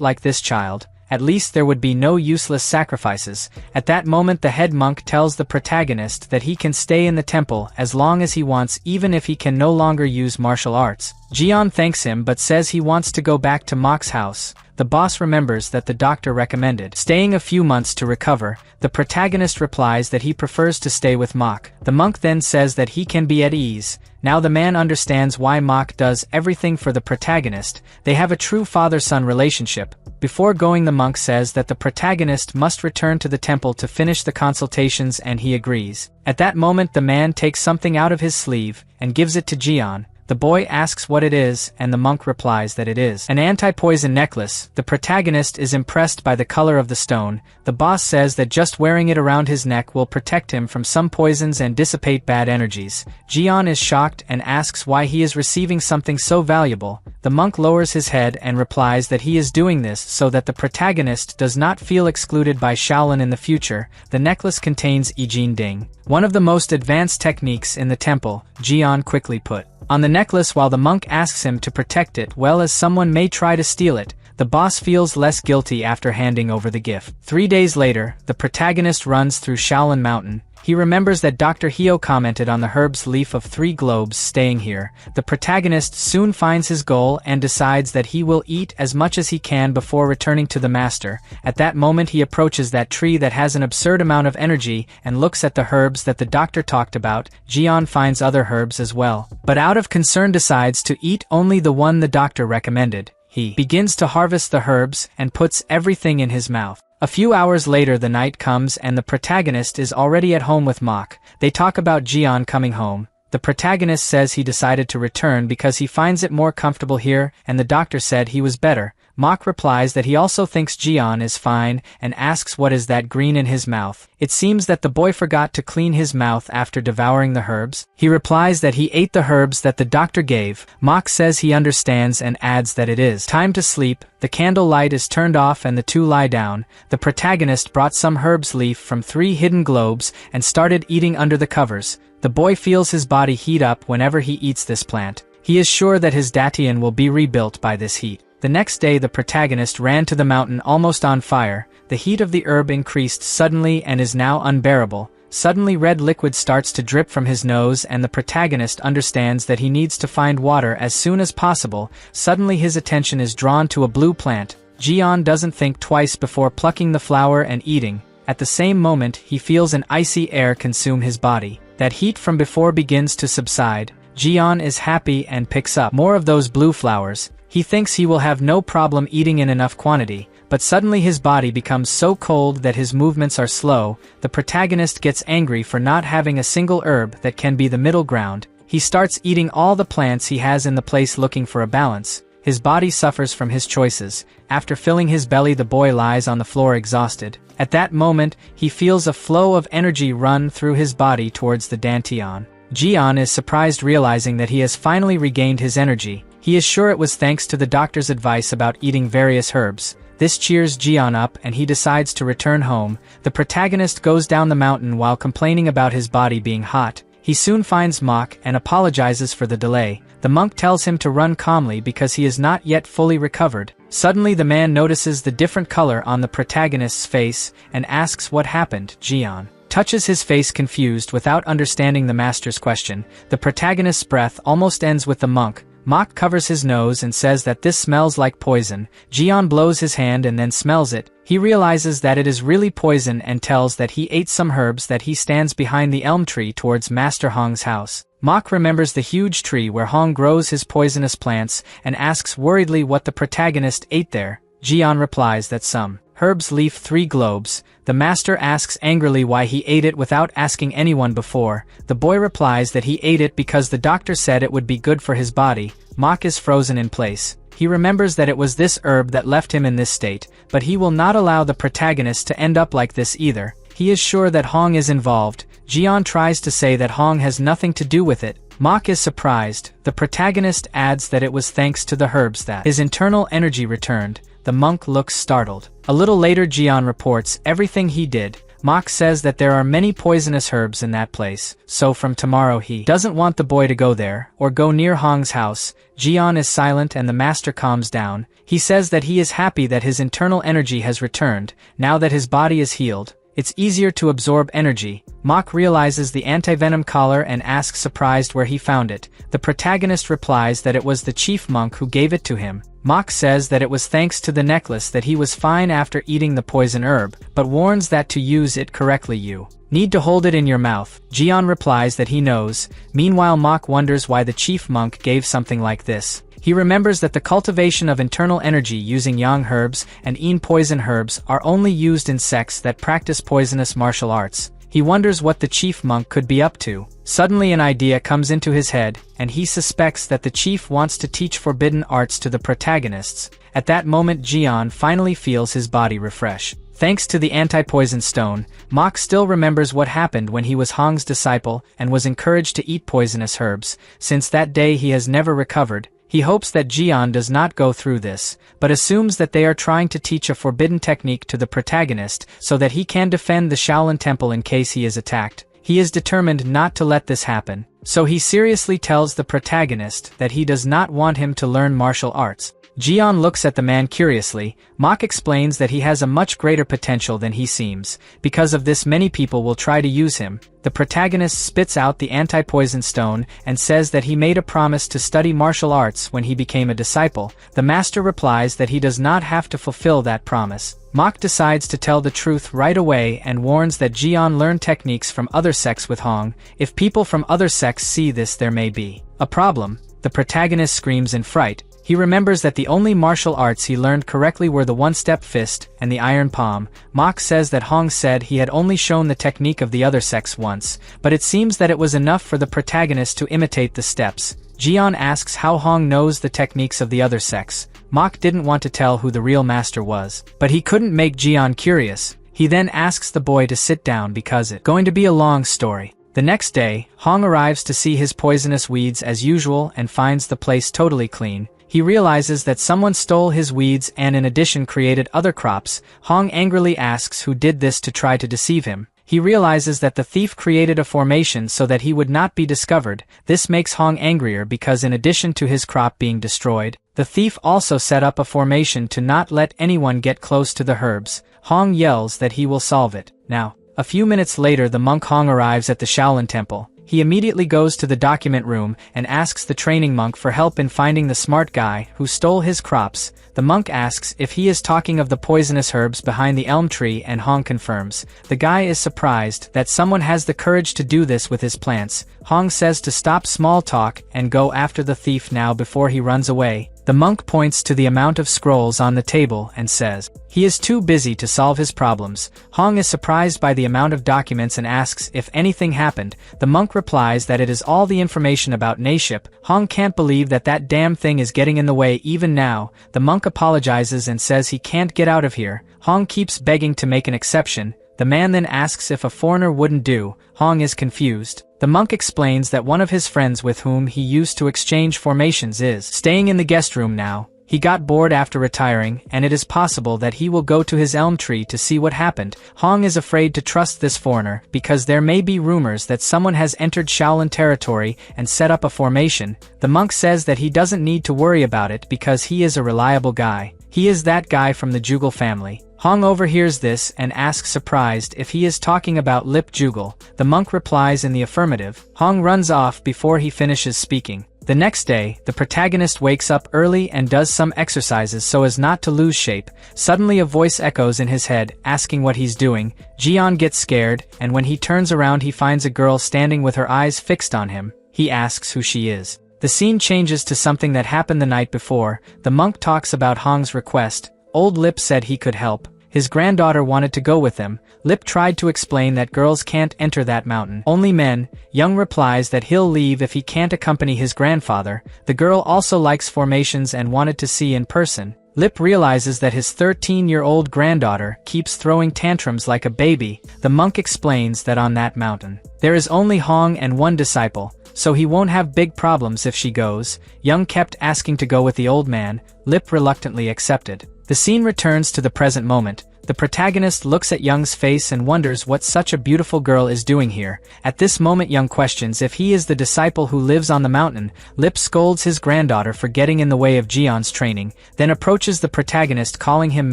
A: like this child, at least there would be no useless sacrifices. At that moment the head monk tells the protagonist that he can stay in the temple as long as he wants even if he can no longer use martial arts. Jian thanks him but says he wants to go back to Mach's house. The boss remembers that the doctor recommended staying a few months to recover. The protagonist replies that he prefers to stay with Mach. The monk then says that he can be at ease. Now the man understands why Mach does everything for the protagonist. They have a true father-son relationship. Before going, the monk says that the protagonist must return to the temple to finish the consultations and he agrees. At that moment the man takes something out of his sleeve and gives it to Jian. The boy asks what it is, and the monk replies that it is an anti-poison necklace. The protagonist is impressed by the color of the stone. The boss says that just wearing it around his neck will protect him from some poisons and dissipate bad energies. Jian is shocked and asks why he is receiving something so valuable. The monk lowers his head and replies that he is doing this so that the protagonist does not feel excluded by Shaolin in the future. The necklace contains Ijin Ding, one of the most advanced techniques in the temple, Jian quickly put on the necklace while the monk asks him to protect it well as someone may try to steal it. The boss feels less guilty after handing over the gift. 3 days later, the protagonist runs through Shaolin Mountain. He remembers that Dr. Hyo commented on the herb's leaf of 3 globes staying here. The protagonist soon finds his goal and decides that he will eat as much as he can before returning to the master. At that moment he approaches that tree that has an absurd amount of energy and looks at the herbs that the doctor talked about. Jian finds other herbs as well, but out of concern decides to eat only the one the doctor recommended. He begins to harvest the herbs and puts everything in his mouth. A few hours later the night comes and the protagonist is already at home with Mach. They talk about Jian coming home. The protagonist says he decided to return because he finds it more comfortable here and the doctor said he was better. Mach replies that he also thinks Jian is fine and asks what is that green in his mouth. It seems that the boy forgot to clean his mouth after devouring the herbs. He replies that he ate the herbs that the doctor gave. Mach says he understands and adds that it is time to sleep. The candle light is turned off and the two lie down. The protagonist brought some herbs leaf from 3 hidden globes and started eating under the covers. The boy feels his body heat up whenever he eats this plant. He is sure that his Datian will be rebuilt by this heat. The next day the protagonist ran to the mountain almost on fire. The heat of the herb increased suddenly and is now unbearable. Suddenly red liquid starts to drip from his nose and the protagonist understands that he needs to find water as soon as possible. Suddenly his attention is drawn to a blue plant. Jian doesn't think twice before plucking the flower and eating. At the same moment he feels an icy air consume his body. That heat from before begins to subside. Jian is happy and picks up more of those blue flowers. He thinks he will have no problem eating in enough quantity, but suddenly his body becomes so cold that his movements are slow. The protagonist gets angry for not having a single herb that can be the middle ground. He starts eating all the plants he has in the place looking for a balance. His body suffers from his choices. After filling his belly the boy lies on the floor exhausted. At that moment, he feels a flow of energy run through his body towards the dantian. Jian is surprised realizing that he has finally regained his energy. He is sure it was thanks to the doctor's advice about eating various herbs. This cheers Jian up and he decides to return home. The protagonist goes down the mountain while complaining about his body being hot. He soon finds Mok and apologizes for the delay. The monk tells him to run calmly because he is not yet fully recovered. Suddenly the man notices the different color on the protagonist's face and asks what happened. Jian touches his face confused without understanding the master's question. The protagonist's breath almost ends with the monk. Mok covers his nose and says that this smells like poison. Jian blows his hand and then smells it. He realizes that it is really poison and tells that he ate some herbs that he stands behind the elm tree towards Master Hong's house. Mok remembers the huge tree where Hong grows his poisonous plants and asks worriedly what the protagonist ate there. Jian replies that some herbs leave 3 globes. The master asks angrily why he ate it without asking anyone before. The boy replies that he ate it because the doctor said it would be good for his body. Mok is frozen in place. He remembers that it was this herb that left him in this state, but he will not allow the protagonist to end up like this either. He is sure that Hong is involved. Jian tries to say that Hong has nothing to do with it. Mok is surprised. The protagonist adds that it was thanks to the herbs that his internal energy returned. The monk looks startled. A little later Jian reports everything he did. Mok says that there are many poisonous herbs in that place, so from tomorrow he doesn't want the boy to go there, or go near Hong's house. Jian is silent and the master calms down. He says that he is happy that his internal energy has returned, now that his body is healed. It's easier to absorb energy. Mok realizes the anti-venom collar and asks surprised where he found it. The protagonist replies that it was the chief monk who gave it to him. Mok says that it was thanks to the necklace that he was fine after eating the poison herb, but warns that to use it correctly you need to hold it in your mouth. Jian replies that he knows. Meanwhile Mok wonders why the chief monk gave something like this. He remembers that the cultivation of internal energy using yang herbs and yin poison herbs are only used in sects that practice poisonous martial arts. He wonders what the chief monk could be up to. Suddenly an idea comes into his head, and he suspects that the chief wants to teach forbidden arts to the protagonists. At that moment Jian finally feels his body refresh. Thanks to the anti-poison stone, Mok still remembers what happened when he was Hong's disciple and was encouraged to eat poisonous herbs. Since that day he has never recovered. He hopes that Jian does not go through this, but assumes that they are trying to teach a forbidden technique to the protagonist so that he can defend the Shaolin temple in case he is attacked. He is determined not to let this happen, so he seriously tells the protagonist that he does not want him to learn martial arts. Jian looks at the man curiously. Mok explains that he has a much greater potential than he seems. Because of this many people will try to use him. The protagonist spits out the anti-poison stone and says that he made a promise to study martial arts when he became a disciple. The master replies that he does not have to fulfill that promise. Mok decides to tell the truth right away and warns that Jian learned techniques from other sects with Hong. If people from other sects see this there may be a problem. The protagonist screams in fright. He remembers that the only martial arts he learned correctly were the one-step fist and the iron palm. Mok says that Hong said he had only shown the technique of the other sects once, but it seems that it was enough for the protagonist to imitate the steps. Jian asks how Hong knows the techniques of the other sects. Mok didn't want to tell who the real master was, but he couldn't make Jian curious. He then asks the boy to sit down because it's going to be a long story. The next day, Hong arrives to see his poisonous weeds as usual and finds the place totally clean. He realizes that someone stole his weeds and in addition created other crops. Hong angrily asks who did this to try to deceive him. He realizes that the thief created a formation so that he would not be discovered. This makes Hong angrier because in addition to his crop being destroyed, the thief also set up a formation to not let anyone get close to the herbs. Hong yells that he will solve it. Now, a few minutes later the monk Hong arrives at the Shaolin temple. He immediately goes to the document room and asks the training monk for help in finding the smart guy who stole his crops. The monk asks if he is talking of the poisonous herbs behind the elm tree and Hong confirms. The guy is surprised that someone has the courage to do this with his plants. Hong says to stop small talk and go after the thief now before he runs away. The monk points to the amount of scrolls on the table and says, he is too busy to solve his problems. Hong is surprised by the amount of documents and asks if anything happened. The monk replies that it is all the information about Naship. Hong can't believe that that damn thing is getting in the way even now. The monk apologizes and says he can't get out of here. Hong keeps begging to make an exception. The man then asks if a foreigner wouldn't do. Hong is confused. The monk explains that one of his friends with whom he used to exchange formations is staying in the guest room now. He got bored after retiring, and it is possible that he will go to his elm tree to see what happened. Hong is afraid to trust this foreigner because there may be rumors that someone has entered Shaolin territory and set up a formation. The monk says that he doesn't need to worry about it because he is a reliable guy. He is that guy from the Jugal family. Hong overhears this and asks surprised if he is talking about Lip Jugal. The monk replies in the affirmative. Hong runs off before he finishes speaking. The next day, the protagonist wakes up early and does some exercises so as not to lose shape. Suddenly a voice echoes in his head, asking what he's doing. Jian gets scared, and when he turns around he finds a girl standing with her eyes fixed on him. He asks who she is. The scene changes to something that happened the night before. The monk talks about Hong's request. Old Lip said he could help. His granddaughter wanted to go with him. Lip tried to explain that girls can't enter that mountain, only men. Young replies that he'll leave if he can't accompany his grandfather. The girl also likes formations and wanted to see in person. Lip realizes that his 13-year-old granddaughter keeps throwing tantrums like a baby. The monk explains that on that mountain, there is only Hong and one disciple, so he won't have big problems if she goes. Young kept asking to go with the old man. Lip reluctantly accepted. The scene returns to the present moment. The protagonist looks at Young's face and wonders what such a beautiful girl is doing here. At this moment Young questions if he is the disciple who lives on the mountain. Lip scolds his granddaughter for getting in the way of Jian's training, then approaches the protagonist calling him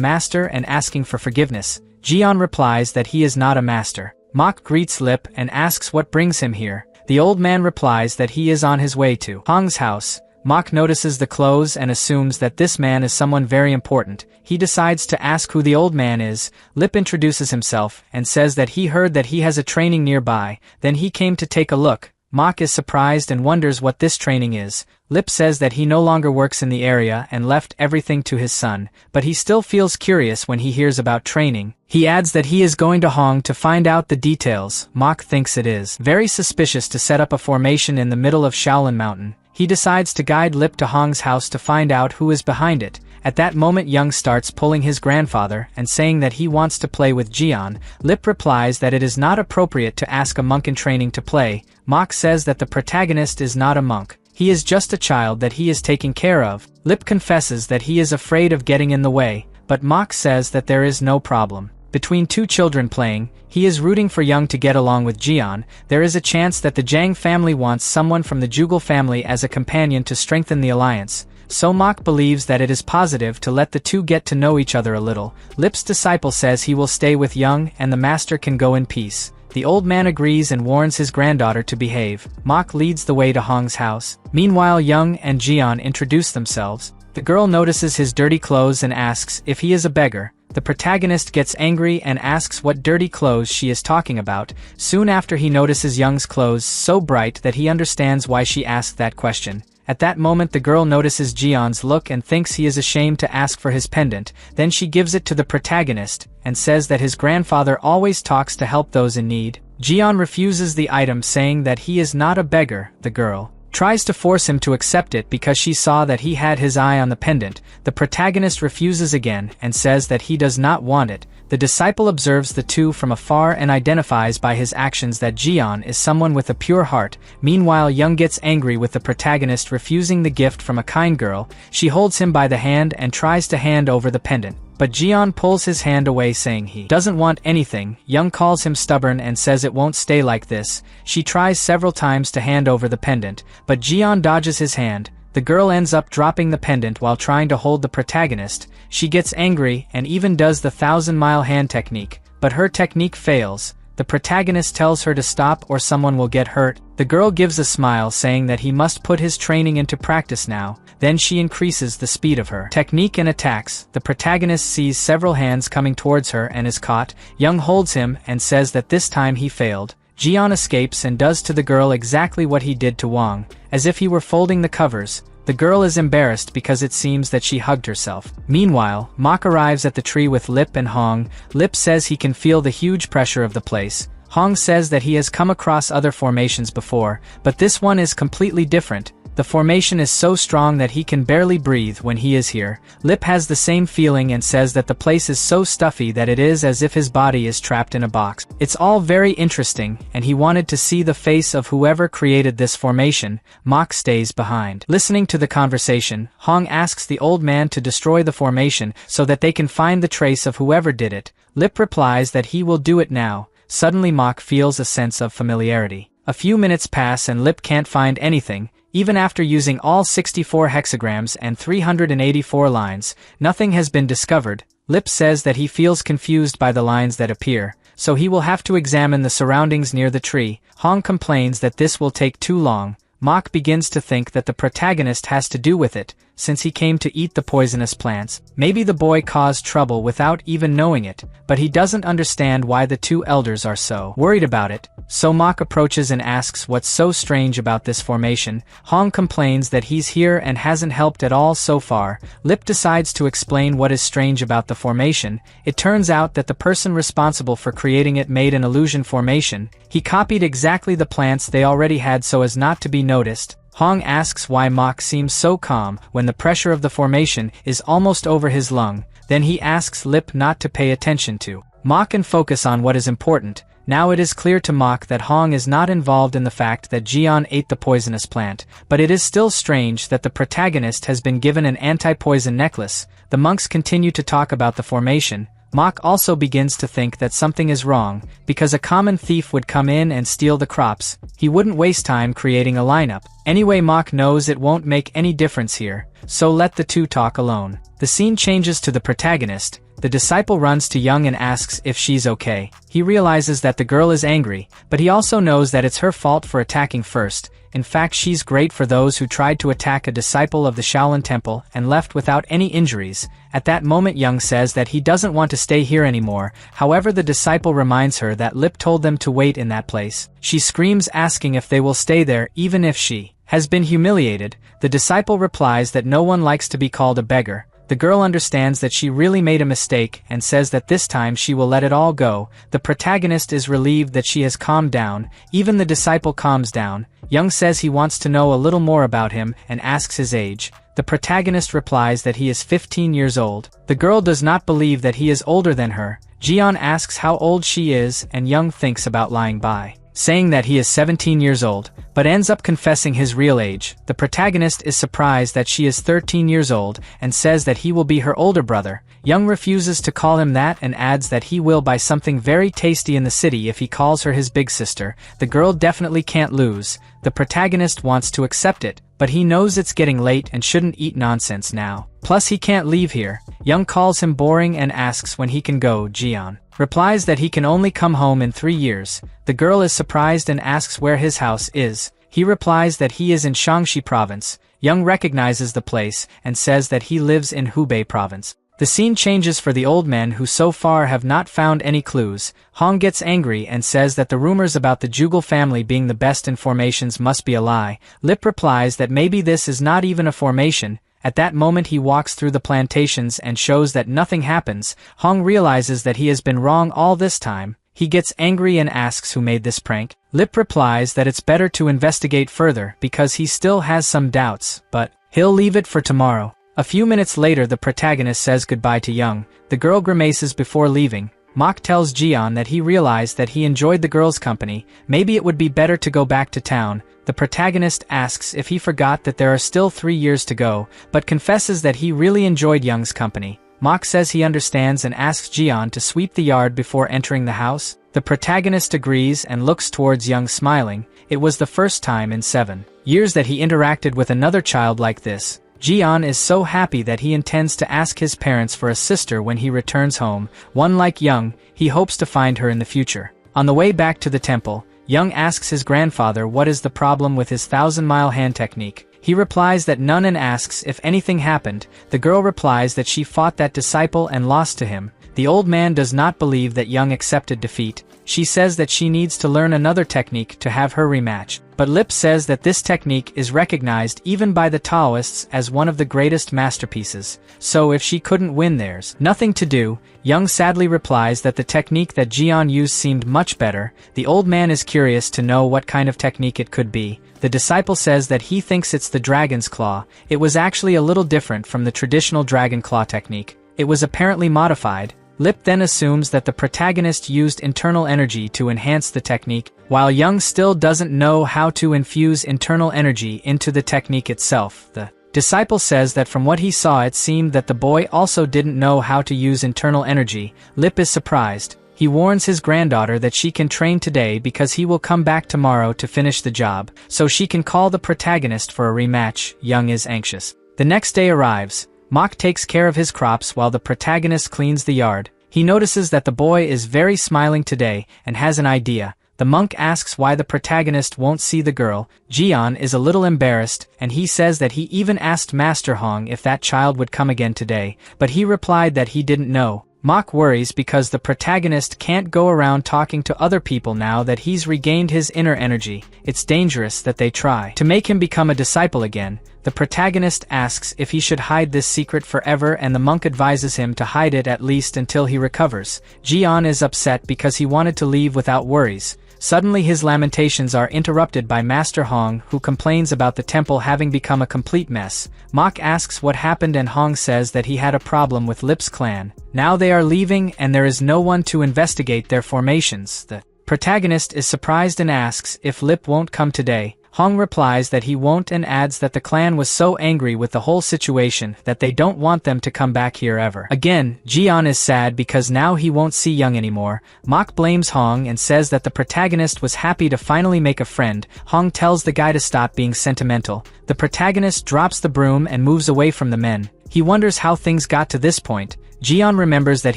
A: master and asking for forgiveness. Jian replies that he is not a master. Mok greets Lip and asks what brings him here. The old man replies that he is on his way to Hong's house. Mok notices the clothes and assumes that this man is someone very important. He decides to ask who the old man is. Lip introduces himself and says that he heard that he has a training nearby. Then he came to take a look. Mok is surprised and wonders what this training is. Lip says that he no longer works in the area and left everything to his son, but he still feels curious when he hears about training. He adds that he is going to Hong to find out the details. Mok thinks it is very suspicious to set up a formation in the middle of Shaolin Mountain. He decides to guide Lip to Hong's house to find out who is behind it. At that moment Young starts pulling his grandfather and saying that he wants to play with Jian. Lip replies that it is not appropriate to ask a monk in training to play. Mok says that the protagonist is not a monk. He is just a child that he is taking care of. Lip confesses that he is afraid of getting in the way, but Mok says that there is no problem. Between two children playing, he is rooting for Young to get along with Jian. There is a chance that the Zhang family wants someone from the Jugal family as a companion to strengthen the alliance. So Mok believes that it is positive to let the two get to know each other a little. Lip's disciple says he will stay with Young and the master can go in peace. The old man agrees and warns his granddaughter to behave. Mok leads the way to Hong's house. Meanwhile Young and Jian introduce themselves. The girl notices his dirty clothes and asks if he is a beggar. The protagonist gets angry and asks what dirty clothes she is talking about. Soon after he notices Young's clothes so bright that he understands why she asked that question. At that moment the girl notices Jian's look and thinks he is ashamed to ask for his pendant. Then she gives it to the protagonist and says that his grandfather always talks to help those in need. Jian refuses the item saying that he is not a beggar. The girl tries to force him to accept it because she saw that he had his eye on the pendant. The protagonist refuses again and says that he does not want it. The disciple observes the two from afar and identifies by his actions that Jian is someone with a pure heart. Meanwhile Young gets angry with the protagonist refusing the gift from a kind girl. She holds him by the hand and tries to hand over the pendant, but Jian pulls his hand away saying he doesn't want anything. Young calls him stubborn and says it won't stay like this. She tries several times to hand over the pendant, but Jian dodges his hand. The girl ends up dropping the pendant while trying to hold the protagonist. She gets angry and even does the 1,000-mile hand technique, but her technique fails. The protagonist tells her to stop or someone will get hurt. The girl gives a smile saying that he must put his training into practice now. Then she increases the speed of her technique and attacks. The protagonist sees several hands coming towards her and is caught. Young holds him and says that this time he failed. Jian escapes and does to the girl exactly what he did to Wang. As if he were folding the covers, The girl is embarrassed because it seems that she hugged herself. Meanwhile, Mok arrives at the tree with Lip and Hong. Lip says he can feel the huge pressure of the place. Hong says that he has come across other formations before, but this one is completely different. The formation is so strong that he can barely breathe when he is here. Lip has the same feeling and says that the place is so stuffy that it is as if his body is trapped in a box. It's all very interesting, and he wanted to see the face of whoever created this formation. Mok stays behind. Listening to the conversation, Hong asks the old man to destroy the formation so that they can find the trace of whoever did it. Lip replies that he will do it now. Suddenly Mok feels a sense of familiarity. A few minutes pass and Lip can't find anything. Even after using all 64 hexagrams and 384 lines, nothing has been discovered. Lip says that he feels confused by the lines that appear, so he will have to examine the surroundings near the tree. Hong complains that this will take too long. Mok begins to think that the protagonist has to do with it, since he came to eat the poisonous plants. Maybe the boy caused trouble without even knowing it, but he doesn't understand why the two elders are so worried about it. So Mok approaches and asks what's so strange about this formation. Hong complains that he's here and hasn't helped at all so far. Lip decides to explain what is strange about the formation. It turns out that the person responsible for creating it made an illusion formation. He copied exactly the plants they already had so as not to be noticed. Hong asks why Mok seems so calm when the pressure of the formation is almost over his lung. Then he asks Lip not to pay attention to Mok and focus on what is important. Now it is clear to Mok that Hong is not involved in the fact that Jian ate the poisonous plant, but it is still strange that the protagonist has been given an anti-poison necklace. The monks continue to talk about the formation. Mok also begins to think that something is wrong, because a common thief would come in and steal the crops. He wouldn't waste time creating a lineup. Anyway, Mok knows it won't make any difference here, so let the two talk alone. The scene changes to the protagonist. The disciple runs to Young and asks if she's okay. He realizes that the girl is angry, but he also knows that it's her fault for attacking first. In fact, she's great for those who tried to attack a disciple of the Shaolin temple and left without any injuries. At that moment, Young says that he doesn't want to stay here anymore. However, the disciple reminds her that Lip told them to wait in that place. She screams, asking if they will stay there even if she has been humiliated. The disciple replies that no one likes to be called a beggar. The girl understands that she really made a mistake and says that this time she will let it all go. The protagonist is relieved that she has calmed down. Even the disciple calms down. Young says he wants to know a little more about him and asks his age. The protagonist replies that he is 15 years old. The girl does not believe that he is older than her. Jian asks how old she is and Young thinks about lying by saying that he is 17 years old, but ends up confessing his real age. The protagonist is surprised that she is 13 years old and says that he will be her older brother. Young refuses to call him that and adds that he will buy something very tasty in the city if he calls her his big sister. The girl definitely can't lose. The protagonist wants to accept it, but he knows it's getting late and shouldn't eat nonsense now. Plus he can't leave here. Young calls him boring and asks when he can go. Jian replies that he can only come home in 3 years. The girl is surprised and asks where his house is. He replies that he is in Shaanxi province. Young recognizes the place and says that he lives in Hubei province. The scene changes for the old men who so far have not found any clues. Hong gets angry and says that the rumors about the Jugal family being the best in formations must be a lie. Lip replies that maybe this is not even a formation. At that moment he walks through the plantations and shows that nothing happens. Hong realizes that he has been wrong all this time. He gets angry and asks who made this prank. Lip replies that it's better to investigate further because he still has some doubts, but he'll leave it for tomorrow. A few minutes later the protagonist says goodbye to Young. The girl grimaces before leaving. Mok tells Jian that he realized that he enjoyed the girl's company. Maybe it would be better to go back to town. The protagonist asks if he forgot that there are still 3 years to go, but confesses that he really enjoyed Young's company. Mok says he understands and asks Jian to sweep the yard before entering the house. The protagonist agrees and looks towards Young smiling. It was the first time in 7 years that he interacted with another child like this. Jian is so happy that he intends to ask his parents for a sister when he returns home. One like Young, he hopes to find her in the future. On the way back to the temple, Young asks his grandfather what is the problem with his 1,000-mile hand technique. He replies that none and asks if anything happened. The girl replies that she fought that disciple and lost to him. The old man does not believe that Young accepted defeat. She says that she needs to learn another technique to have her rematch. But Lip says that this technique is recognized even by the Taoists as one of the greatest masterpieces. So if she couldn't win, there's nothing to do. Young sadly replies that the technique that Jian used seemed much better. The old man is curious to know what kind of technique it could be. The disciple says that he thinks it's the dragon's claw. It was actually a little different from the traditional dragon claw technique. It was apparently modified. Lip then assumes that the protagonist used internal energy to enhance the technique, while Young still doesn't know how to infuse internal energy into the technique itself. The disciple says that from what he saw, it seemed that the boy also didn't know how to use internal energy. Lip is surprised. He warns his granddaughter that she can train today because he will come back tomorrow to finish the job, so she can call the protagonist for a rematch. Young is anxious. The next day arrives. Mok takes care of his crops while the protagonist cleans the yard. He notices that the boy is very smiling today and has an idea. The monk asks why the protagonist won't see the girl. Jian is a little embarrassed, and he says that he even asked Master Hong if that child would come again today, but he replied that he didn't know. Mok worries because the protagonist can't go around talking to other people now that he's regained his inner energy. It's dangerous that they try to make him become a disciple again. The protagonist asks if he should hide this secret forever, and the monk advises him to hide it at least until he recovers. Jian is upset because he wanted to leave without worries. Suddenly his lamentations are interrupted by Master Hong, who complains about the temple having become a complete mess. Mok asks what happened, and Hong says that he had a problem with Lip's clan. Now they are leaving and there is no one to investigate their formations. The protagonist is surprised and asks if Lip won't come today. Hong replies that he won't and adds that the clan was so angry with the whole situation that they don't want them to come back here ever. Again, Jian is sad because now he won't see Young anymore. Mok blames Hong and says that the protagonist was happy to finally make a friend. Hong tells the guy to stop being sentimental. The protagonist drops the broom and moves away from the men. He wonders how things got to this point. Jian remembers that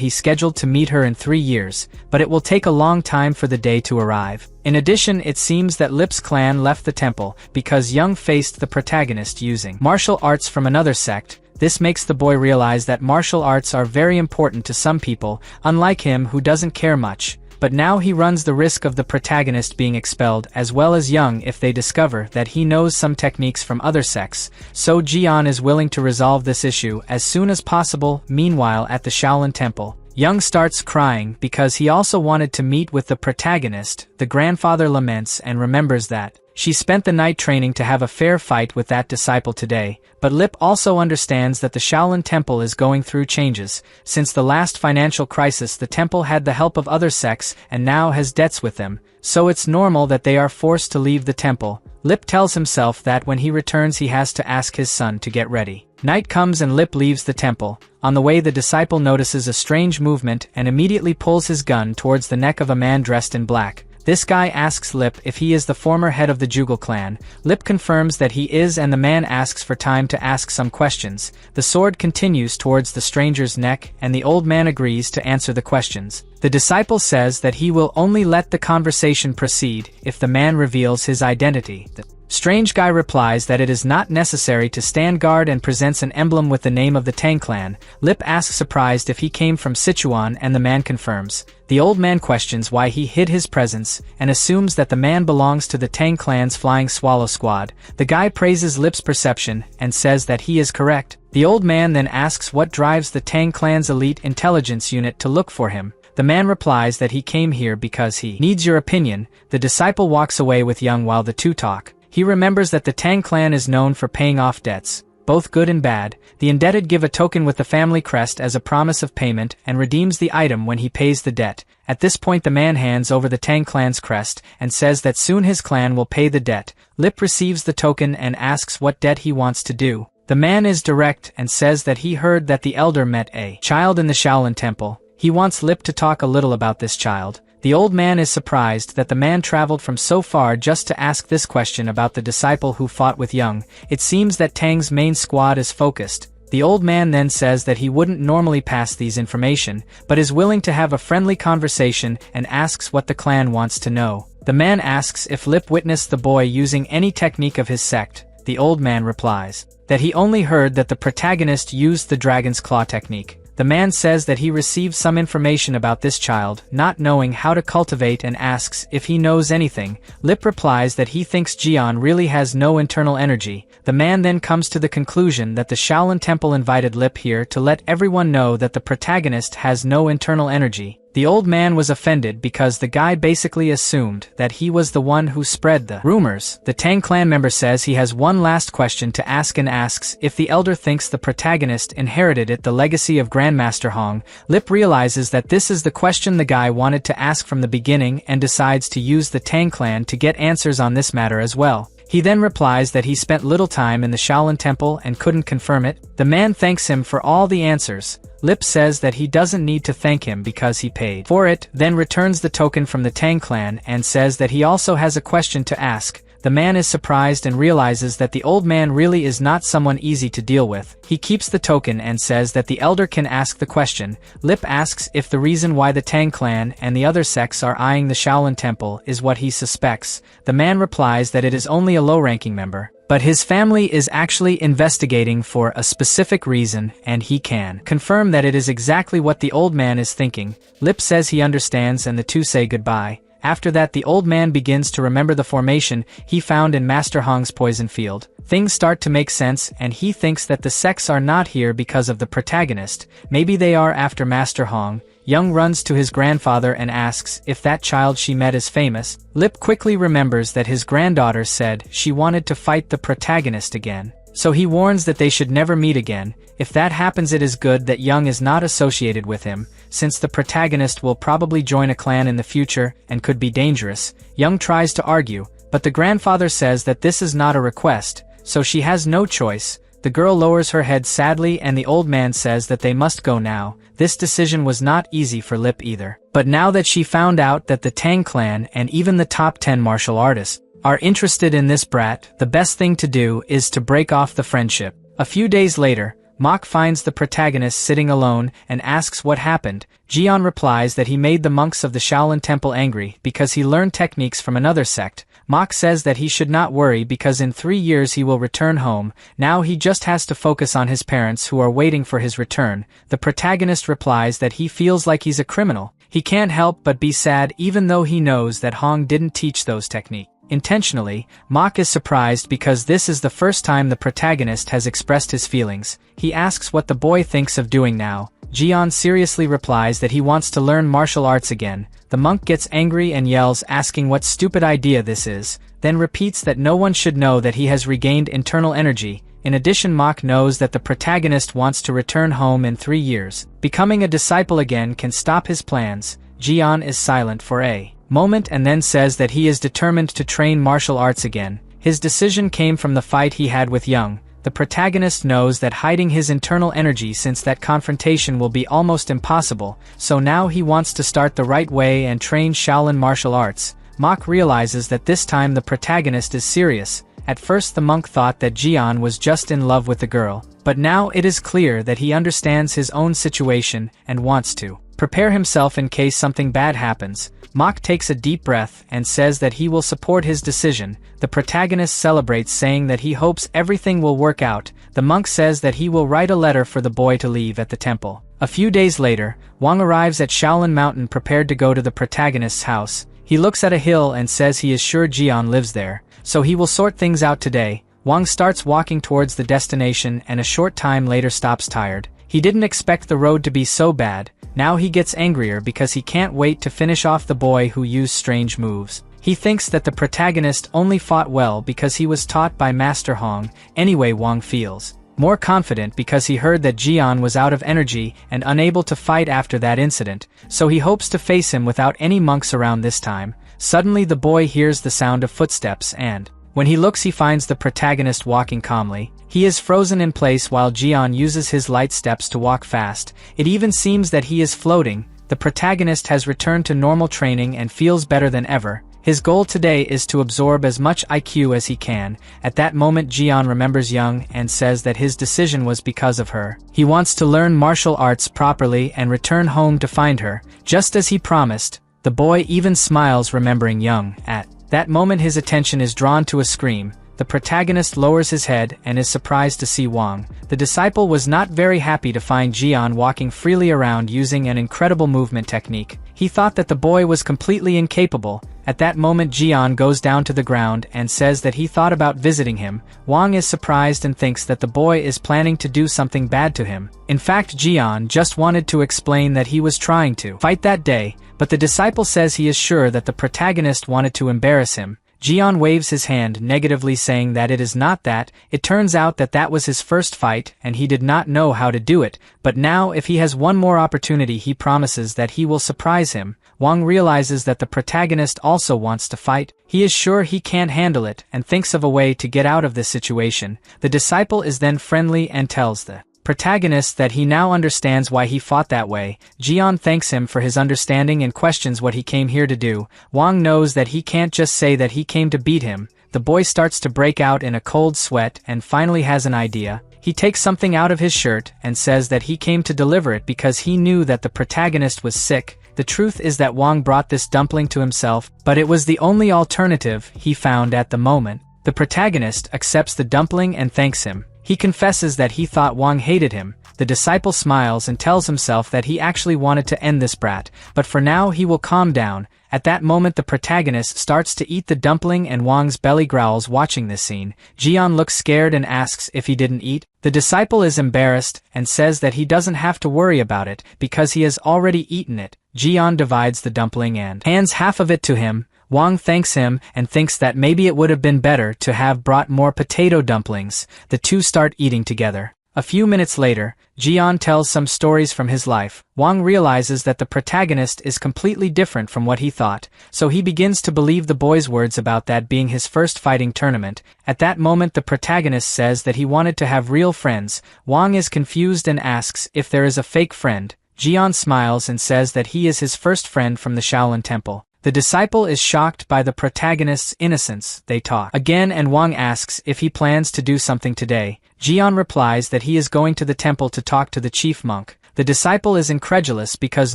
A: he's scheduled to meet her in 3 years, but it will take a long time for the day to arrive. In addition, it seems that Lip's clan left the temple because Young faced the protagonist using martial arts from another sect. This makes the boy realize that martial arts are very important to some people, unlike him who doesn't care much. But now he runs the risk of the protagonist being expelled as well as Young if they discover that he knows some techniques from other sects, so Jian is willing to resolve this issue as soon as possible. Meanwhile, at the Shaolin temple, Young starts crying because he also wanted to meet with the protagonist. The grandfather laments and remembers that she spent the night training to have a fair fight with that disciple today, but Lip also understands that the Shaolin temple is going through changes. Since the last financial crisis, the temple had the help of other sects and now has debts with them, so it's normal that they are forced to leave the temple. Lip tells himself that when he returns he has to ask his son to get ready. Night comes and Lip leaves the temple. On the way, the disciple notices a strange movement and immediately pulls his gun towards the neck of a man dressed in black. This guy asks Lip if he is the former head of the Jugal clan. Lip confirms that he is, and the man asks for time to ask some questions. The sword continues towards the stranger's neck and the old man agrees to answer the questions. The disciple says that he will only let the conversation proceed if the man reveals his identity. The strange guy replies that it is not necessary to stand guard and presents an emblem with the name of the Tang clan. Lip asks surprised if he came from Sichuan, and the man confirms. The old man questions why he hid his presence and assumes that the man belongs to the Tang clan's Flying Swallow Squad. The guy praises Lip's perception and says that he is correct. The old man then asks what drives the Tang clan's elite intelligence unit to look for him. The man replies that he came here because he needs your opinion. The disciple walks away with Young while the two talk. He remembers that the Tang clan is known for paying off debts, both good and bad. The indebted give a token with the family crest as a promise of payment and redeems the item when he pays the debt. At this point, the man hands over the Tang clan's crest and says that soon his clan will pay the debt. Lip receives the token and asks what debt he wants to do. The man is direct and says that he heard that the elder met a child in the Shaolin temple. He wants Lip to talk a little about this child. The old man is surprised that the man traveled from so far just to ask this question about the disciple who fought with Young. It seems that Tang's main squad is focused. The old man then says that he wouldn't normally pass these information, but is willing to have a friendly conversation and asks what the clan wants to know. The man asks if Lip witnessed the boy using any technique of his sect. The old man replies that he only heard that the protagonist used the dragon's claw technique. The man says that he received some information about this child, not knowing how to cultivate, and asks if he knows anything. Lip replies that he thinks Jian really has no internal energy. The man then comes to the conclusion that the Shaolin Temple invited Lip here to let everyone know that the protagonist has no internal energy. The old man was offended because the guy basically assumed that he was the one who spread the rumors. The Tang clan member says he has one last question to ask and asks if the elder thinks the protagonist inherited the legacy of Grandmaster Hong. Lip realizes that this is the question the guy wanted to ask from the beginning and decides to use the Tang clan to get answers on this matter as well. He then replies that he spent little time in the Shaolin Temple and couldn't confirm it. The man thanks him for all the answers. Lip says that he doesn't need to thank him because he paid for it, then returns the token from the Tang clan and says that he also has a question to ask. The man is surprised and realizes that the old man really is not someone easy to deal with. He keeps the token and says that the elder can ask the question. Lip asks if the reason why the Tang clan and the other sects are eyeing the Shaolin Temple is what he suspects. The man replies that it is only a low-ranking member, but his family is actually investigating for a specific reason, and he can confirm that it is exactly what the old man is thinking. Lip says he understands and the two say goodbye. After that, the old man begins to remember the formation he found in Master Hong's poison field. Things start to make sense, and he thinks that the sects are not here because of the protagonist. Maybe they are after Master Hong. Young runs to his grandfather and asks if that child she met is famous. Lip quickly remembers that his granddaughter said she wanted to fight the protagonist again. So he warns that they should never meet again. If that happens, it is good that Young is not associated with him, since the protagonist will probably join a clan in the future and could be dangerous. Young tries to argue, but the grandfather says that this is not a request, so she has no choice. The girl lowers her head sadly and the old man says that they must go now. This decision was not easy for Lip either. But now that she found out that the Tang clan and even the top 10 martial artists are interested in this brat, the best thing to do is to break off the friendship. A few days later, Mok finds the protagonist sitting alone and asks what happened. Jian replies that he made the monks of the Shaolin Temple angry because he learned techniques from another sect. Mok says that he should not worry because in 3 years he will return home. Now he just has to focus on his parents who are waiting for his return. The protagonist replies that he feels like he's a criminal. He can't help but be sad even though he knows that Hong didn't teach those techniques intentionally. Mok is surprised because this is the first time the protagonist has expressed his feelings. He asks what the boy thinks of doing now. Jian seriously replies that he wants to learn martial arts again. The monk gets angry and yells, asking what stupid idea this is, then repeats that no one should know that he has regained internal energy. In addition, Mok knows that the protagonist wants to return home in 3 years. Becoming a disciple again can stop his plans. Jian is silent for a moment and then says that he is determined to train martial arts again. His decision came from the fight he had with Young. The protagonist knows that hiding his internal energy since that confrontation will be almost impossible, so now he wants to start the right way and train Shaolin martial arts. Mok realizes that this time the protagonist is serious. At first the monk thought that Jian was just in love with the girl, but now it is clear that he understands his own situation and wants to prepare himself in case something bad happens. Mok takes a deep breath and says that he will support his decision. The protagonist celebrates, saying that he hopes everything will work out. The monk says that he will write a letter for the boy to leave at the temple. A few days later, Wang arrives at Shaolin Mountain prepared to go to the protagonist's house. He looks at a hill and says he is sure Jian lives there, so he will sort things out today. Wang starts walking towards the destination and a short time later stops tired. He didn't expect the road to be so bad. Now he gets angrier because he can't wait to finish off the boy who used strange moves. He thinks that the protagonist only fought well because he was taught by Master Hong. Anyway, Wang feels more confident because he heard that Jian was out of energy and unable to fight after that incident, so he hopes to face him without any monks around this time. Suddenly the boy hears the sound of footsteps and, when he looks, he finds the protagonist walking calmly. He is frozen in place while Jian uses his light steps to walk fast. It even seems that he is floating. The protagonist has returned to normal training and feels better than ever. His goal today is to absorb as much IQ as he can. At that moment Jian remembers Young and says that his decision was because of her. He wants to learn martial arts properly and return home to find her, just as he promised. The boy even smiles remembering Young. At that moment his attention is drawn to a scream. the protagonist lowers his head and is surprised to see Wang. The disciple was not very happy to find Jian walking freely around using an incredible movement technique. He thought that the boy was completely incapable. At that moment Jian goes down to the ground and says that he thought about visiting him. Wang is surprised and thinks that the boy is planning to do something bad to him. In fact, Jian just wanted to explain that he was trying to fight that day, but the disciple says he is sure that the protagonist wanted to embarrass him. Jian waves his hand negatively saying that it is not that. It turns out that that was his first fight and he did not know how to do it, but now if he has one more opportunity he promises that he will surprise him. Wang realizes that the protagonist also wants to fight. He is sure he can't handle it and thinks of a way to get out of this situation. The disciple is then friendly and tells the protagonist that he now understands why he fought that way. Jian thanks him for his understanding and questions what he came here to do. Wang knows that he can't just say that he came to beat him. The boy starts to break out in a cold sweat and finally has an idea. He takes something out of his shirt and says that he came to deliver it because he knew that the protagonist was sick. The truth is that Wang brought this dumpling to himself, but it was the only alternative he found at the moment. The protagonist accepts the dumpling and thanks him. He confesses that he thought Wang hated him. The disciple smiles and tells himself that he actually wanted to end this brat, but for now he will calm down. At that moment the protagonist starts to eat the dumpling and Wang's belly growls watching this scene. Jian looks scared and asks if he didn't eat. The disciple is embarrassed and says that he doesn't have to worry about it because he has already eaten it. Jian divides the dumpling and hands half of it to him. Wang thanks him and thinks that maybe it would have been better to have brought more potato dumplings. The two start eating together. A few minutes later, Jian tells some stories from his life. Wang realizes that the protagonist is completely different from what he thought, so he begins to believe the boy's words about that being his first fighting tournament. At that moment the protagonist says that he wanted to have real friends. Wang is confused and asks if there is a fake friend. Jian smiles and says that he is his first friend from the Shaolin temple. The disciple is shocked by the protagonist's innocence. They talk again and Wang asks if he plans to do something today. Jian replies that he is going to the temple to talk to the chief monk. The disciple is incredulous because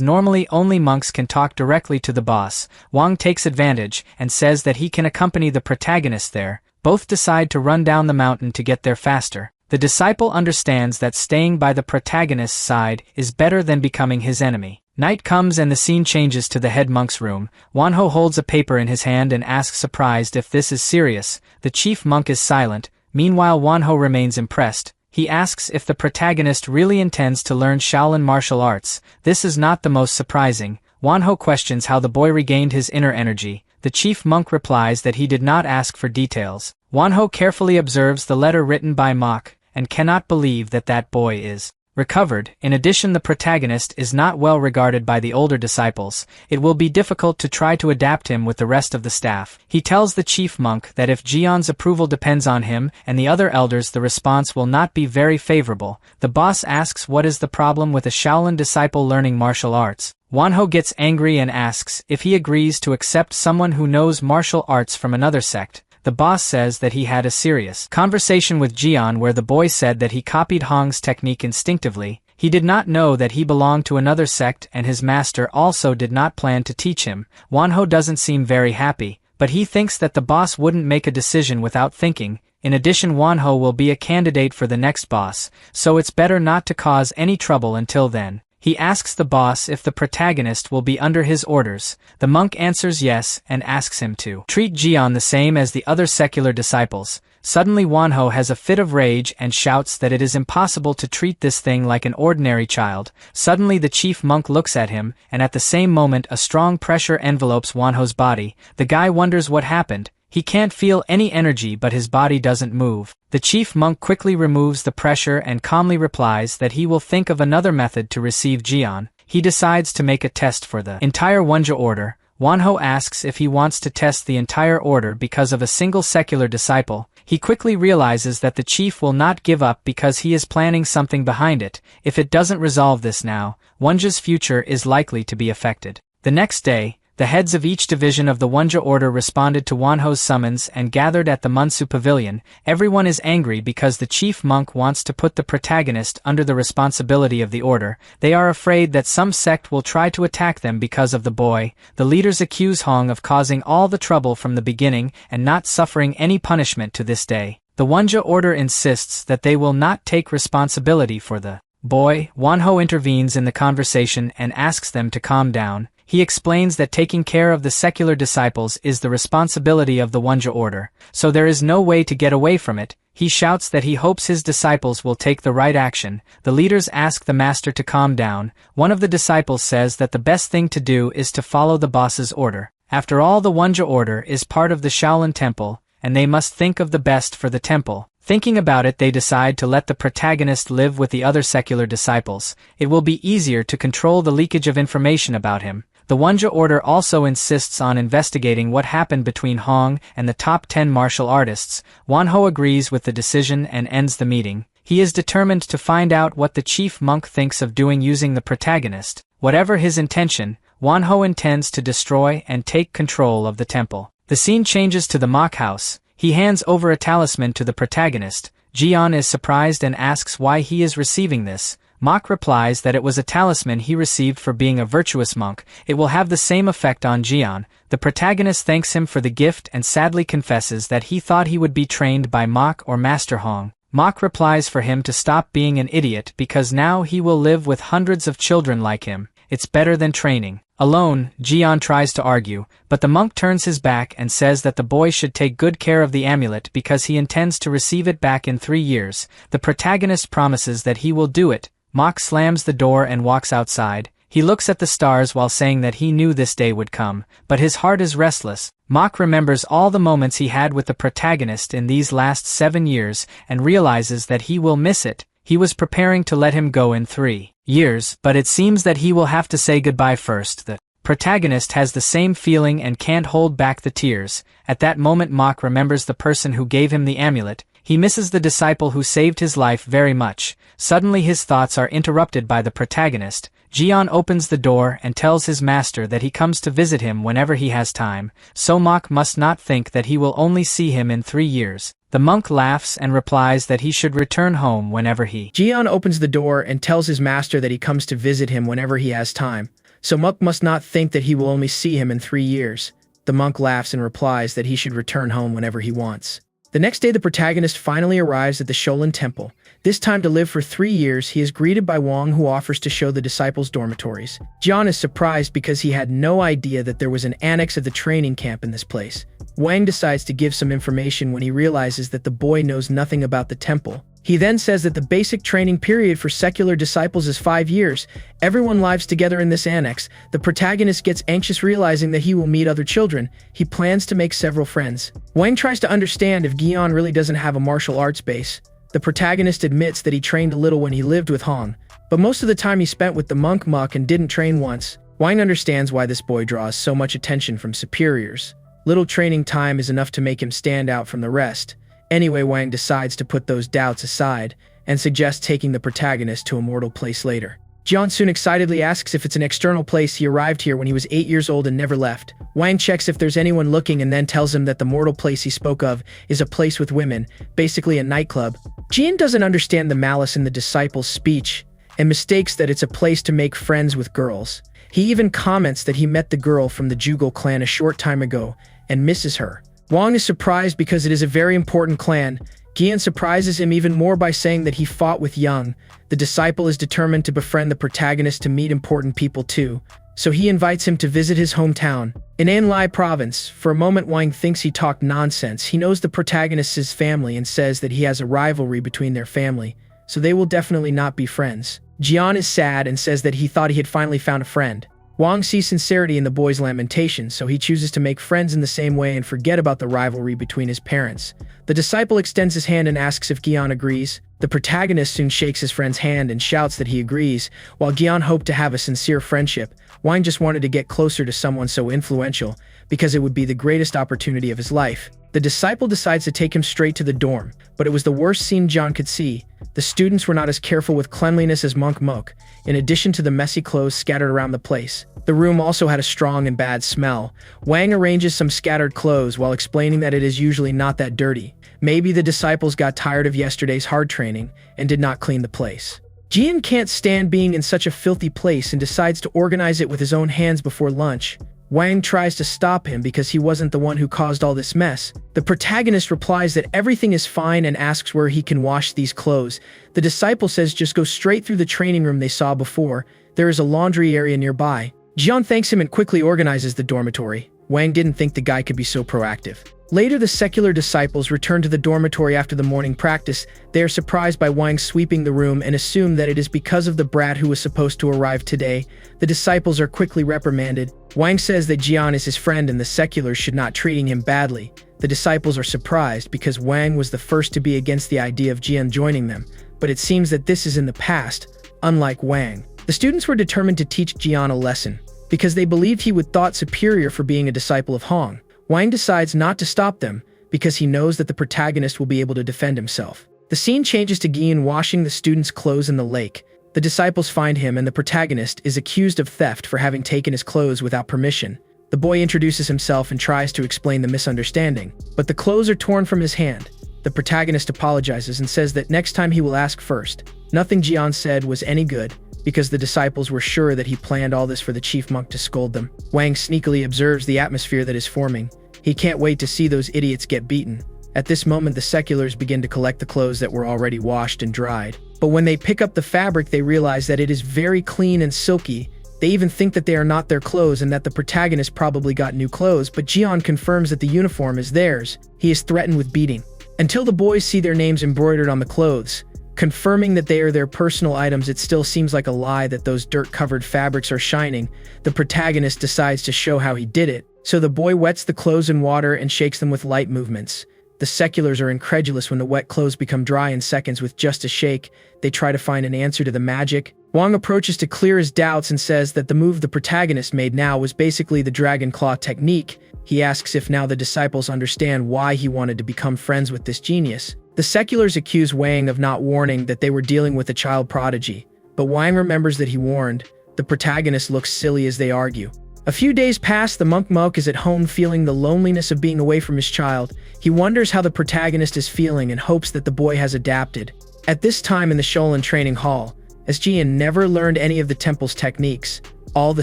A: normally only monks can talk directly to the boss. Wang takes advantage and says that he can accompany the protagonist there. Both decide to run down the mountain to get there faster. The disciple understands that staying by the protagonist's side is better than becoming his enemy. Night comes and the scene changes to the head monk's room. Wanho holds a paper in his hand and asks surprised if this is serious. The chief monk is silent. Meanwhile Wanho remains impressed. He asks if the protagonist really intends to learn Shaolin martial arts. This is not the most surprising. Wanho questions how the boy regained his inner energy. The chief monk replies that he did not ask for details. Wanho carefully observes the letter written by Mok and cannot believe that that boy is recovered. In addition, the protagonist is not well regarded by the older disciples. It will be difficult to try to adapt him with the rest of the staff. He tells the chief monk that if Jian's approval depends on him and the other elders, the response will not be very favorable. The boss asks what is the problem with a Shaolin disciple learning martial arts. Wanho gets angry and asks if he agrees to accept someone who knows martial arts from another sect. The boss says that he had a serious conversation with Jian where the boy said that he copied Hong's technique instinctively. He did not know that he belonged to another sect and his master also did not plan to teach him. Wanho doesn't seem very happy, but he thinks that the boss wouldn't make a decision without thinking. In addition, Wanho will be a candidate for the next boss, so it's better not to cause any trouble until then. He asks the boss if the protagonist will be under his orders. The monk answers yes and asks him to treat Jian the same as the other secular disciples. Suddenly Wanho has a fit of rage and shouts that it is impossible to treat this thing like an ordinary child. Suddenly the chief monk looks at him, and at the same moment a strong pressure envelopes Wanho's body. The guy wonders what happened. He can't feel any energy but his body doesn't move. The chief monk quickly removes the pressure and calmly replies that he will think of another method to receive Jian. He decides to make a test for the entire Wonja order. Wanho asks if he wants to test the entire order because of a single secular disciple. He quickly realizes that the chief will not give up because he is planning something behind it. If it doesn't resolve this now, Wonja's future is likely to be affected. The next day, The heads of each division of the Wonja order responded to Wanho's summons and gathered at the Munsu pavilion. Everyone is angry because the chief monk wants to put the protagonist under the responsibility of the order. They are afraid that some sect will try to attack them because of the boy. The leaders accuse Hong of causing all the trouble from the beginning and not suffering any punishment to this day. The Wonja order insists that they will not take responsibility for the boy. Wanho intervenes in the conversation and asks them to calm down. He explains that taking care of the secular disciples is the responsibility of the Wonja order, so there is no way to get away from it. He shouts that he hopes his disciples will take the right action. The leaders ask the master to calm down. One of the disciples says that the best thing to do is to follow the boss's order. After all, the Wonja order is part of the Shaolin temple, and they must think of the best for the temple. Thinking about it, they decide to let the protagonist live with the other secular disciples. It will be easier to control the leakage of information about him. The Wonja order also insists on investigating what happened between Hong and the top 10 martial artists. Wanho agrees with the decision and ends the meeting. He is determined to find out what the chief monk thinks of doing using the protagonist. Whatever his intention, Wanho intends to destroy and take control of the temple. The scene changes to the mock house. He hands over a talisman to the protagonist. Jian is surprised and asks why he is receiving this. Mok replies that it was a talisman he received for being a virtuous monk. It will have the same effect on Jian. The protagonist thanks him for the gift and sadly confesses that he thought he would be trained by Mok or Master Hong. Mok replies for him to stop being an idiot because now he will live with hundreds of children like him. It's better than training. Alone, Jian tries to argue, but the monk turns his back and says that the boy should take good care of the amulet because he intends to receive it back in 3 years. The protagonist promises that he will do it. Mok slams the door and walks outside. He looks at the stars while saying that he knew this day would come, but his heart is restless. Mok remembers all the moments he had with the protagonist in these last 7 years and realizes that he will miss it. He was preparing to let him go in 3 years, but it seems that he will have to say goodbye first. The protagonist has the same feeling and can't hold back the tears. At that moment, Mok remembers the person who gave him the amulet. He misses the disciple who saved his life very much. Suddenly his thoughts are interrupted by the protagonist. Jian opens the door and tells his master that he comes to visit him whenever he has time, so Mok must not think that he will only see him in 3 years. The monk laughs and replies that he should return home whenever he.
B: Jian opens the door and tells his master that he comes to visit him whenever he has time, so Mok must not think that he will only see him in 3 years. The monk laughs and replies that he should return home whenever he wants. The next day, the protagonist finally arrives at the Shaolin temple. This time to live for 3 years, he is greeted by Wang, who offers to show the disciples' dormitories. Jian is surprised because he had no idea that there was an annex of the training camp in this place. Wang decides to give some information when he realizes that the boy knows nothing about the temple. He then says that the basic training period for secular disciples is 5 years. Everyone lives together in this annex. The protagonist gets anxious realizing that he will meet other children. He plans to make several friends. Wang tries to understand if Jian really doesn't have a martial arts base. The protagonist admits that he trained a little when he lived with Hong, but most of the time he spent with the monk Mok and didn't train once. Wang understands why this boy draws so much attention from superiors. Little training time is enough to make him stand out from the rest. Anyway, Wang decides to put those doubts aside and suggests taking the protagonist to a mortal place later. Jian soon excitedly asks if it's an external place. He arrived here when he was 8 years old and never left. Wang checks if there's anyone looking and then tells him that the mortal place he spoke of is a place with women, basically a nightclub. Jian doesn't understand the malice in the disciple's speech and mistakes that it's a place to make friends with girls. He even comments that he met the girl from the Jugal clan a short time ago and misses her. Wang is surprised because it is a very important clan. Jian surprises him even more by saying that he fought with Young. The disciple is determined to befriend the protagonist to meet important people too, so he invites him to visit his hometown. In Anlai province, for a moment Wang thinks he talked nonsense. He knows the protagonist's family and says that he has a rivalry between their family, so they will definitely not be friends. Jian is sad and says that he thought he had finally found a friend. Wang sees sincerity in the boy's lamentations, so he chooses to make friends in the same way and forget about the rivalry between his parents. The disciple extends his hand and asks if Jian agrees. The protagonist soon shakes his friend's hand and shouts that he agrees. While Jian hoped to have a sincere friendship, Wang just wanted to get closer to someone so influential because it would be the greatest opportunity of his life. The disciple decides to take him straight to the dorm, but it was the worst scene Jian could see. The students were not as careful with cleanliness as Monk Mok, in addition to the messy clothes scattered around the place. The room also had a strong and bad smell. Wang arranges some scattered clothes while explaining that it is usually not that dirty. Maybe the disciples got tired of yesterday's hard training and did not clean the place. Jian can't stand being in such a filthy place and decides to organize it with his own hands before lunch. Wang tries to stop him because he wasn't the one who caused all this mess. The protagonist replies that everything is fine and asks where he can wash these clothes. The disciple says just go straight through the training room they saw before. There is a laundry area nearby. Jian thanks him and quickly organizes the dormitory. Wang didn't think the guy could be so proactive. Later, the secular disciples return to the dormitory after the morning practice. They are surprised by Wang sweeping the room and assume that it is because of the brat who was supposed to arrive today. The disciples are quickly reprimanded. Wang says that Jian is his friend and the seculars should not treating him badly. The disciples are surprised because Wang was the first to be against the idea of Jian joining them, but it seems that this is in the past, unlike Wang. The students were determined to teach Jian a lesson, because they believed he would thought superior for being a disciple of Hong. Wang decides not to stop them because he knows that the protagonist will be able to defend himself. The scene changes to Jian washing the students' clothes in the lake. The disciples find him and the protagonist is accused of theft for having taken his clothes without permission. The boy introduces himself and tries to explain the misunderstanding, but the clothes are torn from his hand. The protagonist apologizes and says that next time he will ask first. Nothing Jian said was any good, because the disciples were sure that he planned all this for the chief monk to scold them. Wang sneakily observes the atmosphere that is forming. He can't wait to see those idiots get beaten. At this moment, the seculars begin to collect the clothes that were already washed and dried. But when they pick up the fabric, they realize that it is very clean and silky. They even think that they are not their clothes and that the protagonist probably got new clothes, but Jian confirms that the uniform is theirs. He is threatened with beating. Until the boys see their names embroidered on the clothes, confirming that they are their personal items, it still seems like a lie that those dirt-covered fabrics are shining. The protagonist decides to show how he did it. So the boy wets the clothes in water and shakes them with light movements. The seculars are incredulous when the wet clothes become dry in seconds with just a shake. They try to find an answer to the magic. Wang approaches to clear his doubts and says that the move the protagonist made now was basically the dragon claw technique. He asks if now the disciples understand why he wanted to become friends with this genius. The seculars accuse Wang of not warning that they were dealing with a child prodigy, but Wang remembers that he warned. The protagonist looks silly as they argue. A few days pass. The monk Mok is at home feeling the loneliness of being away from his child. He wonders how the protagonist is feeling and hopes that the boy has adapted. At this time in the Shaolin training hall, as Jian never learned any of the temple's techniques, all the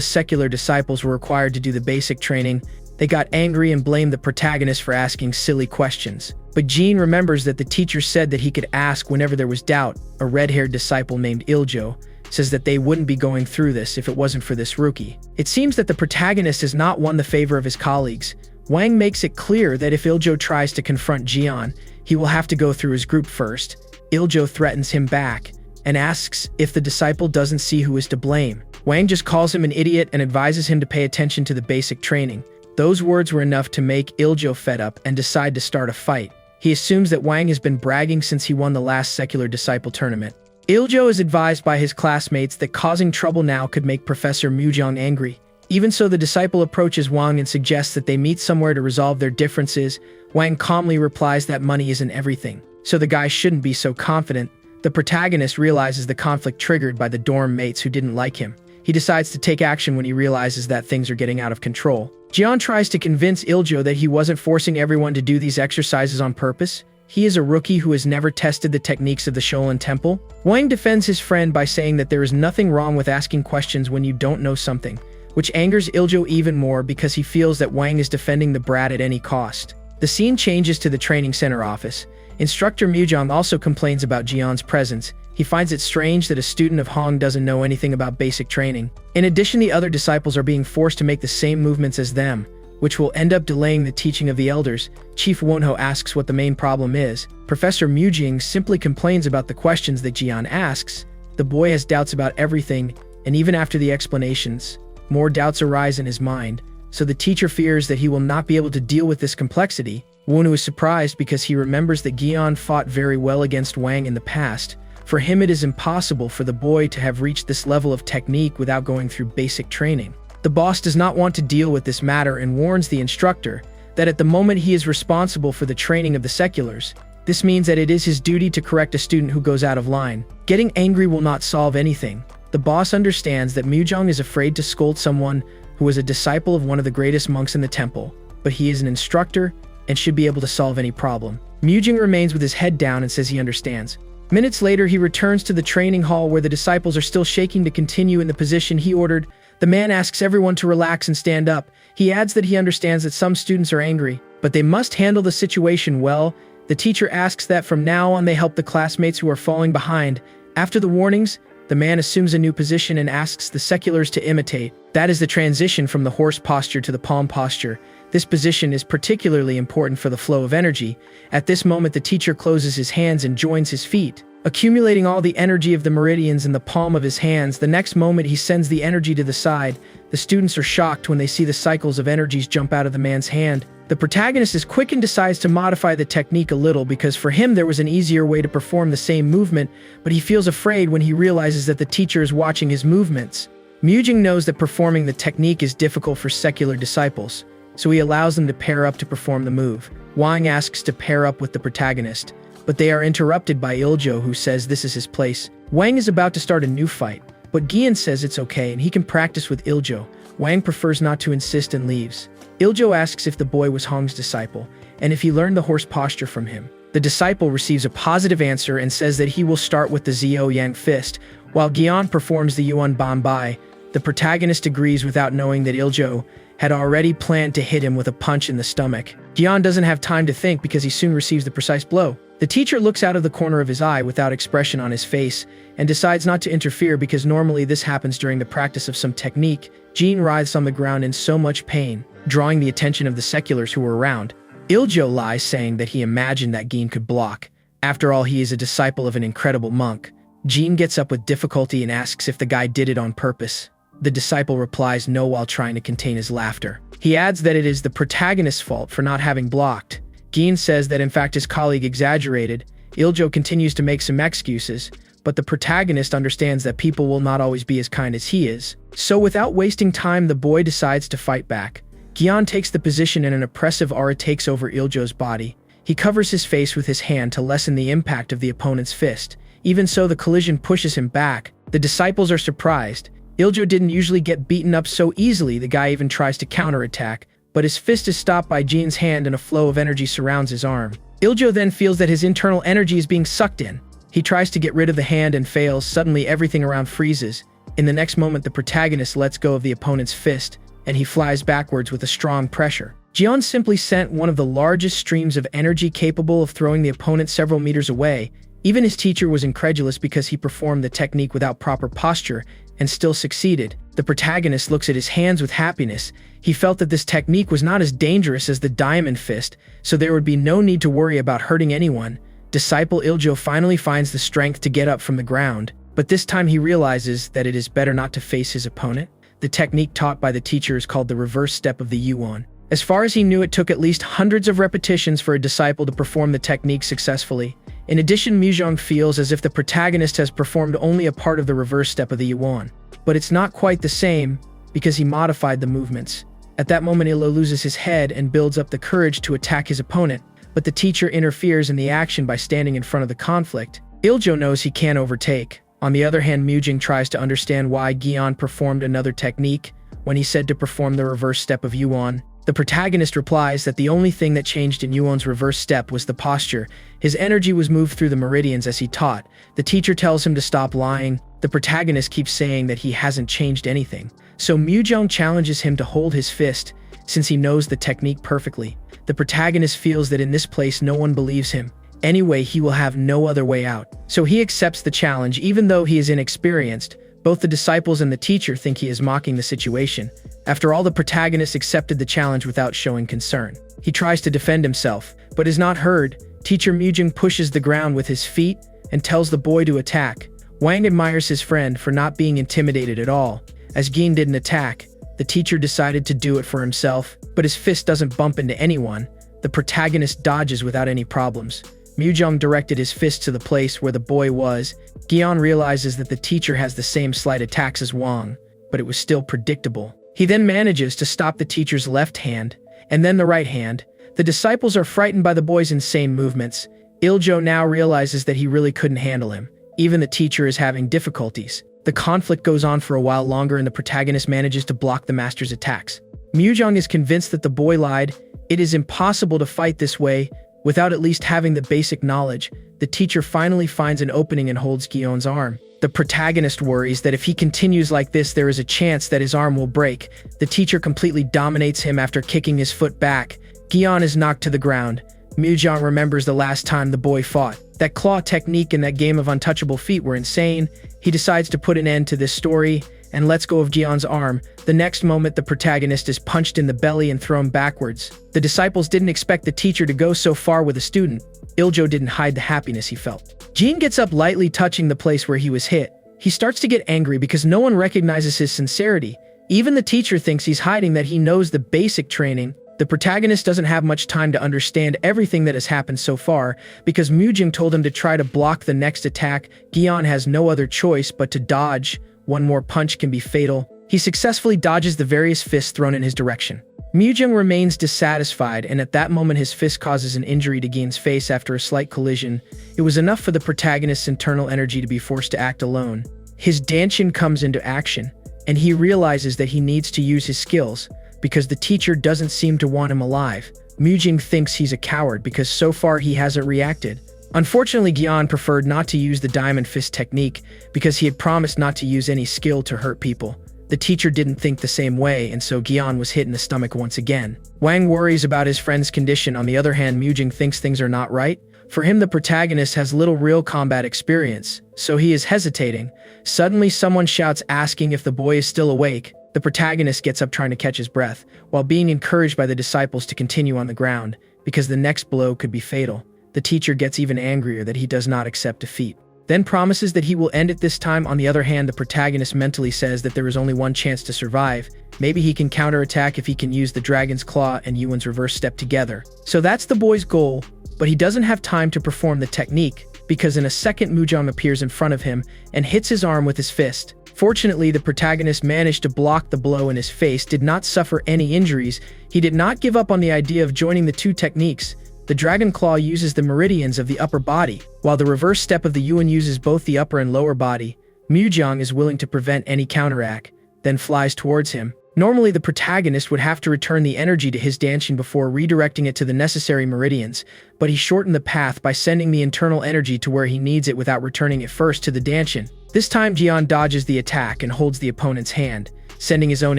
B: secular disciples were required to do the basic training. They got angry and blamed the protagonist for asking silly questions. But Jian remembers that the teacher said that he could ask whenever there was doubt. A red-haired disciple named Iljo says that they wouldn't be going through this if it wasn't for this rookie. It seems that the protagonist has not won the favor of his colleagues. Wang makes it clear that if Iljo tries to confront Jian, he will have to go through his group first. Iljo threatens him back and asks if the disciple doesn't see who is to blame. Wang just calls him an idiot and advises him to pay attention to the basic training. Those words were enough to make Iljo fed up and decide to start a fight. He assumes that Wang has been bragging since he won the last secular disciple tournament. Iljo is advised by his classmates that causing trouble now could make Professor Mujiang angry. Even so, the disciple approaches Wang and suggests that they meet somewhere to resolve their differences. Wang calmly replies that money isn't everything, so the guy shouldn't be so confident. The protagonist realizes the conflict triggered by the dorm mates who didn't like him. He decides to take action when he realizes that things are getting out of control. Jian tries to convince Iljo that he wasn't forcing everyone to do these exercises on purpose. He is a rookie who has never tested the techniques of the Shaolin Temple. Wang defends his friend by saying that there is nothing wrong with asking questions when you don't know something, which angers Iljo even more because he feels that Wang is defending the brat at any cost. The scene changes to the training center office. Instructor Mujiang also complains about Jian's presence. He finds it strange that a student of Hong doesn't know anything about basic training. In addition, the other disciples are being forced to make the same movements as them, which will end up delaying the teaching of the elders. Chief Wonho asks what the main problem is. Professor Mujiang simply complains about the questions that Jian asks. The boy has doubts about everything, and even after the explanations, more doubts arise in his mind, so the teacher fears that he will not be able to deal with this complexity. Wonho is surprised because he remembers that Jian fought very well against Wang in the past. For him, it is impossible for the boy to have reached this level of technique without going through basic training. The boss does not want to deal with this matter and warns the instructor that at the moment he is responsible for the training of the seculars. This means that it is his duty to correct a student who goes out of line. Getting angry will not solve anything. The boss understands that Mujong is afraid to scold someone who is a disciple of one of the greatest monks in the temple, but he is an instructor and should be able to solve any problem. Mujong remains with his head down and says he understands. Minutes later, he returns to the training hall where the disciples are still shaking to continue in the position he ordered. The man asks everyone to relax and stand up. He adds that he understands that some students are angry, but they must handle the situation well. The teacher asks that from now on they help the classmates who are falling behind. After the warnings, the man assumes a new position and asks the seculars to imitate. That is the transition from the horse posture to the palm posture. This position is particularly important for the flow of energy. At this moment, the teacher closes his hands and joins his feet, accumulating all the energy of the meridians in the palm of his hands. The next moment, he sends the energy to the side. The students are shocked when they see the cycles of energies jump out of the man's hand. The protagonist is quick and decides to modify the technique a little because for him there was an easier way to perform the same movement, but he feels afraid when he realizes that the teacher is watching his movements. Mujong knows that performing the technique is difficult for secular disciples, so he allows them to pair up to perform the move. Wang asks to pair up with the protagonist, but they are interrupted by Iljo, who says this is his place. Wang is about to start a new fight, but Jian says it's okay and he can practice with Iljo. Wang prefers not to insist and leaves. Iljo asks if the boy was Hong's disciple, and if he learned the horse posture from him. The disciple receives a positive answer and says that he will start with the Zhou Yang fist, while Jian performs the Yuan Ban Bai. The protagonist agrees without knowing that Iljo had already planned to hit him with a punch in the stomach. Jian doesn't have time to think because he soon receives the precise blow. The teacher looks out of the corner of his eye without expression on his face and decides not to interfere because normally this happens during the practice of some technique. Jian writhes on the ground in so much pain, drawing the attention of the seculars who were around. Iljo lies, saying that he imagined that Jian could block. After all, he is a disciple of an incredible monk. Jian gets up with difficulty and asks if the guy did it on purpose. The disciple replies no while trying to contain his laughter. He adds that it is the protagonist's fault for not having blocked. Jian says that in fact his colleague exaggerated. Iljo continues to make some excuses, but the protagonist understands that people will not always be as kind as he is. So without wasting time, the boy decides to fight back. Jian takes the position and an oppressive aura takes over Iljo's body. He covers his face with his hand to lessen the impact of the opponent's fist. Even so, the collision pushes him back. The disciples are surprised. Iljo didn't usually get beaten up so easily. The guy even tries to counterattack, but his fist is stopped by Jian's hand and a flow of energy surrounds his arm. Iljo then feels that his internal energy is being sucked in. He tries to get rid of the hand and fails. Suddenly, everything around freezes. In the next moment, the protagonist lets go of the opponent's fist, and he flies backwards with a strong pressure. Jian simply sent one of the largest streams of energy capable of throwing the opponent several meters away. Even his teacher was incredulous because he performed the technique without proper posture and still succeeded. The protagonist looks at his hands with happiness. He felt that this technique was not as dangerous as the diamond fist, so there would be no need to worry about hurting anyone. Disciple Iljo finally finds the strength to get up from the ground, but this time he realizes that it is better not to face his opponent. The technique taught by the teacher is called the reverse step of the Yuan. As far as he knew, it took at least hundreds of repetitions for a disciple to perform the technique successfully. In addition, Mujong feels as if the protagonist has performed only a part of the reverse step of the Yuan. But it's not quite the same, because he modified the movements. At that moment, Iljo loses his head and builds up the courage to attack his opponent, but the teacher interferes in the action by standing in front of the conflict. Iljo knows he can't overtake. On the other hand, Mujong tries to understand why Jian performed another technique when he said to perform the reverse step of Yuan. The protagonist replies that the only thing that changed in Yuan's reverse step was the posture. His energy was moved through the meridians as he taught. The teacher tells him to stop lying. The protagonist keeps saying that he hasn't changed anything. So Mujong challenges him to hold his fist, since he knows the technique perfectly. The protagonist feels that in this place no one believes him. Anyway, he will have no other way out. So he accepts the challenge even though he is inexperienced. Both the disciples and the teacher think he is mocking the situation. After all, the protagonist accepted the challenge without showing concern. He tries to defend himself, but is not heard. Teacher Mujong pushes the ground with his feet and tells the boy to attack. Wang admires his friend for not being intimidated at all. As Jian didn't attack, the teacher decided to do it for himself, but his fist doesn't bump into anyone. The protagonist dodges without any problems. Mujong directed his fist to the place where the boy was. Jian realizes that the teacher has the same slight attacks as Wang, but it was still predictable. He then manages to stop the teacher's left hand And then the right hand. The disciples are frightened by the boy's insane movements. Iljo now realizes that he really couldn't handle him. Even the teacher is having difficulties. The conflict goes on for a while longer and the protagonist manages to block the master's attacks. Mujong is convinced that the boy lied. It is impossible to fight this way without at least having the basic knowledge. The teacher finally finds an opening and holds Gion's arm. The protagonist worries that if he continues like this, there is a chance that his arm will break. The teacher completely dominates him after kicking his foot back. Gion is knocked to the ground. Mujong remembers the last time the boy fought. That claw technique and that game of untouchable feet were insane. He decides to put an end to this story and lets go of Gion's arm. The next moment, the protagonist is punched in the belly and thrown backwards. The disciples didn't expect the teacher to go so far with a student. Iljo didn't hide the happiness he felt. Jian gets up lightly, touching the place where he was hit. He starts to get angry because no one recognizes his sincerity. Even the teacher thinks he's hiding that he knows the basic training. The protagonist doesn't have much time to understand everything that has happened so far because Mujong told him to try to block the next attack. Gion has no other choice but to dodge. One more punch can be fatal. He successfully dodges the various fists thrown in his direction. Mujong remains dissatisfied, and at that moment his fist causes an injury to Gion's face after a slight collision. It was enough for the protagonist's internal energy to be forced to act alone. His Danshin comes into action, and he realizes that he needs to use his skills because the teacher doesn't seem to want him alive. Mujong thinks he's a coward because so far he hasn't reacted. Unfortunately, Gion preferred not to use the diamond fist technique because he had promised not to use any skill to hurt people. The teacher didn't think the same way, and so Gion was hit in the stomach once again. Wang worries about his friend's condition. On the other hand, Mujong thinks things are not right. For him, the protagonist has little real combat experience, so he is hesitating. Suddenly, someone shouts asking if the boy is still awake. The protagonist gets up trying to catch his breath, while being encouraged by the disciples to continue on the ground, because the next blow could be fatal. The teacher gets even angrier that he does not accept defeat, then promises that he will end it this time. On the other hand, the protagonist mentally says that there is only one chance to survive. Maybe he can counterattack if he can use the dragon's claw and Yuan's reverse step together. So that's the boy's goal, but he doesn't have time to perform the technique, because in a second Mujong appears in front of him and hits his arm with his fist. Fortunately, the protagonist managed to block the blow in his face, did not suffer any injuries. He did not give up on the idea of joining the two techniques. The Dragon Claw uses the meridians of the upper body, while the reverse step of the Yuan uses both the upper and lower body. Mujong is willing to prevent any counterattack, then flies towards him. Normally, the protagonist would have to return the energy to his Danshin before redirecting it to the necessary meridians, but he shortened the path by sending the internal energy to where he needs it without returning it first to the Danshin. This time, Jian dodges the attack and holds the opponent's hand, sending his own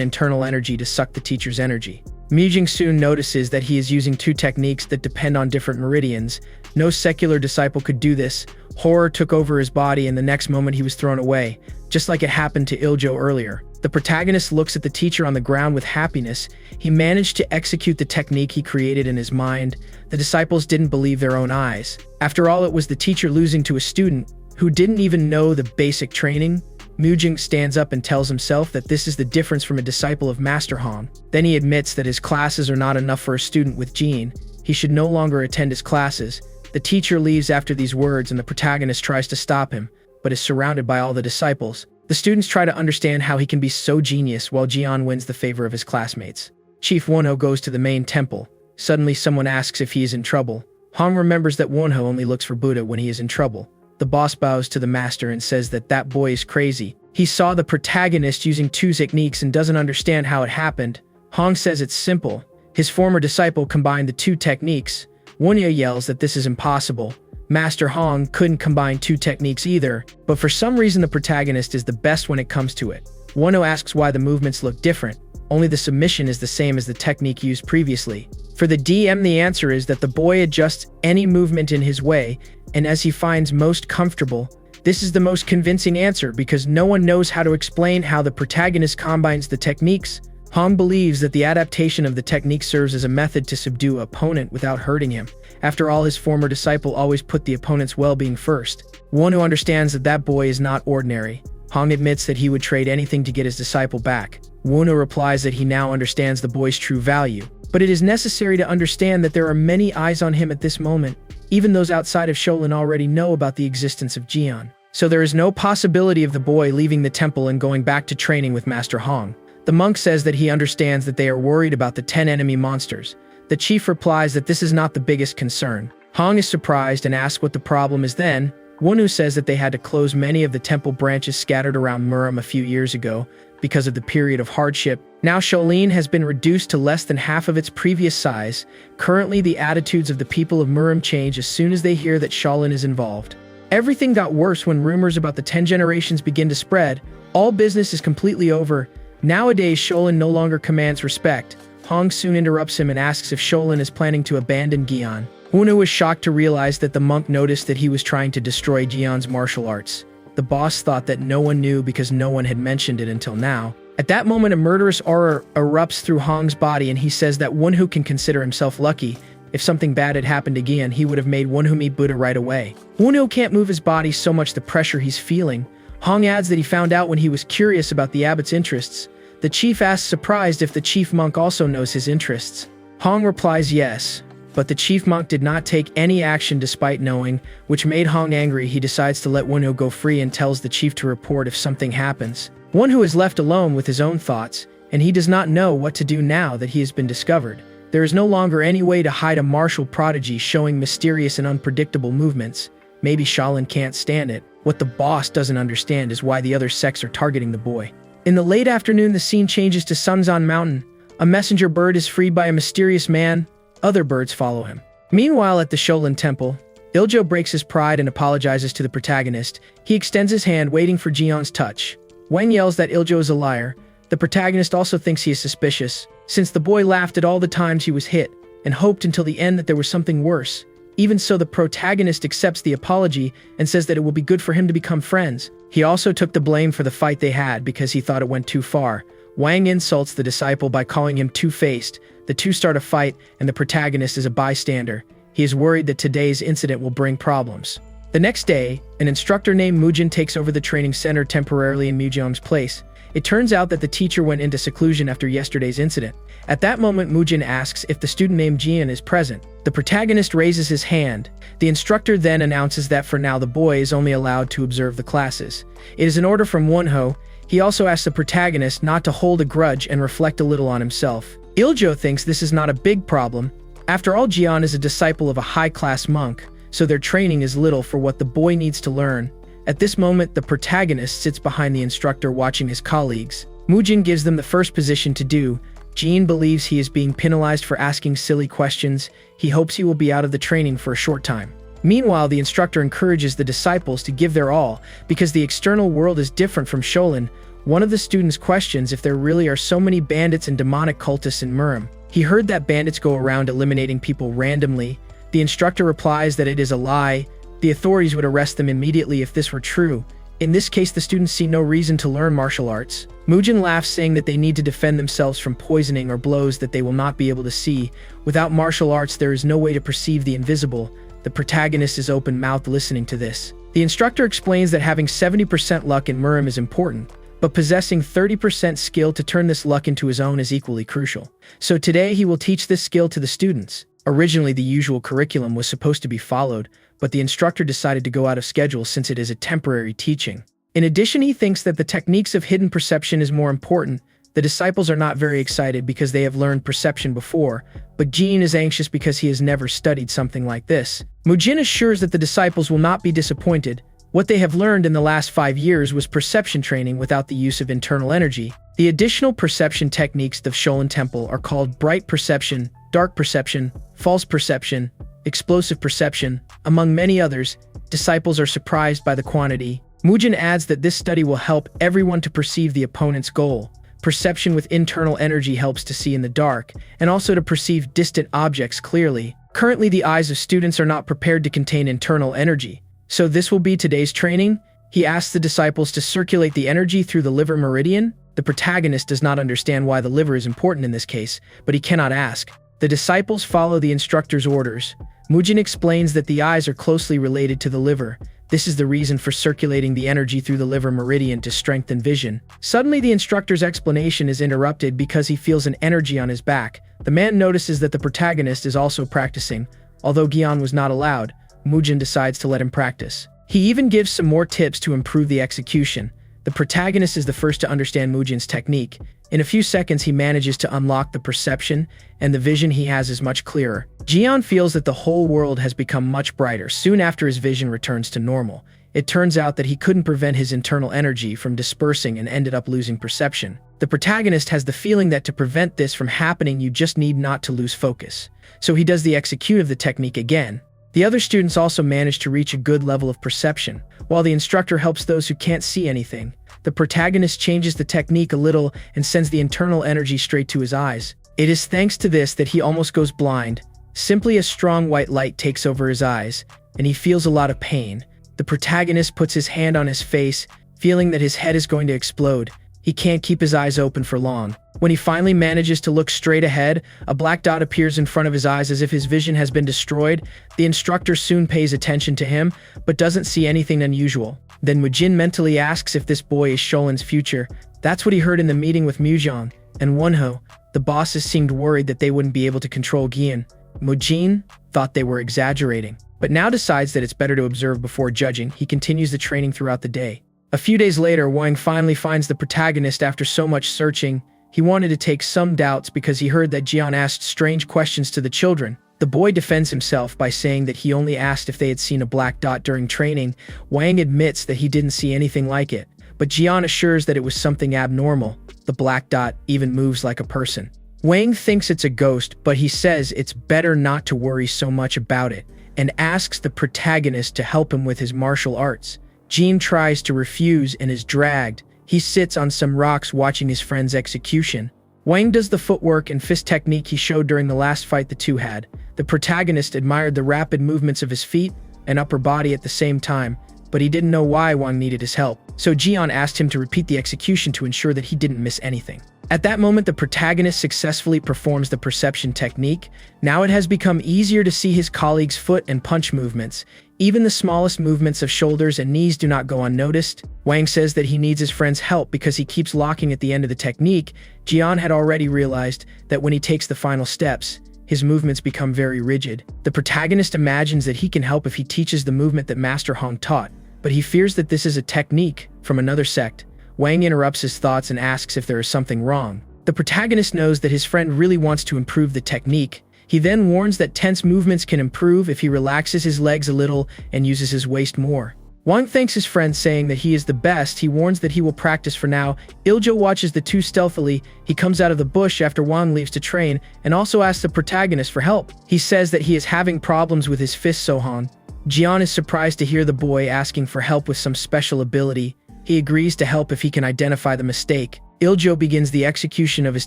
B: internal energy to suck the teacher's energy. Mujong soon notices that he is using two techniques that depend on different meridians. No secular disciple could do this. Horror took over his body, and the next moment he was thrown away, just like it happened to Iljo earlier. The protagonist looks at the teacher on the ground with happiness. He managed to execute the technique he created in his mind. The disciples didn't believe their own eyes. After all, it was the teacher losing to a student who didn't even know the basic training. Mujong stands up and tells himself that this is the difference from a disciple of Master Hong. Then he admits that his classes are not enough for a student with Jian. He should no longer attend his classes. The teacher leaves after these words, and the protagonist tries to stop him, but is surrounded by all the disciples. The students try to understand how he can be so genius, while Jian wins the favor of his classmates. Chief Wonho goes to the main temple. Suddenly, someone asks if he is in trouble. Hong remembers that Wonho only looks for Buddha when he is in trouble. The boss bows to the master and says that that boy is crazy. He saw the protagonist using two techniques and doesn't understand how it happened. Hong says it's simple. His former disciple combined the two techniques. Wonho yells that this is impossible. Master Hong couldn't combine two techniques either, but for some reason the protagonist is the best when it comes to it. Wonho asks why the movements look different. Only the submission is the same as the technique used previously. For the DM, the answer is that the boy adjusts any movement in his way, and as he finds most comfortable. This is the most convincing answer because no one knows how to explain how the protagonist combines the techniques. Hong believes that the adaptation of the technique serves as a method to subdue an opponent without hurting him. After all, his former disciple always put the opponent's well-being first. Wonho understands that that boy is not ordinary. Hong admits that he would trade anything to get his disciple back. Wonho replies that he now understands the boy's true value. But it is necessary to understand that there are many eyes on him at this moment. Even those outside of Shaolin already know about the existence of Jian. So there is no possibility of the boy leaving the temple and going back to training with Master Hong. The monk says that he understands that they are worried about the 10 enemy monsters. The chief replies that this is not the biggest concern. Hong is surprised and asks what the problem is then. Wonu says that they had to close many of the temple branches scattered around Murim a few years ago because of the period of hardship. Now Shaolin has been reduced to less than half of its previous size. Currently, the attitudes of the people of Murim change as soon as they hear that Shaolin is involved. Everything got worse when rumors about the 10 generations begin to spread. All business is completely over. Nowadays, Shaolin no longer commands respect. Hong soon interrupts him and asks if Shaolin is planning to abandon Jian. Wonu was shocked to realize that the monk noticed that he was trying to destroy Jian's martial arts. The boss thought that no one knew because no one had mentioned it until now. At that moment, a murderous aura erupts through Hong's body and he says that Wonu can consider himself lucky. If something bad had happened to Jian, he would have made Wonu meet Buddha right away. Wonu can't move his body, so much the pressure he's feeling. Hong adds that he found out when he was curious about the abbot's interests. The chief asks, surprised, if the chief monk also knows his interests. Hong replies yes, but the chief monk did not take any action despite knowing, which made Hong angry. He decides to let Wonu go free and tells the chief to report if something happens. Wonu is left alone with his own thoughts, and he does not know what to do now that he has been discovered. There is no longer any way to hide a martial prodigy showing mysterious and unpredictable movements. Maybe Shaolin can't stand it. What the boss doesn't understand is why the other sects are targeting the boy. In the late afternoon, the scene changes to Sunzan Mountain. A messenger bird is freed by a mysterious man. Other birds follow him. Meanwhile, at the Shaolin temple, Iljo breaks his pride and apologizes to the protagonist. He extends his hand, waiting for Jian's touch. Wang yells that Iljo is a liar. The protagonist also thinks he is suspicious, since the boy laughed at all the times he was hit, and hoped until the end that there was something worse. Even so, the protagonist accepts the apology and says that it will be good for him to become friends. He also took the blame for the fight they had because he thought it went too far. Wang insults the disciple by calling him two-faced. The two start a fight, and the protagonist is a bystander. He is worried that today's incident will bring problems. The next day, an instructor named Mujin takes over the training center temporarily in Mujong's place. It turns out that the teacher went into seclusion after yesterday's incident. At that moment, Mujin asks if the student named Jian is present. The protagonist raises his hand. The instructor then announces that for now the boy is only allowed to observe the classes. It is an order from Wonho. He also asks the protagonist not to hold a grudge and reflect a little on himself. Iljo thinks this is not a big problem. After all, Jian is a disciple of a high-class monk, so their training is little for what the boy needs to learn. At this moment, the protagonist sits behind the instructor watching his colleagues. Mujin gives them the first position to do. Jian believes he is being penalized for asking silly questions. He hopes he will be out of the training for a short time. Meanwhile, the instructor encourages the disciples to give their all, because the external world is different from Shaolin. One of the students questions if there really are so many bandits and demonic cultists in Murim. He heard that bandits go around eliminating people randomly. The instructor replies that it is a lie. The authorities would arrest them immediately if this were true. In this case, the students see no reason to learn martial arts. Mujin laughs, saying that they need to defend themselves from poisoning or blows that they will not be able to see. Without martial arts, there is no way to perceive the invisible. The protagonist is open-mouthed listening to this. The instructor explains that having 70% luck in Murim is important, but possessing 30% skill to turn this luck into his own is equally crucial. So today he will teach this skill to the students. Originally, the usual curriculum was supposed to be followed, but the instructor decided to go out of schedule since it is a temporary teaching. In addition, he thinks that the techniques of hidden perception is more important. The disciples are not very excited because they have learned perception before, but Jian is anxious because he has never studied something like this. Mujin assures that the disciples will not be disappointed. What they have learned in the last 5 years was perception training without the use of internal energy. The additional perception techniques of Shaolin Temple are called bright perception, dark perception, false perception, explosive perception, among many others. Disciples are surprised by the quantity. Mujin adds that this study will help everyone to perceive the opponent's goal. Perception with internal energy helps to see in the dark, and also to perceive distant objects clearly. Currently, the eyes of students are not prepared to contain internal energy. So this will be today's training. He asks the disciples to circulate the energy through the liver meridian. The protagonist does not understand why the liver is important in this case, but he cannot ask. The disciples follow the instructor's orders. Mujin explains that the eyes are closely related to the liver. This is the reason for circulating the energy through the liver meridian to strengthen vision. Suddenly, the instructor's explanation is interrupted because he feels an energy on his back. The man notices that the protagonist is also practicing. Although Jian was not allowed, Mujin decides to let him practice. He even gives some more tips to improve the execution. The protagonist is the first to understand Mujin's technique. In a few seconds, he manages to unlock the perception, and the vision he has is much clearer. Jian feels that the whole world has become much brighter soon after his vision returns to normal. It turns out that he couldn't prevent his internal energy from dispersing and ended up losing perception. The protagonist has the feeling that to prevent this from happening, you just need not to lose focus. So he does the execute of the technique again. The other students also manage to reach a good level of perception, while the instructor helps those who can't see anything. The protagonist changes the technique a little and sends the internal energy straight to his eyes. It is thanks to this that he almost goes blind. Simply a strong white light takes over his eyes, and he feels a lot of pain. The protagonist puts his hand on his face, feeling that his head is going to explode. He can't keep his eyes open for long. When he finally manages to look straight ahead, a black dot appears in front of his eyes as if his vision has been destroyed. The instructor soon pays attention to him, but doesn't see anything unusual. Then Mujin mentally asks if this boy is Shaolin's future. That's what he heard in the meeting with Mujin and Wonho. The bosses seemed worried that they wouldn't be able to control Jian. Mujin thought they were exaggerating, but now decides that it's better to observe before judging. He continues the training throughout the day. A few days later, Wang finally finds the protagonist after so much searching. He wanted to take some doubts because he heard that Jian asked strange questions to the children. The boy defends himself by saying that he only asked if they had seen a black dot during training. Wang admits that he didn't see anything like it, but Jian assures that it was something abnormal. The black dot even moves like a person. Wang thinks it's a ghost, but he says it's better not to worry so much about it, and asks the protagonist to help him with his martial arts. Jian tries to refuse and is dragged. He sits on some rocks watching his friend's execution. Wang does the footwork and fist technique he showed during the last fight the two had. The protagonist admired the rapid movements of his feet and upper body at the same time, but he didn't know why Wang needed his help. So Jian asked him to repeat the execution to ensure that he didn't miss anything. At that moment, the protagonist successfully performs the perception technique. Now it has become easier to see his colleague's foot and punch movements. Even the smallest movements of shoulders and knees do not go unnoticed. Wang says that he needs his friend's help because he keeps locking at the end of the technique. Jian had already realized that when he takes the final steps, his movements become very rigid. The protagonist imagines that he can help if he teaches the movement that Master Hong taught, but he fears that this is a technique from another sect. Wang interrupts his thoughts and asks if there is something wrong. The protagonist knows that his friend really wants to improve the technique. He then warns that tense movements can improve if he relaxes his legs a little and uses his waist more. Wang thanks his friend, saying that he is the best. He warns that he will practice for now. Iljo watches the two stealthily. He comes out of the bush after Wang leaves to train and also asks the protagonist for help. He says that he is having problems with his fist Sohan. Jian is surprised to hear the boy asking for help with some special ability. He agrees to help if he can identify the mistake. Iljo begins the execution of his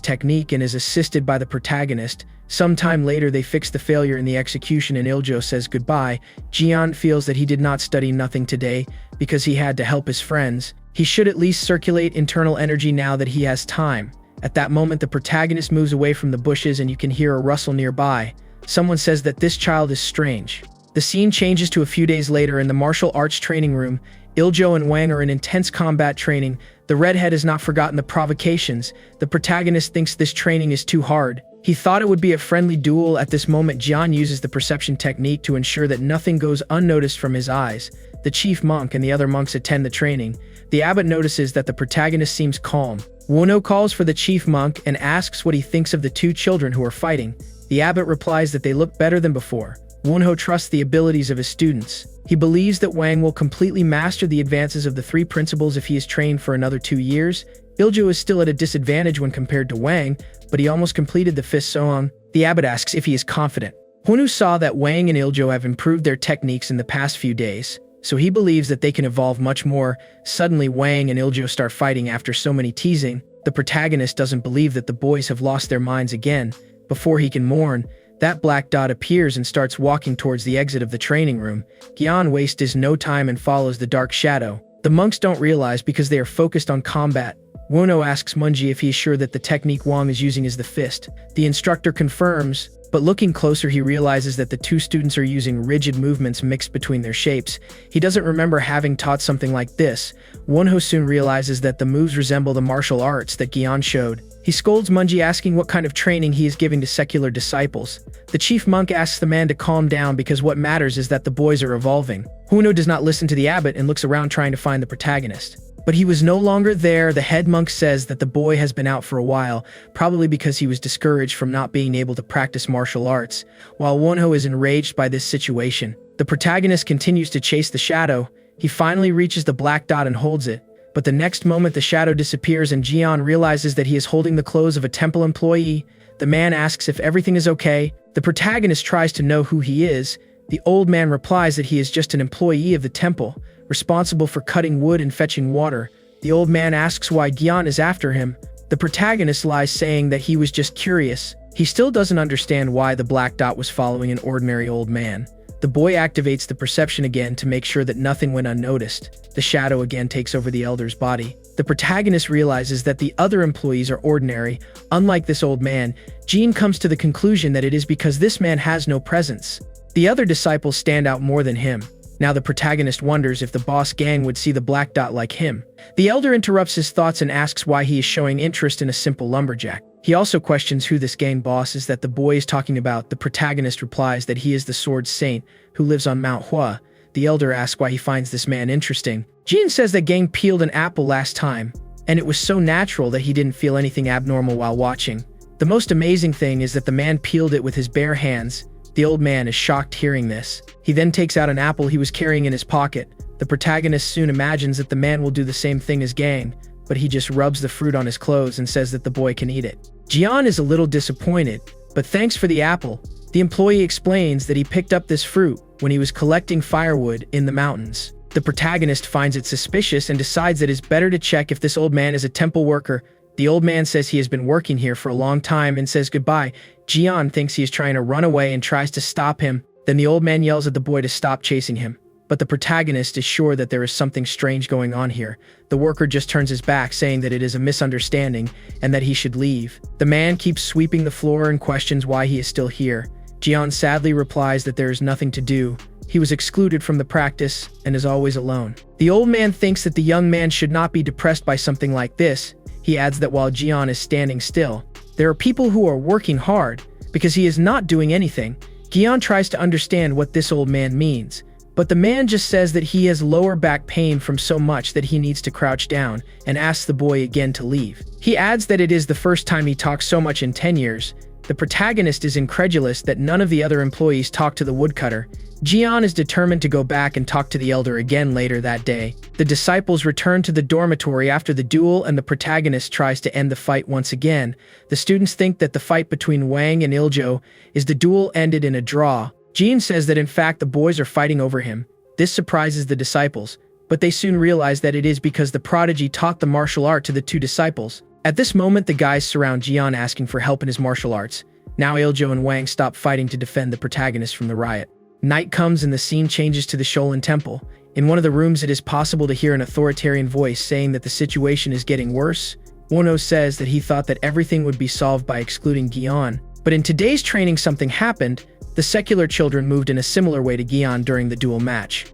B: technique and is assisted by the protagonist. Sometime later, they fix the failure in the execution and Iljo says goodbye. Jian feels that he did not study nothing today because he had to help his friends. He should at least circulate internal energy now that he has time. At that moment, the protagonist moves away from the bushes and you can hear a rustle nearby. Someone says that this child is strange. The scene changes to a few days later in the martial arts training room. Iljo and Wang are in intense combat training. The redhead has not forgotten the provocations. The protagonist thinks this training is too hard. He thought it would be a friendly duel. At this moment, Jian uses the perception technique to ensure that nothing goes unnoticed from his eyes. The chief monk and the other monks attend the training. The abbot notices that the protagonist seems calm. Wono calls for the chief monk and asks what he thinks of the two children who are fighting. The abbot replies that they look better than before. Wonho trusts the abilities of his students. He believes that Wang will completely master the advances of the three principles if he is trained for another 2 years. Iljo is still at a disadvantage when compared to Wang, but he almost completed the fifth Soong. The abbot asks if he is confident. Wonho saw that Wang and Iljo have improved their techniques in the past few days, so he believes that they can evolve much more. Suddenly, Wang and Iljo start fighting after so many teasing. The protagonist doesn't believe that the boys have lost their minds again. Before he can mourn, that black dot appears and starts walking towards the exit of the training room. Jian wastes no time and follows the dark shadow. The monks don't realize because they are focused on combat. Wono asks Munji if he is sure that the technique Wang is using is the fist. The instructor confirms, but looking closer he realizes that the two students are using rigid movements mixed between their shapes. He doesn't remember having taught something like this. Wonho soon realizes that the moves resemble the martial arts that Jian showed. He scolds Munji, asking what kind of training he is giving to secular disciples. The chief monk asks the man to calm down because what matters is that the boys are evolving. Huno does not listen to the abbot and looks around trying to find the protagonist. But he was no longer there. The head monk says that the boy has been out for a while, probably because he was discouraged from not being able to practice martial arts. While Wonho is enraged by this situation, the protagonist continues to chase the shadow. He finally reaches the black dot and holds it. But the next moment the shadow disappears and Jian realizes that he is holding the clothes of a temple employee. The man asks if everything is okay. The protagonist tries to know who he is. The old man replies that he is just an employee of the temple, responsible for cutting wood and fetching water. The old man asks why Jian is after him. The protagonist lies, saying that he was just curious. He still doesn't understand why the black dot was following an ordinary old man. The boy activates the perception again to make sure that nothing went unnoticed. The shadow again takes over the elder's body. The protagonist realizes that the other employees are ordinary. Unlike this old man, Jian comes to the conclusion that it is because this man has no presence. The other disciples stand out more than him. Now the protagonist wonders if the boss gang would see the black dot like him. The elder interrupts his thoughts and asks why he is showing interest in a simple lumberjack. He also questions who this gang boss is that the boy is talking about. The protagonist replies that he is the sword saint who lives on Mount Hua. The elder asks why he finds this man interesting. Jian says that gang peeled an apple last time, and it was so natural that he didn't feel anything abnormal while watching. The most amazing thing is that the man peeled it with his bare hands. The old man is shocked hearing this. He then takes out an apple he was carrying in his pocket. The protagonist soon imagines that the man will do the same thing as gang, but he just rubs the fruit on his clothes and says that the boy can eat it. Jian is a little disappointed, but thanks for the apple. The employee explains that he picked up this fruit when he was collecting firewood in the mountains. The protagonist finds it suspicious and decides that it's better to check if this old man is a temple worker. The old man says he has been working here for a long time and says goodbye. Jian thinks he is trying to run away and tries to stop him. Then the old man yells at the boy to stop chasing him. But the protagonist is sure that there is something strange going on here. The worker just turns his back, saying that it is a misunderstanding and that he should leave. The man keeps sweeping the floor and questions why he is still here. Jian sadly replies that there is nothing to do. He was excluded from the practice and is always alone. The old man thinks that the young man should not be depressed by something like this. He adds that while Jian is standing still, there are people who are working hard because he is not doing anything. Jian tries to understand what this old man means, but the man just says that he has lower back pain from so much that he needs to crouch down and asks the boy again to leave. He adds that it is the first time he talks so much in 10 years. The protagonist is incredulous that none of the other employees talk to the woodcutter. Jian is determined to go back and talk to the elder again later that day. The disciples return to the dormitory after the duel and the protagonist tries to end the fight once again. The students think that the fight between Wang and Iljo is the duel ended in a draw. Jian says that in fact the boys are fighting over him. This surprises the disciples, but they soon realize that it is because the prodigy taught the martial art to the two disciples. At this moment the guys surround Jian asking for help in his martial arts. Now Iljo and Wang stop fighting to defend the protagonist from the riot. Night comes and the scene changes to the Shaolin temple. In one of the rooms it is possible to hear an authoritarian voice saying that the situation is getting worse. Wonho says that he thought that everything would be solved by excluding Jian, but in today's training something happened. The secular children moved in a similar way to Jian during the duel match.